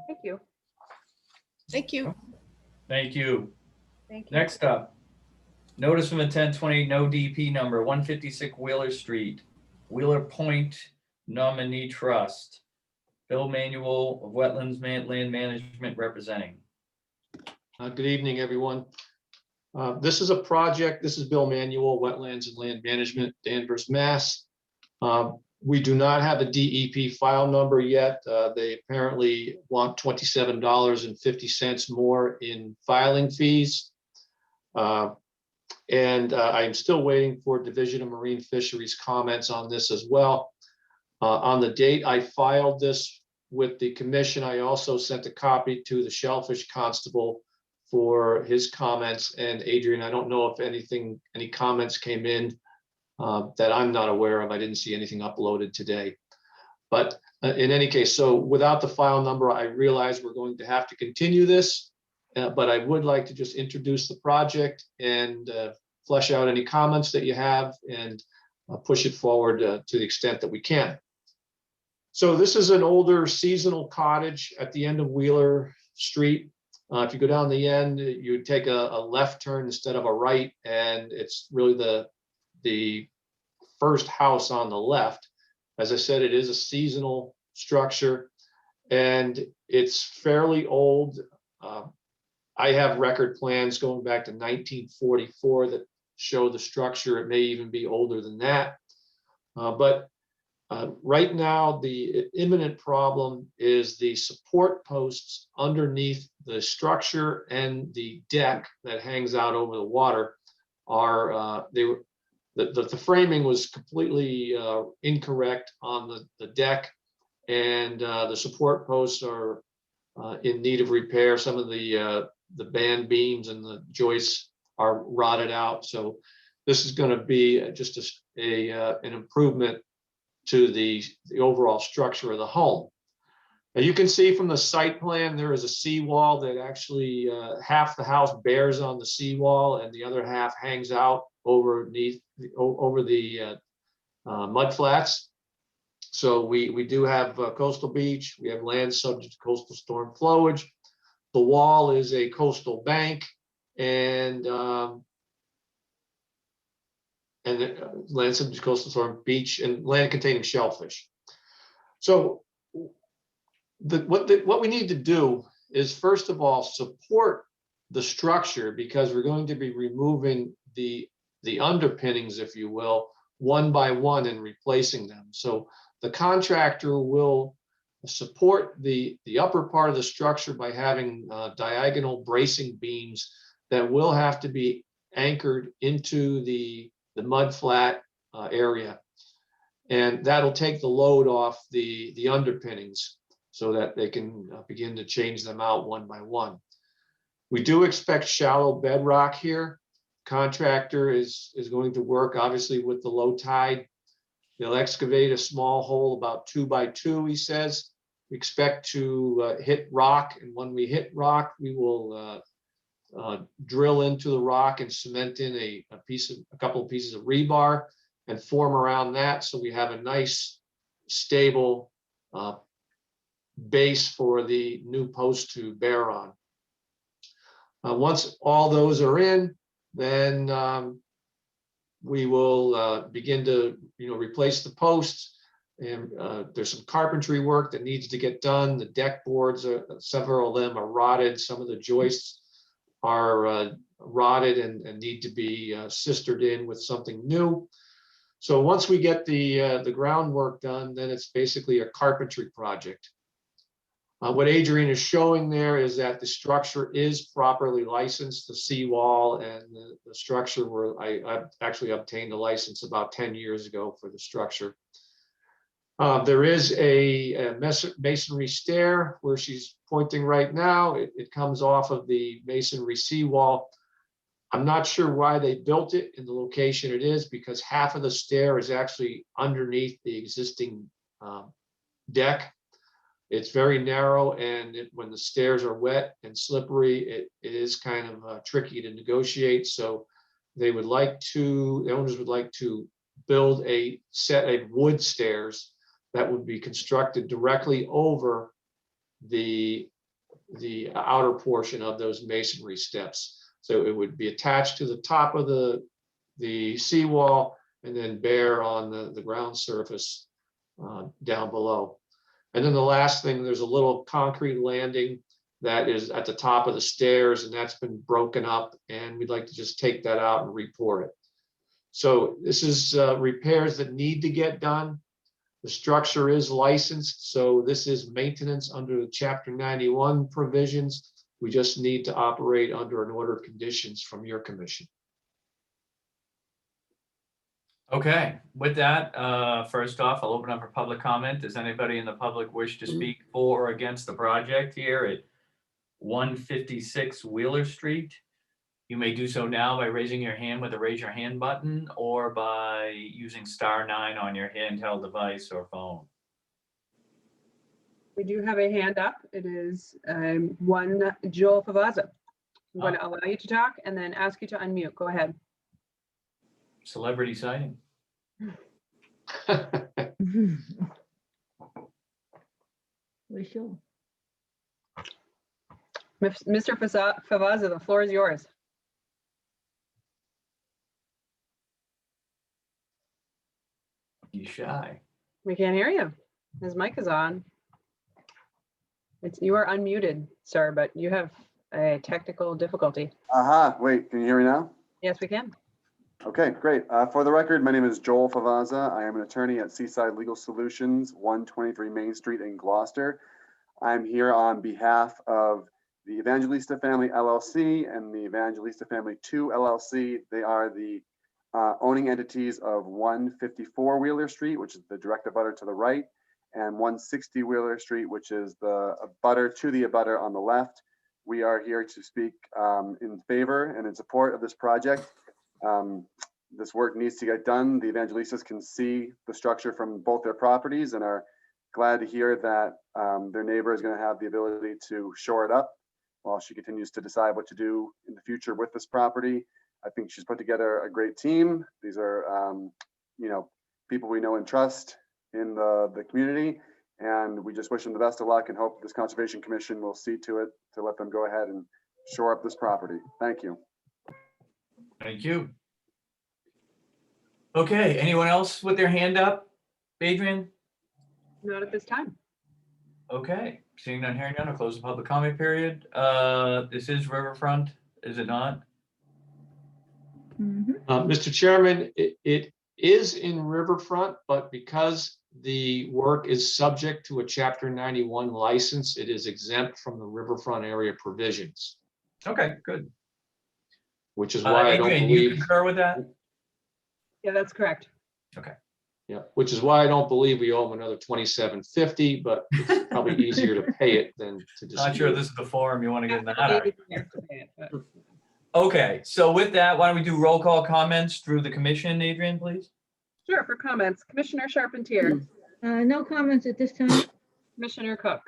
Speaker 3: Thank you.
Speaker 13: Thank you.
Speaker 7: thank you.
Speaker 3: Thank you.
Speaker 7: Next up, notice of intent 20, no DP number, 156 Wheeler Street, Wheeler Point Nominee Trust. Bill Manuel of Wetlands Land Management representing.
Speaker 14: Good evening, everyone. This is a project, this is Bill Manuel, Wetlands and Land Management, Danvers, Mass. We do not have a DEP file number yet. They apparently want $27.50 more in filing fees. And I'm still waiting for Division of Marine Fisheries comments on this as well. On the date I filed this with the commission, I also sent a copy to the Shellfish Constable for his comments. And Adrian, I don't know if any comments came in that I'm not aware of. I didn't see anything uploaded today. But in any case, so without the file number, I realize we're going to have to continue this. But I would like to just introduce the project and flesh out any comments that you have and push it forward to the extent that we can. So this is an older seasonal cottage at the end of Wheeler Street. If you go down the end, you take a left turn instead of a right, and it's really the first house on the left. As I said, it is a seasonal structure, and it's fairly old. I have record plans going back to 1944 that show the structure. It may even be older than that. But right now, the imminent problem is the support posts underneath the structure and the deck that hangs out over the water are, the framing was completely incorrect on the deck, and the support posts are in need of repair. Some of the band beams and the joists are rotted out. So this is going to be just an improvement to the overall structure of the home. Now you can see from the site plan, there is a seawall that actually half the house bears on the seawall and the other half hangs out over the mud flats. So we do have coastal beach. We have land subject to coastal storm flowage. The wall is a coastal bank, and land subject to coastal storm beach and land containing shellfish. So what we need to do is, first of all, support the structure, because we're going to be removing the underpinnings, if you will, one by one and replacing them. So the contractor will support the upper part of the structure by having diagonal bracing beams that will have to be anchored into the mud flat area. And that'll take the load off the underpinnings so that they can begin to change them out one by one. We do expect shallow bedrock here. Contractor is going to work obviously with the low tide. They'll excavate a small hole about 2 by 2, he says. We expect to hit rock, and when we hit rock, we will drill into the rock and cement in a couple of pieces of rebar and form around that, so we have a nice, stable base for the new post to bear on. Once all those are in, then we will begin to, replace the posts. And there's some carpentry work that needs to get done. The deck boards, several of them are rotted. Some of the joists are rotted and need to be sistered in with something new. So once we get the groundwork done, then it's basically a carpentry project. What Adrian is showing there is that the structure is properly licensed, the seawall and the structure where I actually obtained a license about 10 years ago for the structure. There is a masonry stair where she's pointing right now. It comes off of the masonry seawall. I'm not sure why they built it in the location it is, because half of the stair is actually underneath the existing deck. It's very narrow, and when the stairs are wet and slippery, it is kind of tricky to negotiate. So the owners would like to build a set of wood stairs that would be constructed directly over the outer portion of those masonry steps. So it would be attached to the top of the seawall and then bear on the ground surface down below. And then the last thing, there's a little concrete landing that is at the top of the stairs, and that's been broken up, and we'd like to just take that out and report it. So this is repairs that need to get done. The structure is licensed, so this is maintenance under the Chapter 91 provisions. We just need to operate under an order of conditions from your commission.
Speaker 7: Okay, with that, first off, I'll open up for public comment. Does anybody in the public wish to speak for or against the project here at 156 Wheeler Street? You may do so now by raising your hand with the raise your hand button or by using *9 on your handheld device or phone.
Speaker 3: We do have a hand up. It is one Joel Favaza. I'm going to allow you to talk and then ask you to unmute. Go ahead.
Speaker 7: Celebrity sighting.
Speaker 6: We sure.
Speaker 3: Mr. Favaza, the floor is yours.
Speaker 7: He's shy.
Speaker 3: We can't hear you. His mic is on. You are unmuted, sir, but you have a technical difficulty.
Speaker 15: Wait, can you hear me now?
Speaker 3: Yes, we can.
Speaker 15: Okay, great. For the record, my name is Joel Favaza. I am an attorney at Seaside Legal Solutions, 123 Main Street in Gloucester. I'm here on behalf of the Evangelista Family LLC and the Evangelista Family 2 LLC. They are the owning entities of 154 Wheeler Street, which is the direct abutter to the right, and 160 Wheeler Street, which is the abutter to the abutter on the left. We are here to speak in favor and in support of this project. This work needs to get done. The Evangelistas can see the structure from both their properties and are glad to hear that their neighbor is going to have the ability to shore it up while she continues to decide what to do in the future with this property. I think she's put together a great team. These are, people we know and trust in the community, and we just wish them the best of luck and hope this Conservation Commission will see to it to let them go ahead and shore up this property. Thank you.
Speaker 7: Thank you. Okay, anyone else with their hand up? Adrian?
Speaker 3: Not at this time.
Speaker 7: Okay, seeing none, hearing none, I'll close the public comment period. This is Riverfront, is it not?
Speaker 14: Mr. Chairman, it is in Riverfront, but because the work is subject to a Chapter 91 license, it is exempt from the Riverfront area provisions.
Speaker 7: Okay, good.
Speaker 14: Which is why I don't
Speaker 7: Adrian, you
Speaker 14: believe.
Speaker 7: concur with that?
Speaker 3: Yeah, that's correct.
Speaker 7: Okay.
Speaker 14: Yeah, which is why I don't believe we owe them another $27.50, but it's probably easier to pay it than to dispute.
Speaker 7: Not sure this is the forum you want to get in that. Okay, so with that, why don't we do roll call comments through the commission, Adrian, please?
Speaker 3: Sure, for comments, Commissioner Charpentier.
Speaker 6: No comments at this time.
Speaker 3: Commissioner Cook.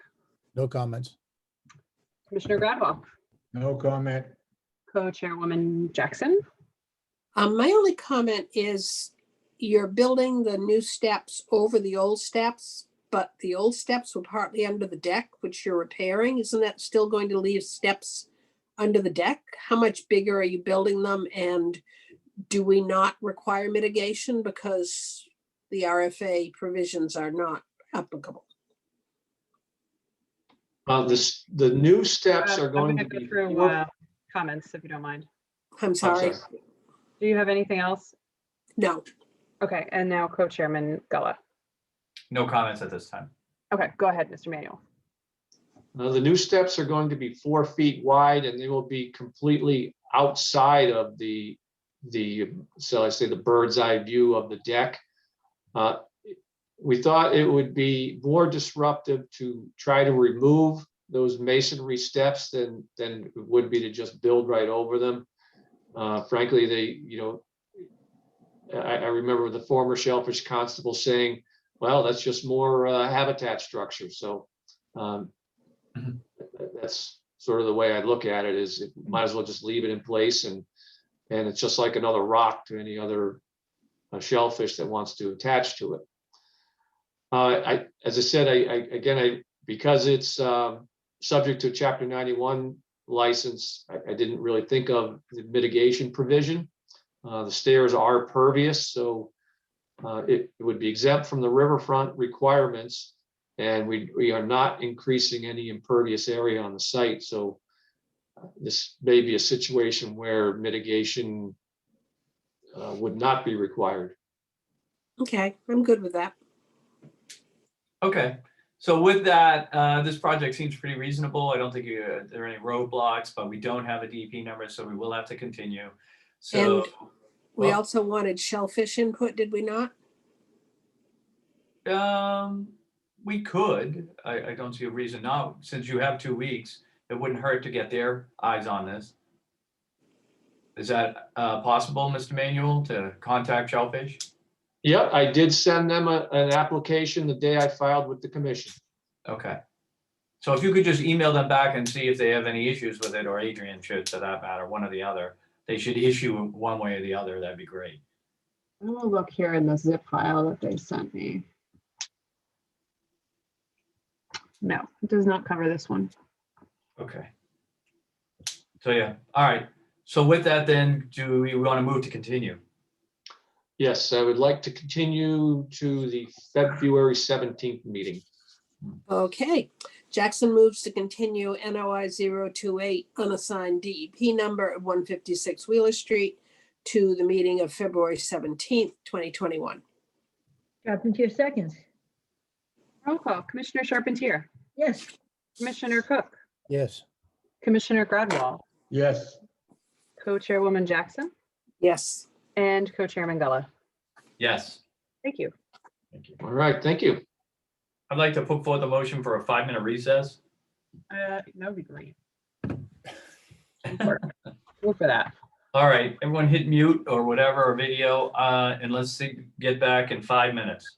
Speaker 5: No comments.
Speaker 3: Commissioner Gradwell.
Speaker 2: No comment.
Speaker 3: Co-Chairwoman Jackson.
Speaker 4: My only comment is you're building the new steps over the old steps, but the old steps were partly under the deck, which you're repairing. Isn't that still going to leave steps under the deck? How much bigger are you building them? And do we not require mitigation because the RFA provisions are not applicable?
Speaker 14: The new steps are
Speaker 3: I'm
Speaker 14: going
Speaker 3: gonna
Speaker 14: to
Speaker 3: go
Speaker 14: be.
Speaker 3: through comments if you don't mind.
Speaker 4: I'm sorry.
Speaker 3: Do you have anything else?
Speaker 4: No.
Speaker 3: Okay, and now Co-Chairman Gullah.
Speaker 7: No comments at this time.
Speaker 3: Okay, go ahead, Mr. Manuel.
Speaker 14: The new steps are going to be 4 feet wide and they will be completely outside of so I say the bird's eye view of the deck. We thought it would be more disruptive to try to remove those masonry steps than it would be to just build right over them. Frankly, I remember the former Shellfish Constable saying, well, that's just more habitat structure. So that's sort of the way I look at it, is it might as well just leave it in place, and it's just like another rock to any other shellfish that wants to attach to it. As I said, because it's subject to Chapter 91 license, I didn't really think of the mitigation provision. The stairs are pervious, so it would be exempt from the riverfront requirements, and we are not increasing any impervious area on the site. So this may be a situation where mitigation would not be required.
Speaker 4: Okay, I'm good with that.
Speaker 7: Okay, so with that, this project seems pretty reasonable. I don't think there are any roadblocks, but we don't have a DP number, so we will have to continue. So
Speaker 4: And we also wanted shellfish input, did we not?
Speaker 7: we could. I don't see a reason not. Since you have 2 weeks, it wouldn't hurt to get their eyes on this. Is that possible, Mr. Manuel, to contact Shellfish?
Speaker 14: Yeah, I did send them an application the day I filed with the commission.
Speaker 7: Okay. So if you could just email them back and see if they have any issues with it, or Adrian should, for that matter, one or the other. They should issue one way or the other. That'd be great.
Speaker 16: I'm gonna look here in the zip file that they sent me. No, it does not cover this one.
Speaker 7: Okay. So yeah, all right. So with that, then, do we want to move to continue?
Speaker 14: Yes, I would like to continue to the February 17th meeting.
Speaker 4: Okay, Jackson moves to continue NOI 028 unassigned DEP number of 156 Wheeler Street to the meeting of February 17th, 2021.
Speaker 6: Carpentier seconds.
Speaker 3: Roll call. Commissioner Charpentier,
Speaker 6: Yes.
Speaker 3: Commissioner Cook,
Speaker 5: Yes.
Speaker 3: Commissioner Gradwell,
Speaker 2: Yes,
Speaker 3: Co-Chairwoman Jackson,
Speaker 4: Yes.
Speaker 3: and Co-Chairman Gullah.
Speaker 7: Yes.
Speaker 3: Thank you.
Speaker 7: Thank you.
Speaker 14: All right, thank you.
Speaker 7: I'd like to put forth a motion for a 5-minute recess.
Speaker 3: That would be great. Go for that.
Speaker 7: All right, everyone hit mute or whatever, or video, and let's get back in 5 minutes.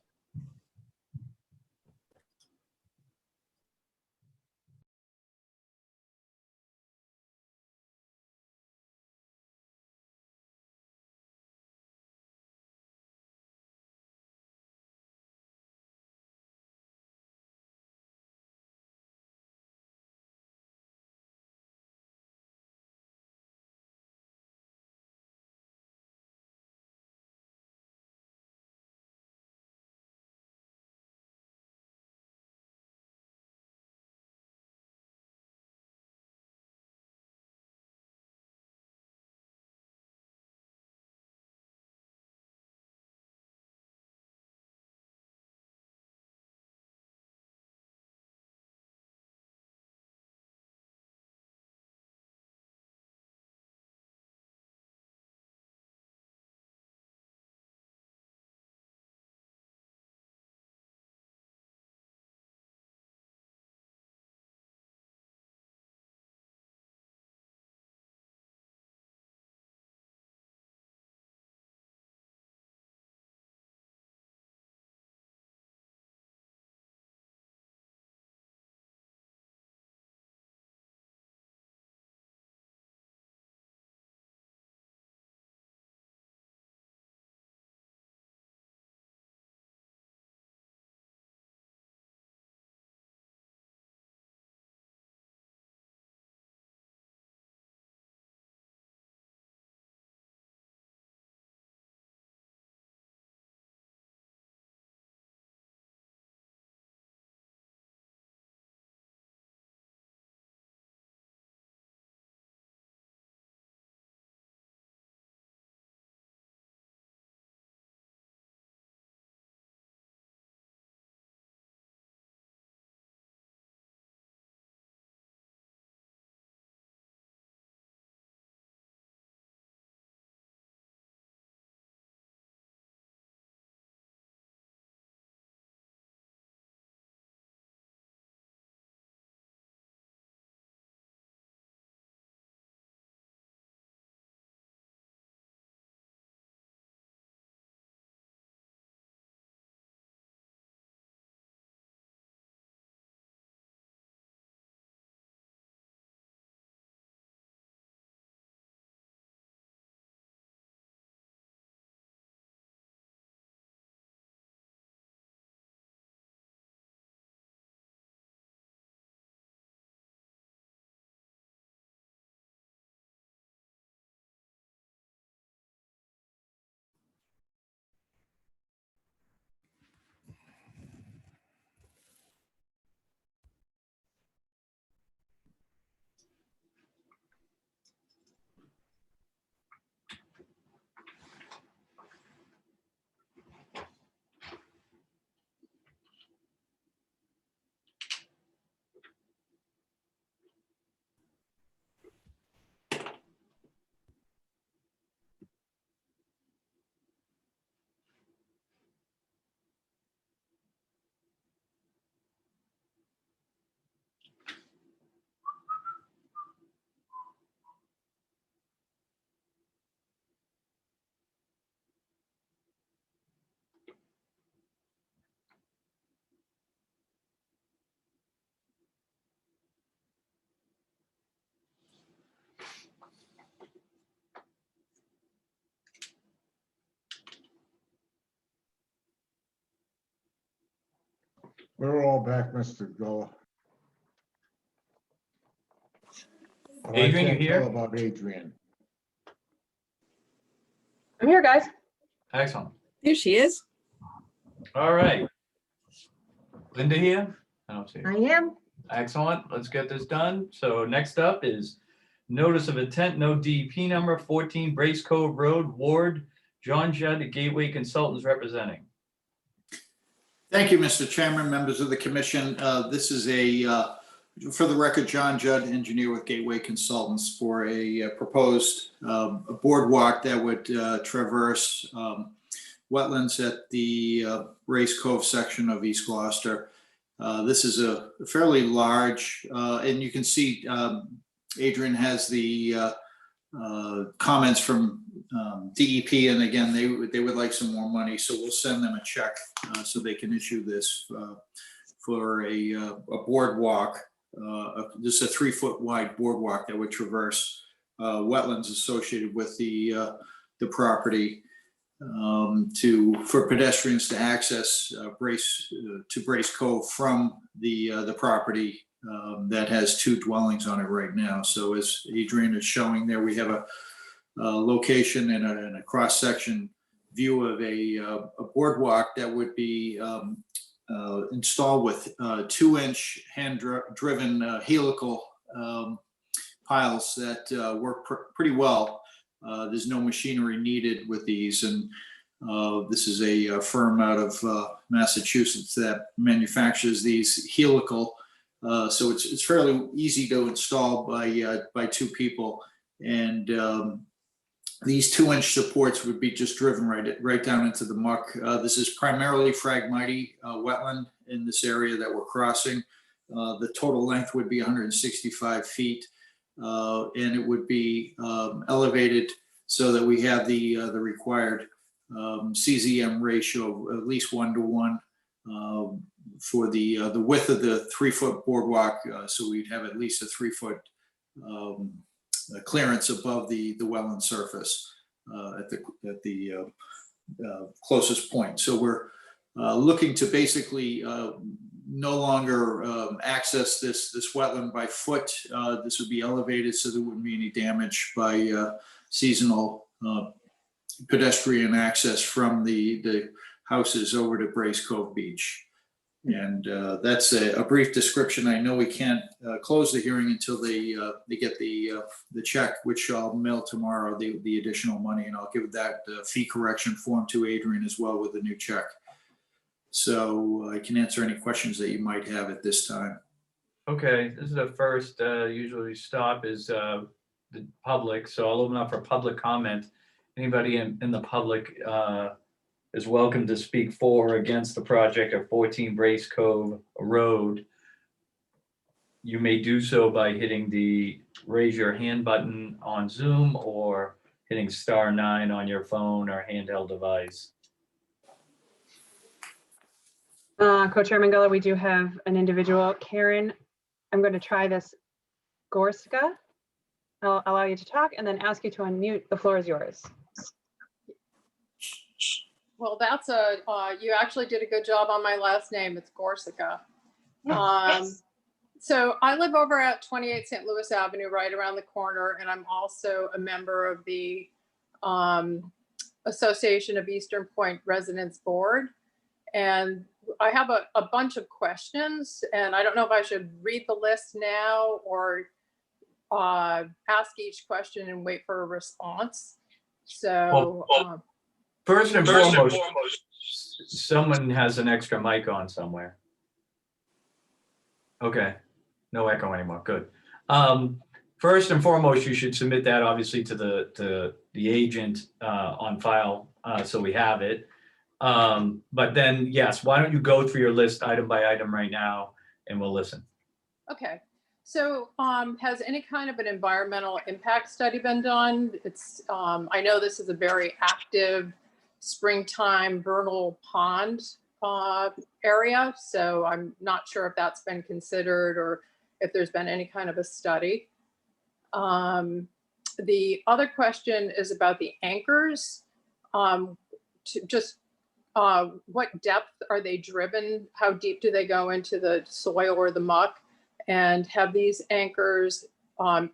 Speaker 2: We're all back, Mr. Goa. Oh, I
Speaker 7: Adrian, you
Speaker 2: can't
Speaker 7: here?
Speaker 2: tell about Adrian.
Speaker 3: I'm here, guys.
Speaker 7: Excellent.
Speaker 4: Here she is.
Speaker 7: All right. Linda here? I don't see her.
Speaker 6: I am.
Speaker 7: Excellent. Let's get this done. So next up is notice of intent, no DEP number, 14 Brace Cove Road, Ward, John Judd, Gateway Consultants representing.
Speaker 9: Thank you, Mr. Chairman, members of the commission. This is for the record, John Judd, engineer with Gateway Consultants, for a proposed boardwalk that would traverse wetlands at the Race Cove section of East Gloucester. This is a fairly large, and you can see Adrian has the comments from DEP, and again, they would like some more money, so we'll send them a check so they can issue this for a boardwalk. This is a 3-foot wide boardwalk that would traverse wetlands associated with the property for pedestrians to access Brace Cove from the property that has 2 dwellings on it right now. So as Adrian is showing there, we have a location and a cross-section view of a boardwalk that would be installed with 2-inch hand-driven helical piles that work pretty well. There's no machinery needed with these, and this is a firm out of Massachusetts that manufactures these helical. So it's fairly easy to install by 2 people, and these 2-inch supports would be just driven right down into the muck. This is primarily Phragmite wetland in this area that we're crossing. The total length would be 165 feet, and it would be elevated so that we have the required CZM ratio of at least 1:1 for the width of the 3-foot boardwalk. So we'd have at least a 3-foot clearance above the wetland surface at the closest point. So we're looking to basically no longer access this wetland by foot. This would be elevated so there wouldn't be any damage by seasonal pedestrian access from the houses over to Brace Cove Beach. And that's a brief description. I know we can't close the hearing until they get the check, which I'll mail tomorrow, the additional money, and I'll give that fee correction form to Adrian as well with the new check. So I can answer any questions that you might have at this time.
Speaker 7: Okay, this is the first usually stop is the public, so I'll open up for public comment. Anybody in the public is welcome to speak for or against the project of 14 Brace Cove Road. You may do so by hitting the raise your hand button on Zoom or hitting *9 on your phone or handheld device.
Speaker 3: Co-Chairman Guller, we do have an individual. Karen, I'm going to try this. Gorska, I'll allow you to talk and then ask you to unmute. The floor is yours.
Speaker 17: Well, that's you actually did a good job on my last name. It's Gorsica.
Speaker 6: Yes.
Speaker 17: So I live over at 28 St. Louis Avenue, right around the corner, and I'm also a member of the Association of Eastern Point Residents Board. And I have a bunch of questions, and I don't know if I should read the list now or ask each question and wait for a response. So.
Speaker 7: First and foremost, someone has an extra mic on somewhere. Okay, no echo anymore, good. First and foremost, you should submit that obviously to the agent on file, so we have it. But then, yes, why don't you go through your list item by item right now and we'll listen.
Speaker 17: Okay, so has any kind of an environmental impact study been done? It's I know this is a very active springtime vernal pond area, so I'm not sure if that's been considered or if there's been any kind of a study. The other question is about the anchors. what depth are they driven? How deep do they go into the soil or the muck? And have these anchors,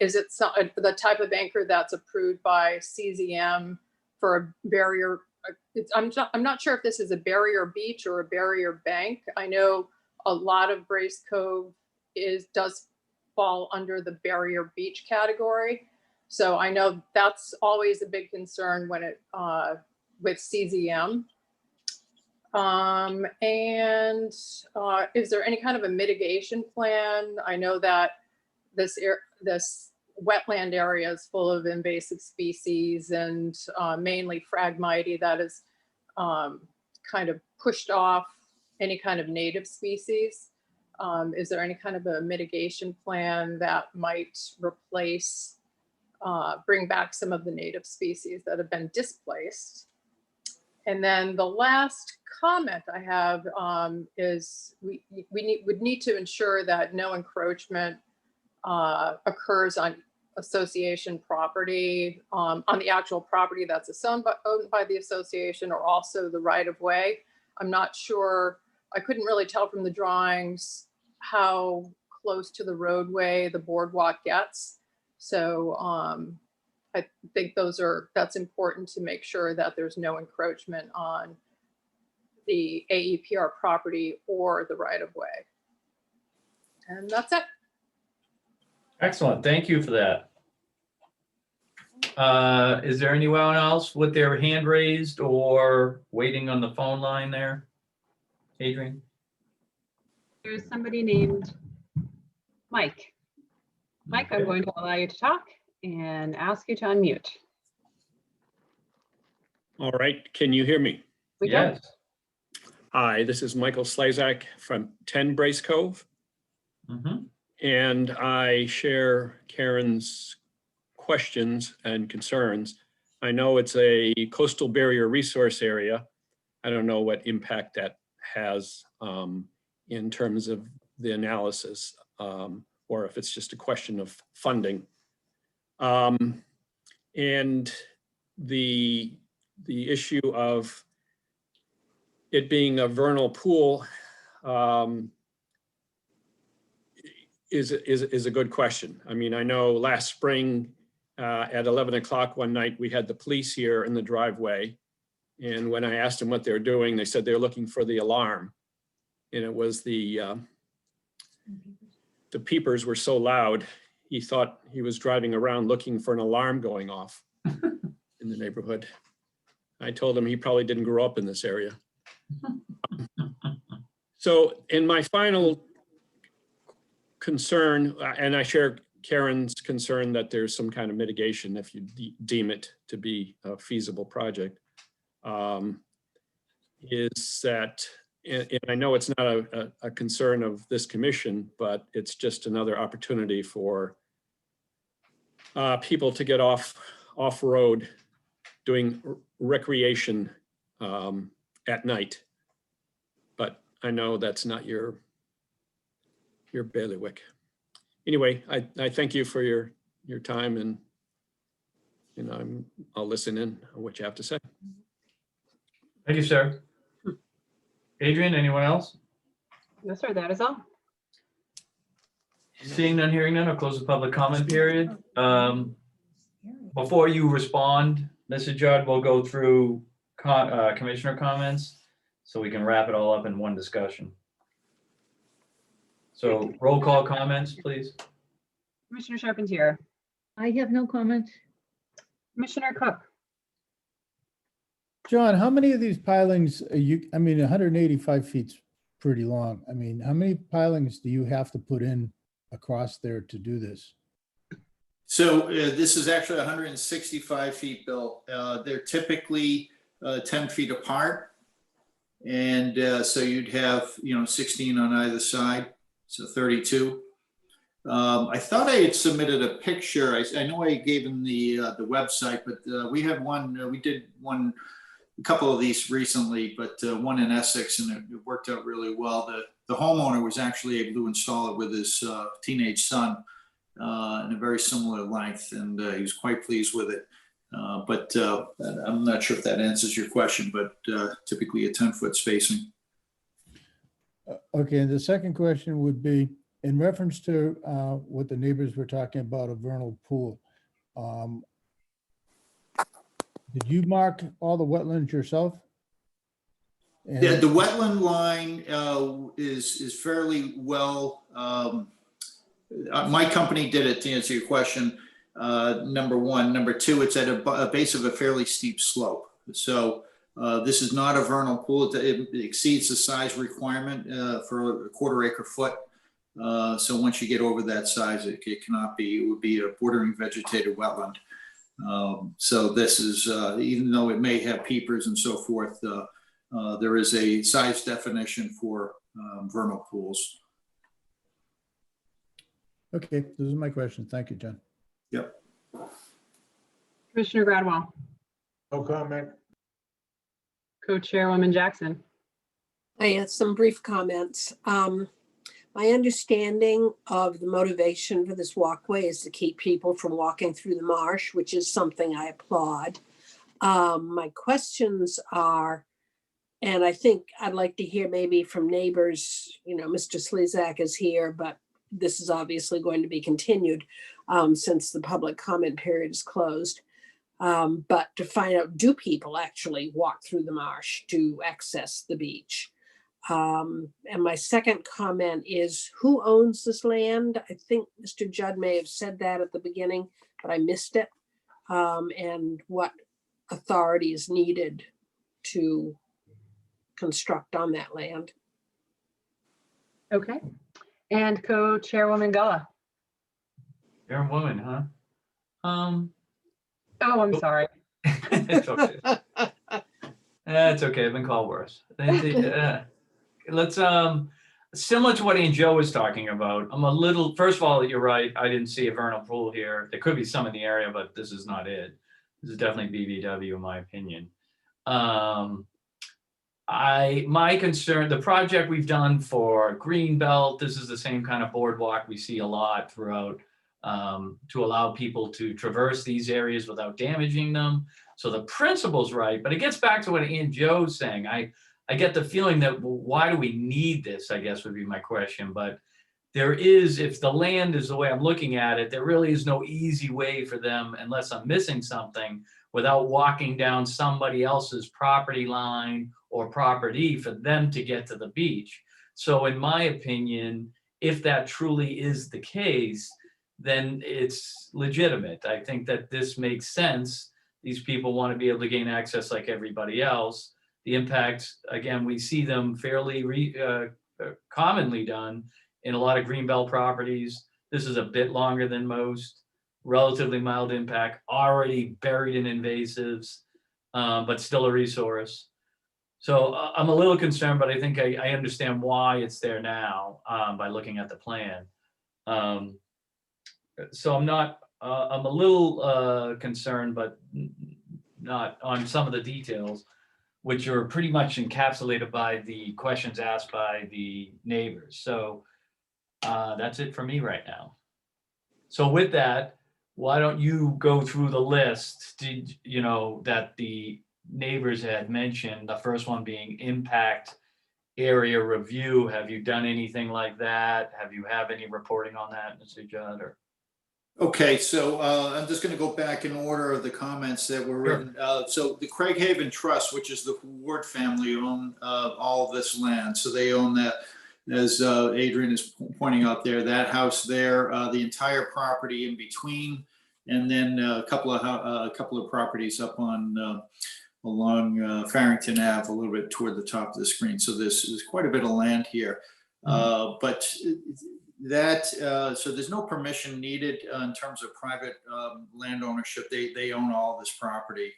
Speaker 17: is it the type of anchor that's approved by CZM for a barrier? I'm not sure if this is a barrier beach or a barrier bank. I know a lot of Brace Cove does fall under the barrier beach category. So I know that's always a big concern when it with CZM. Is there any kind of a mitigation plan? I know that this wetland area is full of invasive species and mainly Phragmites that is kind of pushed off any kind of native species. Is there any kind of a mitigation plan that might replace, bring back some of the native species that have been displaced? And then the last comment I have is we would need to ensure that no encroachment occurs on association property, on the actual property that's owned by the association, or also the right of way. I'm not sure, I couldn't really tell from the drawings how close to the roadway the boardwalk gets. So I think that's important to make sure that there's no encroachment on the AEPR property or the right of way. And that's it.
Speaker 7: Excellent. Thank you for that. Is there anyone else with their hand raised or waiting on the phone line there? Adrian?
Speaker 16: There's somebody named Mike. Mike, I'm going to allow you to talk and ask you to unmute.
Speaker 18: All right, can you hear me?
Speaker 16: We can.
Speaker 7: Yes.
Speaker 18: Hi, this is Michael Slezak from 10 Brace Cove. And I share Karen's questions and concerns. I know it's a coastal barrier resource area. I don't know what impact that has in terms of the analysis, or if it's just a question of funding. And the issue of it being a vernal pool is a good question. I mean, I know last spring at 11 o'clock one night, we had the police here in the driveway. And when I asked them what they were doing, they said they're looking for the alarm. And it was the peepers were so loud, he thought he was driving around looking for an alarm going off in the neighborhood. I told him he probably didn't grow up in this area. So in my final concern, and I share Karen's concern that there's some kind of mitigation if you deem it to be a feasible project, is that, and I know it's not a concern of this commission, but it's just another opportunity for people to get off-road doing recreation at night. But I know that's not your bailiwick. Anyway, I thank you for your time, and I'll listen in on what you have to say.
Speaker 7: Thank you, sir. Adrian, anyone else?
Speaker 16: No, sir, that is all.
Speaker 7: Seeing none, hearing none, I'll close the public comment period. Before you respond, Mr. Judd, we'll go through commissioner comments so we can wrap it all up in one discussion. So roll call comments, please.
Speaker 16: Commissioner Charpentier.
Speaker 6: I have no comments.
Speaker 16: Commissioner Cook.
Speaker 5: John, how many of these pilings are I mean, 185 feet's pretty long. I mean, how many pilings do you have to put in across there to do this?
Speaker 9: So this is actually 165 feet, Bill. They're typically 10 feet apart. And so you'd have, 16 on either side, so 32. I thought I had submitted a picture. I know I gave him the website, but we had one, we did a couple of these recently, but one in Essex, and it worked out really well. The homeowner was actually able to install it with his teenage son in a very similar length, and he was quite pleased with it. But I'm not sure if that answers your question, but typically a 10-foot spacing.
Speaker 5: Okay, and the second question would be, in reference to what the neighbors were talking about, a vernal pool. Did you mark all the wetlands yourself?
Speaker 9: Yeah, the wetland line is fairly well. My company did it, to answer your question. Number one. Number two, it's at a base of a fairly steep slope. So this is not a vernal pool. It exceeds the size requirement for a 1/4 acre foot. So once you get over that size, it cannot be. It would be a bordering vegetated wetland. So this is, even though it may have peepers and so forth, there is a size definition for vernal pools.
Speaker 5: Okay, this is my question. Thank you, John.
Speaker 9: Yep.
Speaker 16: Commissioner Gradwell,
Speaker 2: No comment.
Speaker 16: Co-Chairwoman Jackson.
Speaker 4: I have some brief comments. My understanding of the motivation for this walkway is to keep people from walking through the marsh, which is something I applaud. My questions are, and I think I'd like to hear maybe from neighbors, Mr. Slezak is here, but this is obviously going to be continued since the public comment period is closed. But to find out, do people actually walk through the marsh to access the beach? And my second comment is, who owns this land? I think Mr. Judd may have said that at the beginning, but I missed it. And what authority is needed to construct on that land?
Speaker 16: Okay. And Co-Chairwoman Gullah.
Speaker 7: Chairwoman, huh?
Speaker 16: Oh, I'm sorry.
Speaker 7: It's okay. It's okay. I've been called worse. Let's similar to what Aunt Joe was talking about. I'm a little. First of all, you're right. I didn't see a vernal pool here. There could be some in the area, but this is not it. This is definitely BVW, in my opinion. My concern, the project we've done for Greenbelt, this is the same kind of boardwalk we see a lot throughout, to allow people to traverse these areas without damaging them. So the principle's right, but it gets back to what Aunt Joe's saying. I get the feeling that, well, why do we need this, I guess would be my question. But there is, if the land is the way I'm looking at it, there really is no easy way for them, unless I'm missing something, without walking down somebody else's property line or property for them to get to the beach. So in my opinion, if that truly is the case, then it's legitimate. I think that this makes sense. These people want to be able to gain access like everybody else. The impacts, again, we see them fairly commonly done in a lot of Greenbelt properties. This is a bit longer than most, relatively mild impact, already buried in invasives, but still a resource. So I'm a little concerned, but I think I understand why it's there now by looking at the plan. So I'm a little concerned, but not on some of the details, which are pretty much encapsulated by the questions asked by the neighbors. So that's it for me right now. So with that, why don't you go through the list, that the neighbors had mentioned, the first one being impact area review. Have you done anything like that? Have you any reporting on that, Mr. Judd? Or?
Speaker 9: Okay, so I'm just going to go back in order of the comments that were written. So the Craighaven Trust, which is the Ward family, own all of this land. So they own that, as Adrian is pointing out there, that house there, the entire property in between, and then a couple of properties up on along Farrington Ave, a little bit toward the top of the screen. So there's quite a bit of land here, but that so there's no permission needed in terms of private land ownership. They own all this property.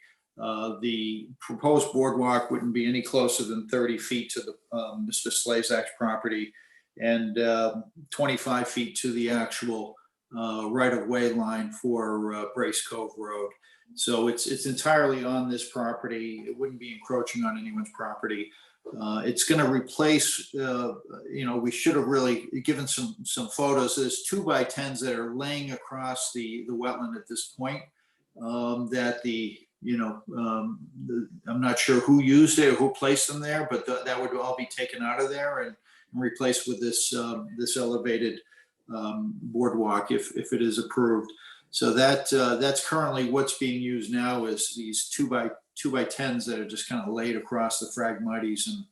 Speaker 9: The proposed boardwalk wouldn't be any closer than 30 feet to the Mr. Slezak's property, and 25 feet to the actual right-of-way line for Brace Cove Road. So it's entirely on this property. It wouldn't be encroaching on anyone's property. It's going to replace, we should have really given some photos. There's 2x10s that are laying across the wetland at this point. that I'm not sure who used it or who placed them there, but that would all be taken out of there and replaced with this elevated boardwalk if it is approved. So that's currently what's being used now, is these 2x10s that are just kind of laid across the Phragmites and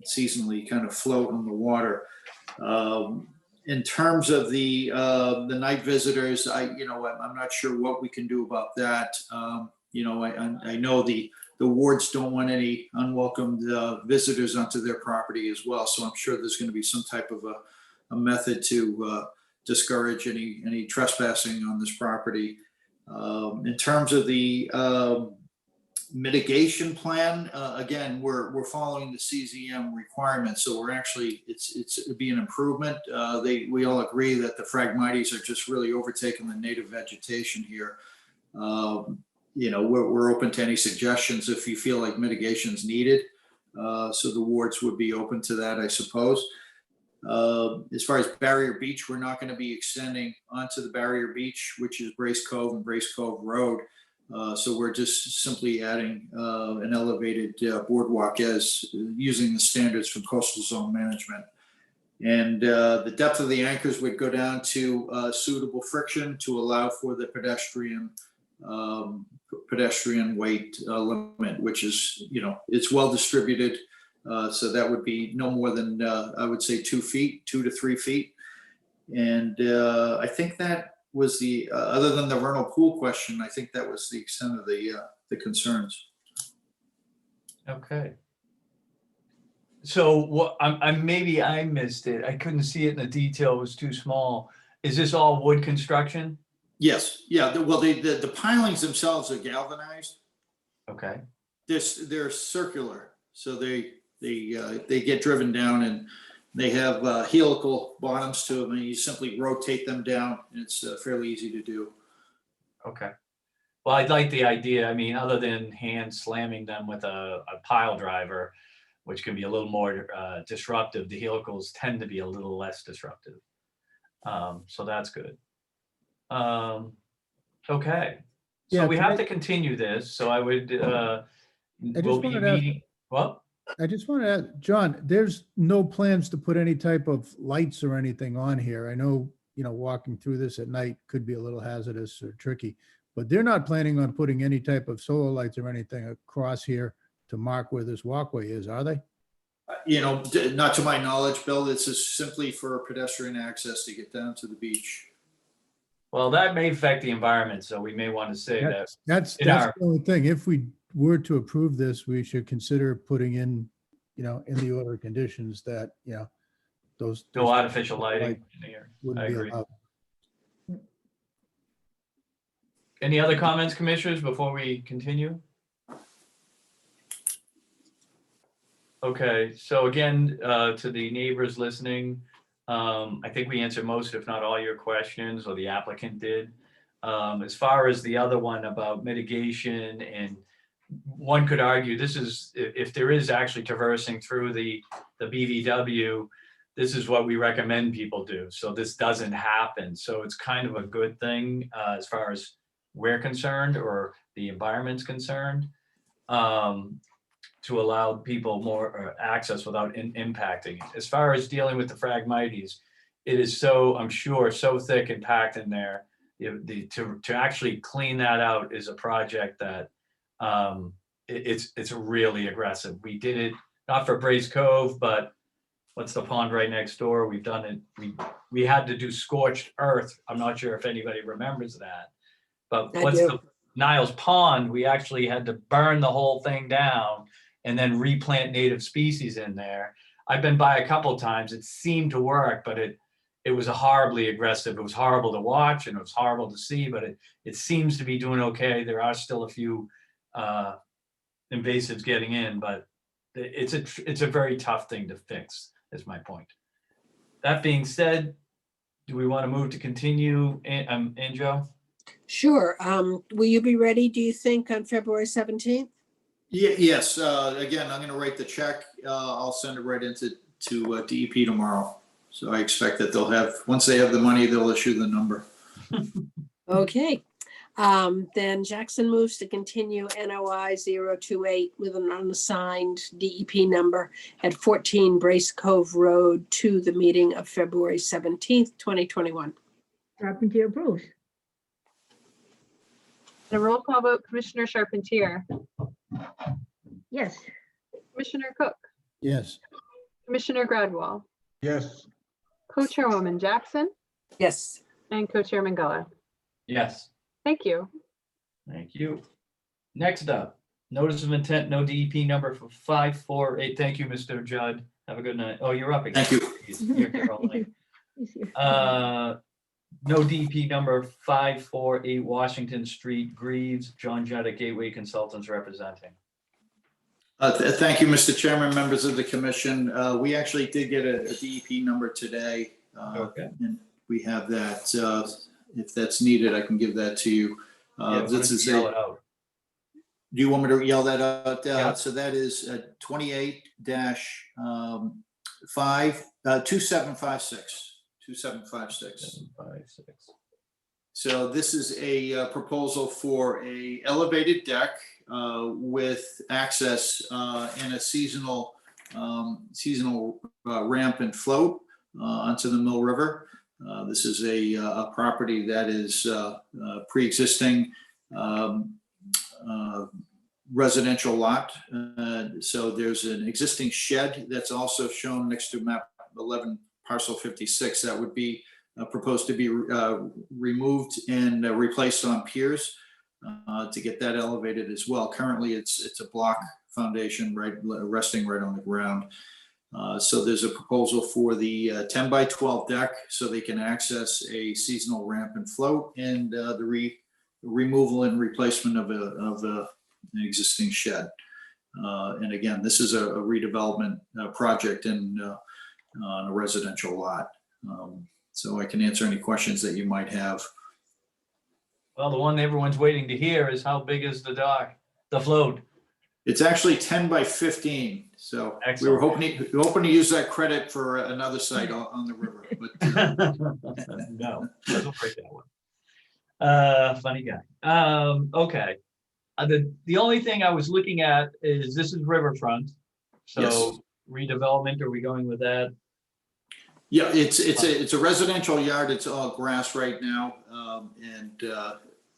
Speaker 9: seasonally kind of float on the water. In terms of the night visitors, I'm not sure what we can do about that. I know the wards don't want any unwelcomed visitors onto their property as well. So I'm sure there's going to be some type of a method to discourage any trespassing on this property. In terms of the mitigation plan, again, we're following the CZM requirements. So we're actually, it'd be an improvement. We all agree that the Phragmites are just really overtaking the native vegetation here. We're open to any suggestions if you feel like mitigation is needed. So the wards would be open to that, I suppose. As far as Barrier Beach, we're not going to be extending onto the Barrier Beach, which is Brace Cove and Brace Cove Road. So we're just simply adding an elevated boardwalk as using the standards from coastal zone management. And the depth of the anchors would go down to suitable friction to allow for the pedestrian weight limit, which is, it's well distributed. So that would be no more than, I would say 2 to 3 feet. And I think that was other than the vernal pool question, I think that was the extent of the concerns.
Speaker 7: Okay. So what maybe I missed it. I couldn't see it in the detail. It was too small. Is this all wood construction?
Speaker 9: Yes. Yeah. The pilings themselves are galvanized.
Speaker 7: Okay.
Speaker 9: They're circular. So they get driven down and they have helical bottoms to them, and you simply rotate them down. It's fairly easy to do.
Speaker 7: Okay. Well, I'd like the idea. I mean, other than hand slamming them with a pile driver, which can be a little more disruptive, the helicals tend to be a little less disruptive. So that's good. Okay. So
Speaker 5: Yeah,
Speaker 7: we
Speaker 5: can
Speaker 7: have
Speaker 5: I-
Speaker 7: to continue this. So I would,
Speaker 5: just
Speaker 7: we'll be
Speaker 5: wanted to ask-
Speaker 7: meeting, well,
Speaker 5: I just want to ask, John, there's no plans to put any type of lights or anything on here. I know, walking through this at night could be a little hazardous or tricky, but they're not planning on putting any type of solar lights or anything across here to mark where this walkway is, are they?
Speaker 9: Not to my knowledge, Bill. This is simply for pedestrian access to get down to the beach.
Speaker 7: well, that may affect the environment. So we may want to say that.
Speaker 5: That's
Speaker 7: in
Speaker 5: the
Speaker 7: our-
Speaker 5: only thing. If we were to approve this, we should consider putting in the order of conditions that, those.
Speaker 7: No artificial lighting in here. I
Speaker 5: Wouldn't be
Speaker 7: agree.
Speaker 5: allowed.
Speaker 7: Any other comments, commissioners, before we continue? Okay, so again, to the neighbors listening, I think we answered most, if not all, your questions, or the applicant did. As far as the other one about mitigation, and one could argue this is, if there is actually traversing through the BVW, this is what we recommend people do. So this doesn't happen. So it's kind of a good thing as far as we're concerned, or the environment's concerned, to allow people more access without impacting it. As far as dealing with the Phragmites, it is so, I'm sure, so thick and packed in there. To actually clean that out is a project that it's really aggressive. We did it not for Brace Cove, but what's the pond right next door? We've done it. We had to do scorched earth. I'm not sure if anybody remembers that, but
Speaker 4: I
Speaker 7: what's
Speaker 4: do.
Speaker 7: the Niles Pond? We actually had to burn the whole thing down and then replant native species in there. I've been by a couple times. It seemed to work, but it was horribly aggressive. It was horrible to watch and it was horrible to see, but it seems to be doing okay. There are still a few invasives getting in, but it's a very tough thing to fix, is my point. That being said, do we want to move to continue, Joe?
Speaker 4: Sure. Will you be ready, do you think, on February 17th?
Speaker 9: Yes. Again, I'm going to write the check. I'll send it right into DEP tomorrow. So I expect that once they have the money, they'll issue the number.
Speaker 4: Okay. Then Jackson moves to continue NOI 028 with an unassigned DEP number at 14 Brace Cove Road to the meeting of February 17th, 2021.
Speaker 6: Charpentier approves.
Speaker 16: The roll call vote, Commissioner Charpentier,
Speaker 6: Yes.
Speaker 16: Commissioner Cook,
Speaker 5: Yes.
Speaker 16: Commissioner Gradwell,
Speaker 2: Yes,
Speaker 16: Co-Chairwoman Jackson,
Speaker 4: Yes.
Speaker 16: and Co-Chairman Geller.
Speaker 7: Yes.
Speaker 16: Thank you.
Speaker 7: Thank you. Next up, notice of intent, no DEP number for 548. Thank you, Mr. Judd. Have a good night. Oh, you're up again.
Speaker 9: Thank you.
Speaker 7: You're here all night.
Speaker 6: He's here.
Speaker 7: No DEP number 548 Washington Street, Greaves, John Judd at Gateway Consultants representing.
Speaker 9: Thank you, Mr. Chairman, members of the commission. We actually did get a DEP number today.
Speaker 7: Okay.
Speaker 9: And we have that. If that's needed, I can give that to you.
Speaker 7: Yeah,
Speaker 9: This is
Speaker 7: yell it out.
Speaker 9: Do you want me to yell that out?
Speaker 7: Yeah.
Speaker 9: So that is 2756. 2756.
Speaker 7: 756.
Speaker 9: So this is a proposal for a elevated deck with access and a seasonal ramp and float onto the Mill River. This is a property that is pre-existing residential lot. So there's an existing shed that's also shown next to map 11 parcel 56 that would be proposed to be removed and replaced on piers to get that elevated as well. Currently, it's a block foundation resting right on the ground. So there's a proposal for the 10 by 12 deck so they can access a seasonal ramp and float, and the removal and replacement of an existing shed. And again, this is a redevelopment project on a residential lot. So I can answer any questions that you might have.
Speaker 7: Well, the one everyone's waiting to hear is how big is the dock, the float?
Speaker 9: It's actually 10 by 15. So we were hoping to use that credit for another site on the river, but
Speaker 7: No, doesn't break that one. Funny guy. Okay. The only thing I was looking at is this is riverfront. So
Speaker 9: Yes.
Speaker 7: redevelopment, are we going with that?
Speaker 9: yeah, it's a residential yard. It's all grass right now. And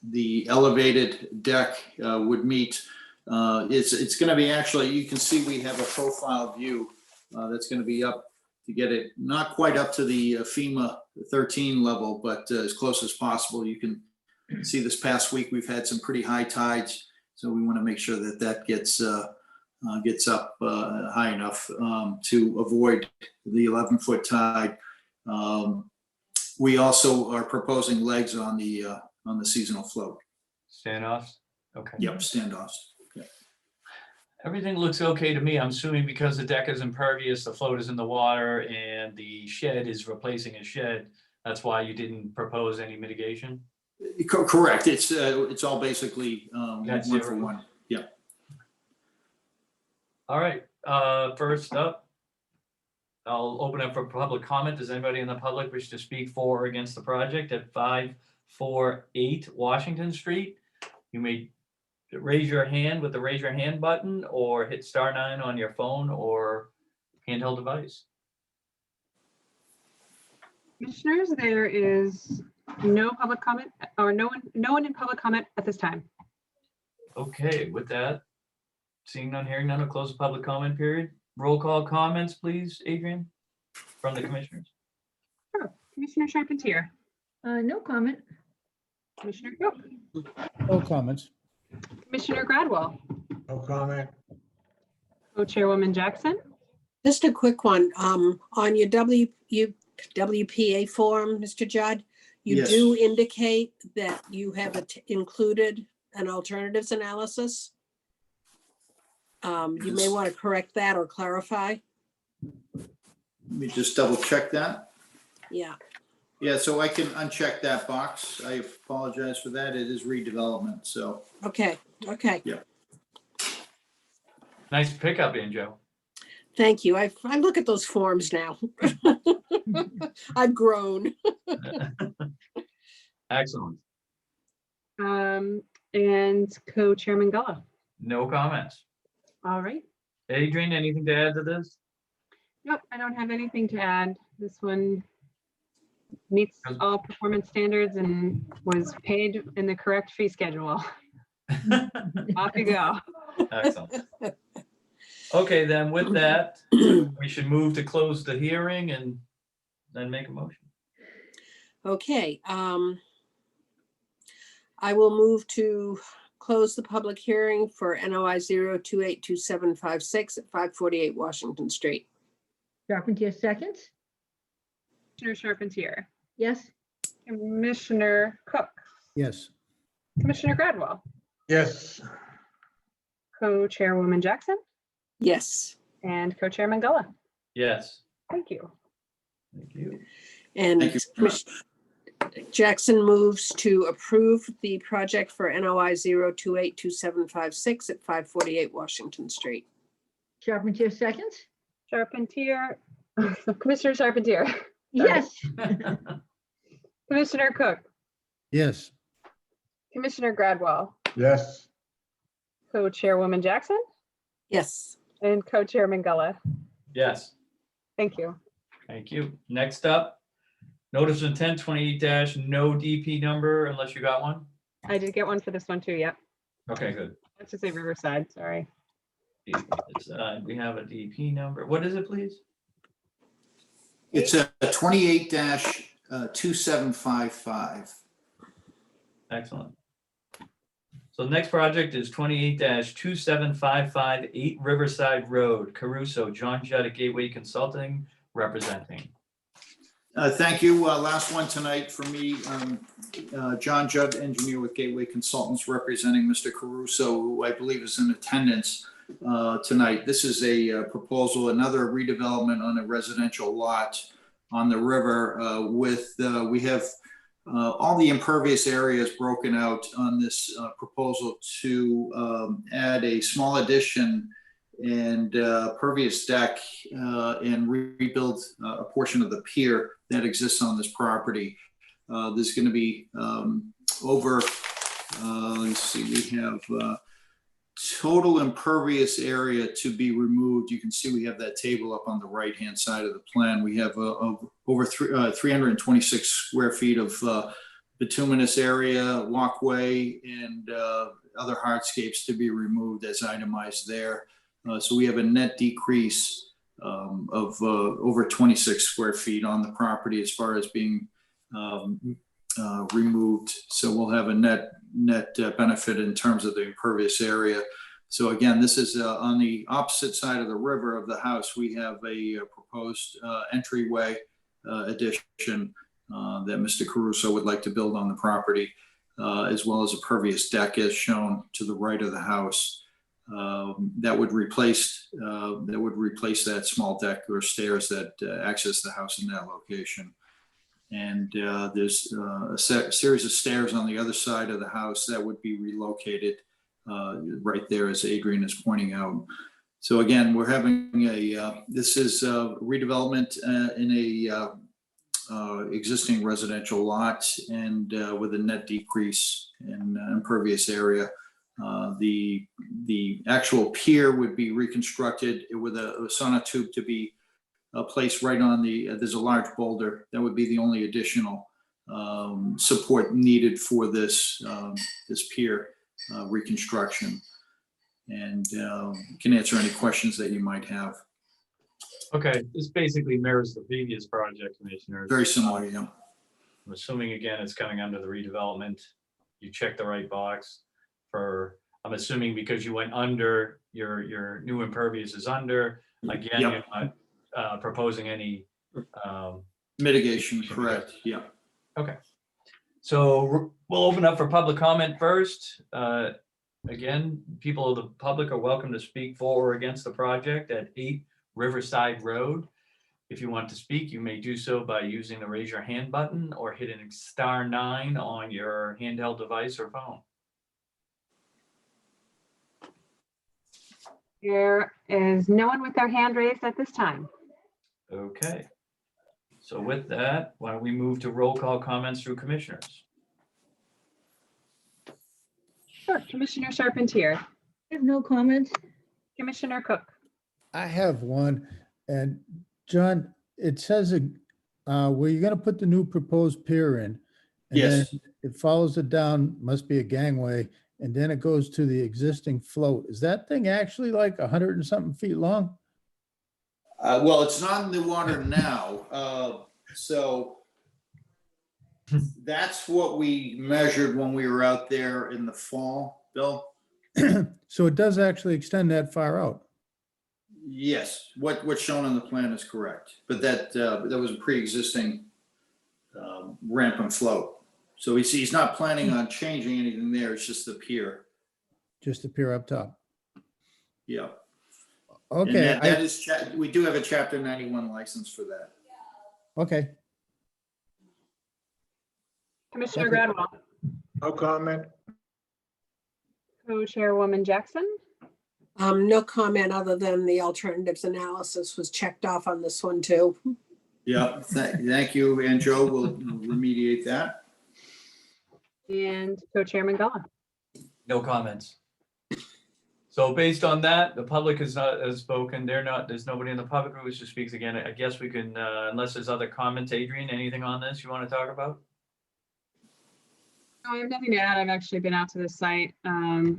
Speaker 9: the elevated deck would meet. It's going to be actually, you can see we have a profile view that's going to be up to get it not quite up to the FEMA 13 level, but as close as possible. You can see this past week we've had some pretty high tides, so we want to make sure that that gets up high enough to avoid the 11-foot tide. We also are proposing legs on the seasonal float.
Speaker 7: Standoffs? Okay.
Speaker 9: Yep, standoffs.
Speaker 7: Everything looks okay to me. I'm assuming because the deck is impervious, the float is in the water, and the shed is replacing a shed. That's why you didn't propose any mitigation?
Speaker 9: Correct. It's all basically one for
Speaker 7: zero.
Speaker 9: one. Yeah.
Speaker 7: All right, first up, I'll open up for public comment. Does anybody in the public wish to speak for or against the project at 548 Washington Street? You may raise your hand with the raise your hand button or hit *9 on your phone or handheld device.
Speaker 16: Commissioners, there is no public comment or no one in public comment at this time.
Speaker 7: Okay, with that, seeing none, hearing none, I'll close the public comment period. Roll call comments, please, Adrian, from the commissioners.
Speaker 16: Sure. Commissioner Charpentier,
Speaker 6: No comment.
Speaker 16: Commissioner Cook,
Speaker 5: No comments.
Speaker 16: Commissioner Gradwell,
Speaker 2: no comment.
Speaker 16: Co-Chairwoman Jackson.
Speaker 4: Just a quick one. On your WPA form, Mr. Judd, you
Speaker 9: Yes.
Speaker 4: do indicate that you have included an alternatives analysis. You may want to correct that or clarify.
Speaker 9: Let me just double check that.
Speaker 4: Yeah.
Speaker 9: Yeah, so I can uncheck that box. I apologize for that. It is redevelopment, so.
Speaker 4: Okay. Okay.
Speaker 9: Yeah.
Speaker 7: Nice pickup, Anjo.
Speaker 4: Thank you. I look at those forms now. I've grown.
Speaker 7: Excellent.
Speaker 16: And Co-Chairman Gullo.
Speaker 7: No comments.
Speaker 16: All right.
Speaker 7: Adrian, anything to add to this?
Speaker 16: Nope, I don't have anything to add. This one meets all performance standards and was paid in the correct fee schedule. Off you go.
Speaker 7: Excellent. Okay, then with that, we should move to close the hearing and then make a motion.
Speaker 4: Okay, I will move to close the public hearing for NOI 0282756 at 548 Washington Street.
Speaker 6: Charpentier seconds?
Speaker 16: Commissioner Charpentier,
Speaker 6: Yes?
Speaker 16: Commissioner Cook,
Speaker 5: Yes.
Speaker 16: Commissioner Gradwell,
Speaker 2: Yes.
Speaker 16: Co-Chairwoman Jackson,
Speaker 4: Yes,
Speaker 16: and Co-Chairman Gullo.
Speaker 7: Yes,
Speaker 16: Thank you.
Speaker 7: thank you.
Speaker 4: and
Speaker 9: Thank you very much.
Speaker 4: Jackson moves to approve the project for NOI 0282756 at 548 Washington Street.
Speaker 6: Charpentier seconds?
Speaker 16: Charpentier, Commissioner Charpentier,
Speaker 6: Yes.
Speaker 16: Commissioner Cook,
Speaker 5: Yes.
Speaker 16: Commissioner Gradwell,
Speaker 2: Yes.
Speaker 16: Co-Chairwoman Jackson,
Speaker 4: Yes,
Speaker 16: and Co-Chairman Gullo.
Speaker 7: Yes,
Speaker 16: Thank you.
Speaker 7: thank you. Next up, notice of intent 28 no DP number unless you got one.
Speaker 16: I did get one for this one too, yep.
Speaker 7: Okay, good.
Speaker 16: Let's just say Riverside, sorry.
Speaker 7: We have a DP number. What is it, please?
Speaker 9: It's a 28-2755.
Speaker 7: Excellent. So the next project is 28-2755 8 Riverside Road, Caruso, John Judd at Gateway Consulting representing.
Speaker 9: Thank you. Last one tonight for me. John Judd, engineer with Gateway Consultants, representing Mr. Caruso, who I believe is in attendance tonight. This is a proposal, another redevelopment on a residential lot on the river we have all the impervious areas broken out on this proposal to add a small addition and pervious deck and rebuild a portion of the pier that exists on this property. There's going to be let's see, we have total impervious area to be removed. You can see we have that table up on the right-hand side of the plan. We have over 326 square feet of bituminous area, walkway, and other hardscapes to be removed as itemized there. So we have a net decrease of over 26 square feet on the property as far as being removed. So we'll have a net benefit in terms of the impervious area. So again, this is on the opposite side of the river of the house. We have a proposed entryway addition that Mr. Caruso would like to build on the property, as well as a pervious deck as shown to the right of the house. That would replace that small deck or stairs that access the house in that location. And there's a series of stairs on the other side of the house that would be relocated right there, as Adrian is pointing out. So again, we're having this is a redevelopment in a existing residential lot and with a net decrease in impervious area. The actual pier would be reconstructed with a sonotube to be placed right on there's a large boulder. That would be the only additional support needed for this pier reconstruction. And can answer any questions that you might have.
Speaker 7: Okay, this basically mirrors the previous project, Commissioner.
Speaker 9: Very similar, yeah.
Speaker 7: I'm assuming again, it's coming under the redevelopment. You checked the right box for, I'm assuming because you went under, your new impervious is under. Again,
Speaker 9: Yep.
Speaker 7: you're not proposing any
Speaker 9: Mitigation, correct, yeah.
Speaker 7: Okay. So we'll open up for public comment first. Again, people of the public are welcome to speak for or against the project at 8 Riverside Road. If you want to speak, you may do so by using the raise your hand button or hitting *9 on your handheld device or phone.
Speaker 16: There is no one with their hand raised at this time.
Speaker 7: Okay. So with that, why don't we move to roll call comments through commissioners?
Speaker 16: Commissioner Charpentier,
Speaker 6: I have no comment.
Speaker 16: Commissioner Cook.
Speaker 5: I have one, and John, it says where you're gonna put the new proposed pier in. And then
Speaker 9: Yes.
Speaker 5: it follows it down, must be a gangway, and then it goes to the existing float. Is that thing actually like 100 and something feet long?
Speaker 9: Well, it's not in the water now, so that's what we measured when we were out there in the fall, Bill.
Speaker 5: So it does actually extend that far out.
Speaker 9: Yes, what's shown on the plan is correct, but that was a pre-existing ramp and float. So he's not planning on changing anything there, it's just the pier.
Speaker 5: Just the pier up top.
Speaker 9: Yeah.
Speaker 5: Okay,
Speaker 9: And that is, we do have a chapter 91 license for that.
Speaker 5: okay.
Speaker 16: Commissioner
Speaker 5: Okay.
Speaker 16: Gradwell,
Speaker 2: No comment.
Speaker 16: Co-Chairwoman Jackson,
Speaker 4: No comment other than the alternatives analysis was checked off on this one too.
Speaker 9: Yeah, thank you, and Joe will remediate that.
Speaker 16: and Co-Chairman Gullah.
Speaker 7: No comments. So based on that, the public has spoken. There's nobody in the public who wishes to speak again. I guess we can, unless there's other comments, Adrian, anything on this you want to talk about?
Speaker 16: No, I have nothing to add. I've actually been out to the site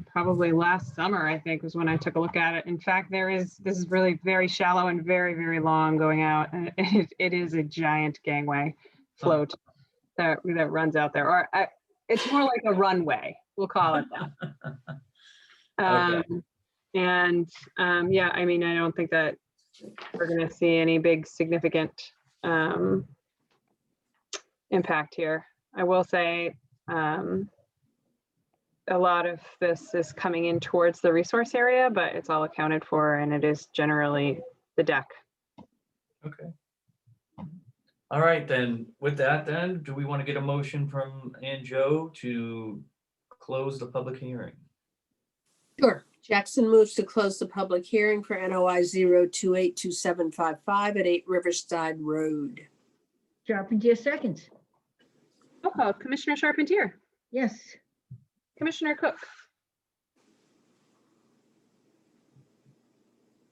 Speaker 16: probably last summer, I think, was when I took a look at it. In fact, this is really very shallow and very, very long going out. And it is a giant gangway float that runs out there. Or it's more like a runway, we'll call it that. Yeah, I mean, I don't think that we're going to see any big significant impact here. I will say a lot of this is coming in towards the resource area, but it's all accounted for and it is generally the deck.
Speaker 7: Okay. All right, then, with that then, do we want to get a motion from Ann Joe to close the public hearing?
Speaker 4: Sure. Jackson moves to close the public hearing for NOI 0282755 at 8 Riverside Road.
Speaker 6: Charpentier seconds.
Speaker 16: Roll call, Commissioner Charpentier,
Speaker 6: Yes.
Speaker 16: Commissioner Cook,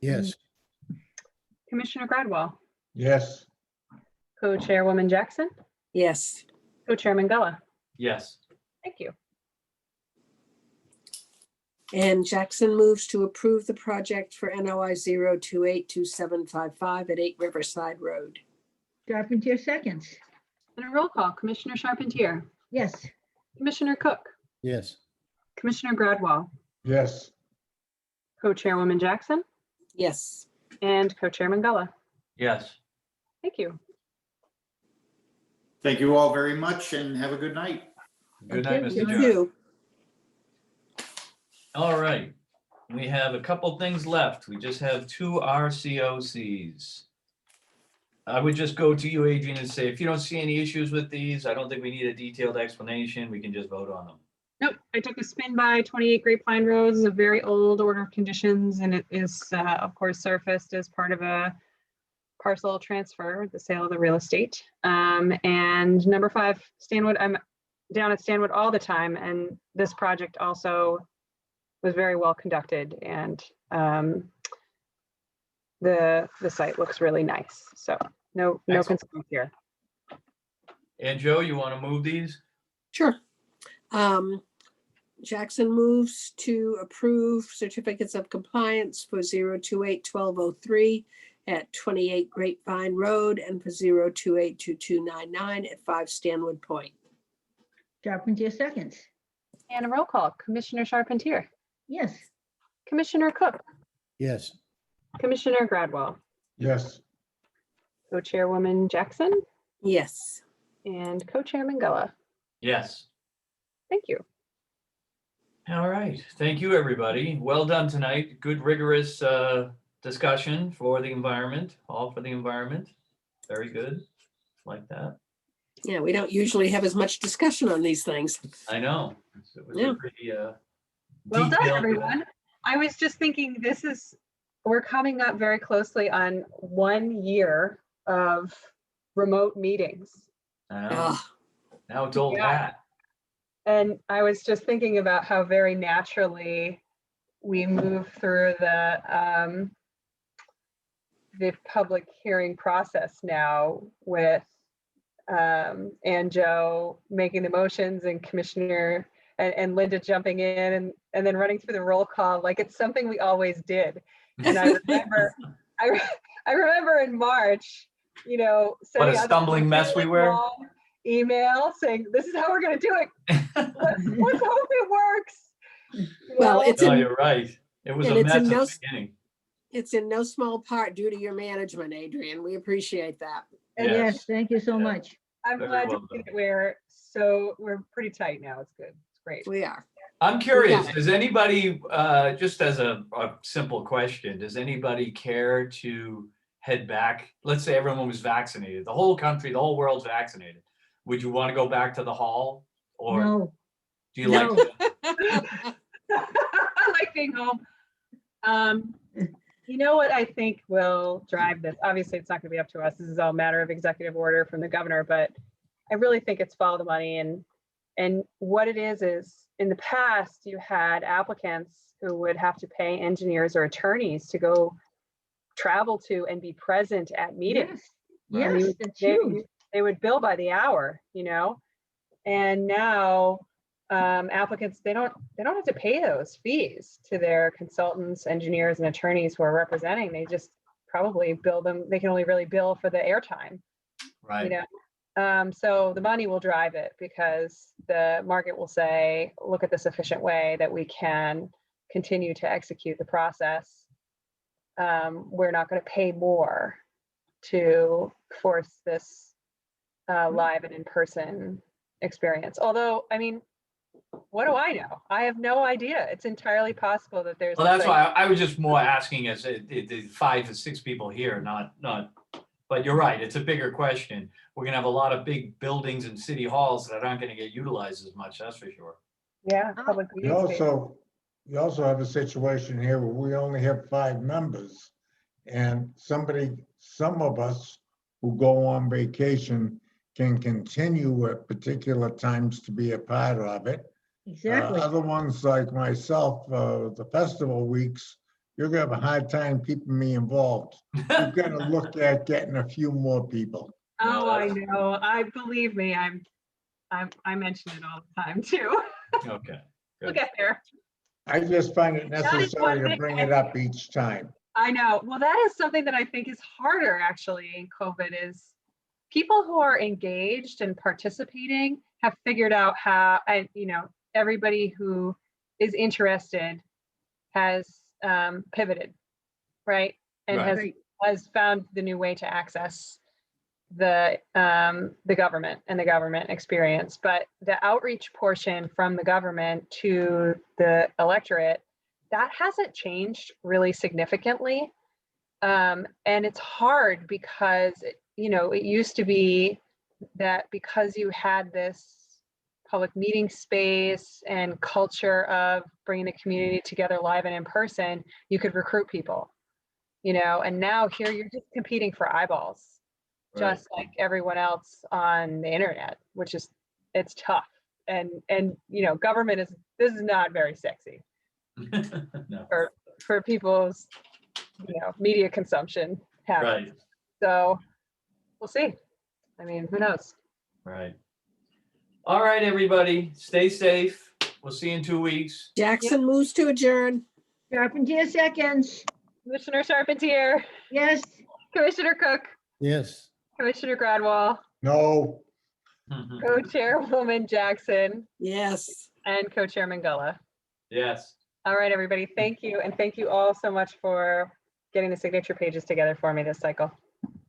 Speaker 5: Yes.
Speaker 16: Commissioner Gradwell,
Speaker 2: Yes.
Speaker 16: Co-Chairwoman Jackson,
Speaker 4: Yes.
Speaker 16: Co-Chairman Gullah.
Speaker 7: Yes.
Speaker 16: Thank you.
Speaker 4: And Jackson moves to approve the project for NOI 0282755 at 8 Riverside Road.
Speaker 6: Charpentier seconds.
Speaker 16: And a roll call, Commissioner Charpentier,
Speaker 6: Yes.
Speaker 16: Commissioner Cook,
Speaker 5: Yes.
Speaker 16: Commissioner Gradwell,
Speaker 2: Yes.
Speaker 16: Co-Chairwoman Jackson,
Speaker 4: Yes.
Speaker 16: and Co-Chairman Gullah.
Speaker 7: Yes.
Speaker 16: Thank you.
Speaker 9: Thank you all very much and have a good night.
Speaker 7: Good night,
Speaker 6: Okay,
Speaker 7: Mr.
Speaker 4: You
Speaker 7: Joe.
Speaker 4: too.
Speaker 7: All right, we have a couple things left. We just have 2 RCOCs. I would just go to you, Adrian, and say, if you don't see any issues with these, I don't think we need a detailed explanation. We can just vote on them.
Speaker 16: Nope, I took a spin by 28 Grapevine Road. It's a very old order of conditions, and it is, of course, surfaced as part of a parcel transfer, the sale of the real estate. And number 5, Stanwood, I'm down at Stanwood all the time, and this project also was very well conducted, and the site looks really nice. So no
Speaker 7: Excellent.
Speaker 16: concerns here.
Speaker 7: And Joe, you want to move these?
Speaker 4: Sure. Jackson moves to approve certificates of compliance for 0281203 at 28 Grapevine Road and for 0282299 at 5 Stanwood Point.
Speaker 6: Charpentier seconds.
Speaker 16: And a roll call, Commissioner Charpentier,
Speaker 6: Yes.
Speaker 16: Commissioner Cook,
Speaker 5: Yes.
Speaker 16: Commissioner Gradwell,
Speaker 2: Yes.
Speaker 16: Co-Chairwoman Jackson,
Speaker 4: Yes.
Speaker 16: and Co-Chairman Gullah.
Speaker 7: Yes.
Speaker 16: Thank you.
Speaker 7: All right, thank you, everybody. Well done tonight. Good rigorous discussion for the environment, all for the environment. Very good, like that.
Speaker 4: Yeah, we don't usually have as much discussion on these things.
Speaker 7: I know. It was
Speaker 4: Yeah.
Speaker 7: a pretty
Speaker 16: Well done,
Speaker 7: detailed-
Speaker 16: everyone. I was just thinking we're coming up very closely on 1 year of remote meetings.
Speaker 7: I know.
Speaker 4: Ugh.
Speaker 7: Now it's old
Speaker 16: Yeah.
Speaker 7: hat.
Speaker 16: And I was just thinking about how very naturally we move through the public hearing process now with and Joe making the motions and Commissioner and Linda jumping in and then running through the roll call like it's something we always did. And I remember, I remember in March, you know,
Speaker 7: What
Speaker 16: sending
Speaker 7: a
Speaker 16: out
Speaker 7: stumbling mess we were.
Speaker 16: long email saying, this is how we're going to do it. Let's hope it works. You
Speaker 4: Well,
Speaker 16: know?
Speaker 4: it's
Speaker 7: No,
Speaker 4: in,
Speaker 7: you're right. It was
Speaker 4: and
Speaker 7: a
Speaker 4: it's
Speaker 7: mess
Speaker 4: in
Speaker 7: at
Speaker 4: no,
Speaker 7: the beginning.
Speaker 4: it's in no small part due to your management, Adrian. We appreciate that.
Speaker 6: Yes, thank you so much.
Speaker 16: I'm
Speaker 7: Very
Speaker 16: glad
Speaker 7: well
Speaker 16: to see that we're pretty tight now. It's good. It's great.
Speaker 4: We are.
Speaker 7: I'm curious,
Speaker 4: it.
Speaker 7: does anybody, just as a simple question, does anybody care to head back? Let's say everyone was vaccinated, the whole country, the whole world's vaccinated. Would you want to go back to the hall? Or
Speaker 6: No,
Speaker 7: do you like,
Speaker 16: I like being home. You know what I think will drive this? Obviously, it's not going to be up to us. This is all a matter of executive order from the governor, but I really think it's follow the money. And what it is in the past, you had applicants who would have to pay engineers or attorneys to go travel to and be present at meetings.
Speaker 6: yes,
Speaker 16: And
Speaker 6: yes, that's huge.
Speaker 16: they would bill by the hour, you know? And now applicants, they don't have to pay those fees to their consultants, engineers, and attorneys who are representing. They just probably bill them. They can only really bill for the airtime,
Speaker 7: right?
Speaker 16: you know? So the money will drive it because the market will say, look at this efficient way that we can continue to execute the process. We're not going to pay more to force this live and in-person experience. Although, I mean, what do I know? I have no idea. It's entirely possible that there's.
Speaker 7: Well, that's why I was just more asking as the 5 to 6 people here, not, but you're right. It's a bigger question. We're gonna have a lot of big buildings and city halls that aren't gonna get utilized as much, that's for sure.
Speaker 16: Yeah, public
Speaker 2: You
Speaker 16: meeting space.
Speaker 2: also have a situation here where we only have 5 members. And some of us who go on vacation can continue at particular times to be a part of it.
Speaker 6: Exactly.
Speaker 2: Other ones like myself, the festival weeks, you're gonna have a hard time keeping me involved. You're gonna look at getting a few more people.
Speaker 16: Oh, I know. Believe me, I mention it all the time too.
Speaker 7: Okay.
Speaker 16: We'll get there.
Speaker 2: I just find it
Speaker 16: That is one
Speaker 2: necessary to
Speaker 16: thing
Speaker 2: bring it up each time.
Speaker 16: I know. Well, that is something that I think is harder actually in COVID is people who are engaged and participating have figured out how, and you know, everybody who is interested has pivoted, right? And
Speaker 7: Right.
Speaker 16: has found the new way to access the government and the government experience. But the outreach portion from the government to the electorate, that hasn't changed really significantly. And it's hard because, you know, it used to be that because you had this public meeting space and culture of bringing the community together live and in person, you could recruit people, you know, and now here you're just competing for eyeballs, just like everyone else on the internet, which is, it's tough. And, you know, this is not very sexy
Speaker 7: No.
Speaker 16: for people's, you know, media consumption habits.
Speaker 7: Right,
Speaker 16: So we'll see. I mean, who knows?
Speaker 7: right. All right, everybody, stay safe. We'll see you in 2 weeks.
Speaker 4: Jackson moves to adjourn.
Speaker 6: Carpentier seconds.
Speaker 16: Commissioner Charpentier,
Speaker 6: Yes.
Speaker 16: Commissioner Cook,
Speaker 5: Yes.
Speaker 16: Commissioner Gradwall,
Speaker 2: No,
Speaker 16: Co-Chairwoman Jackson,
Speaker 4: Yes.
Speaker 16: and Co-Chairman Gulla.
Speaker 7: Yes.
Speaker 16: All right, everybody, thank you. And thank you all so much for getting the signature pages together for me this cycle.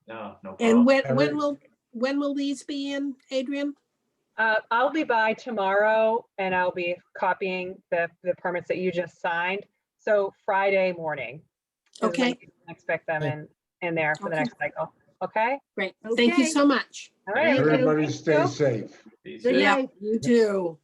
Speaker 7: No problem.
Speaker 4: And
Speaker 2: Every-
Speaker 4: when will these be in, Adrian?
Speaker 16: I'll be by tomorrow and I'll be copying the permits that you just signed. So Friday morning. is when
Speaker 4: Okay.
Speaker 16: you can Expect them in there for the
Speaker 4: Okay.
Speaker 16: next cycle. Okay?
Speaker 4: Great. Thank you
Speaker 6: Okay.
Speaker 4: so much.
Speaker 16: All right.
Speaker 2: everybody stay safe.
Speaker 7: Be
Speaker 16: Good
Speaker 7: safe.
Speaker 16: night.
Speaker 4: Yeah, you too.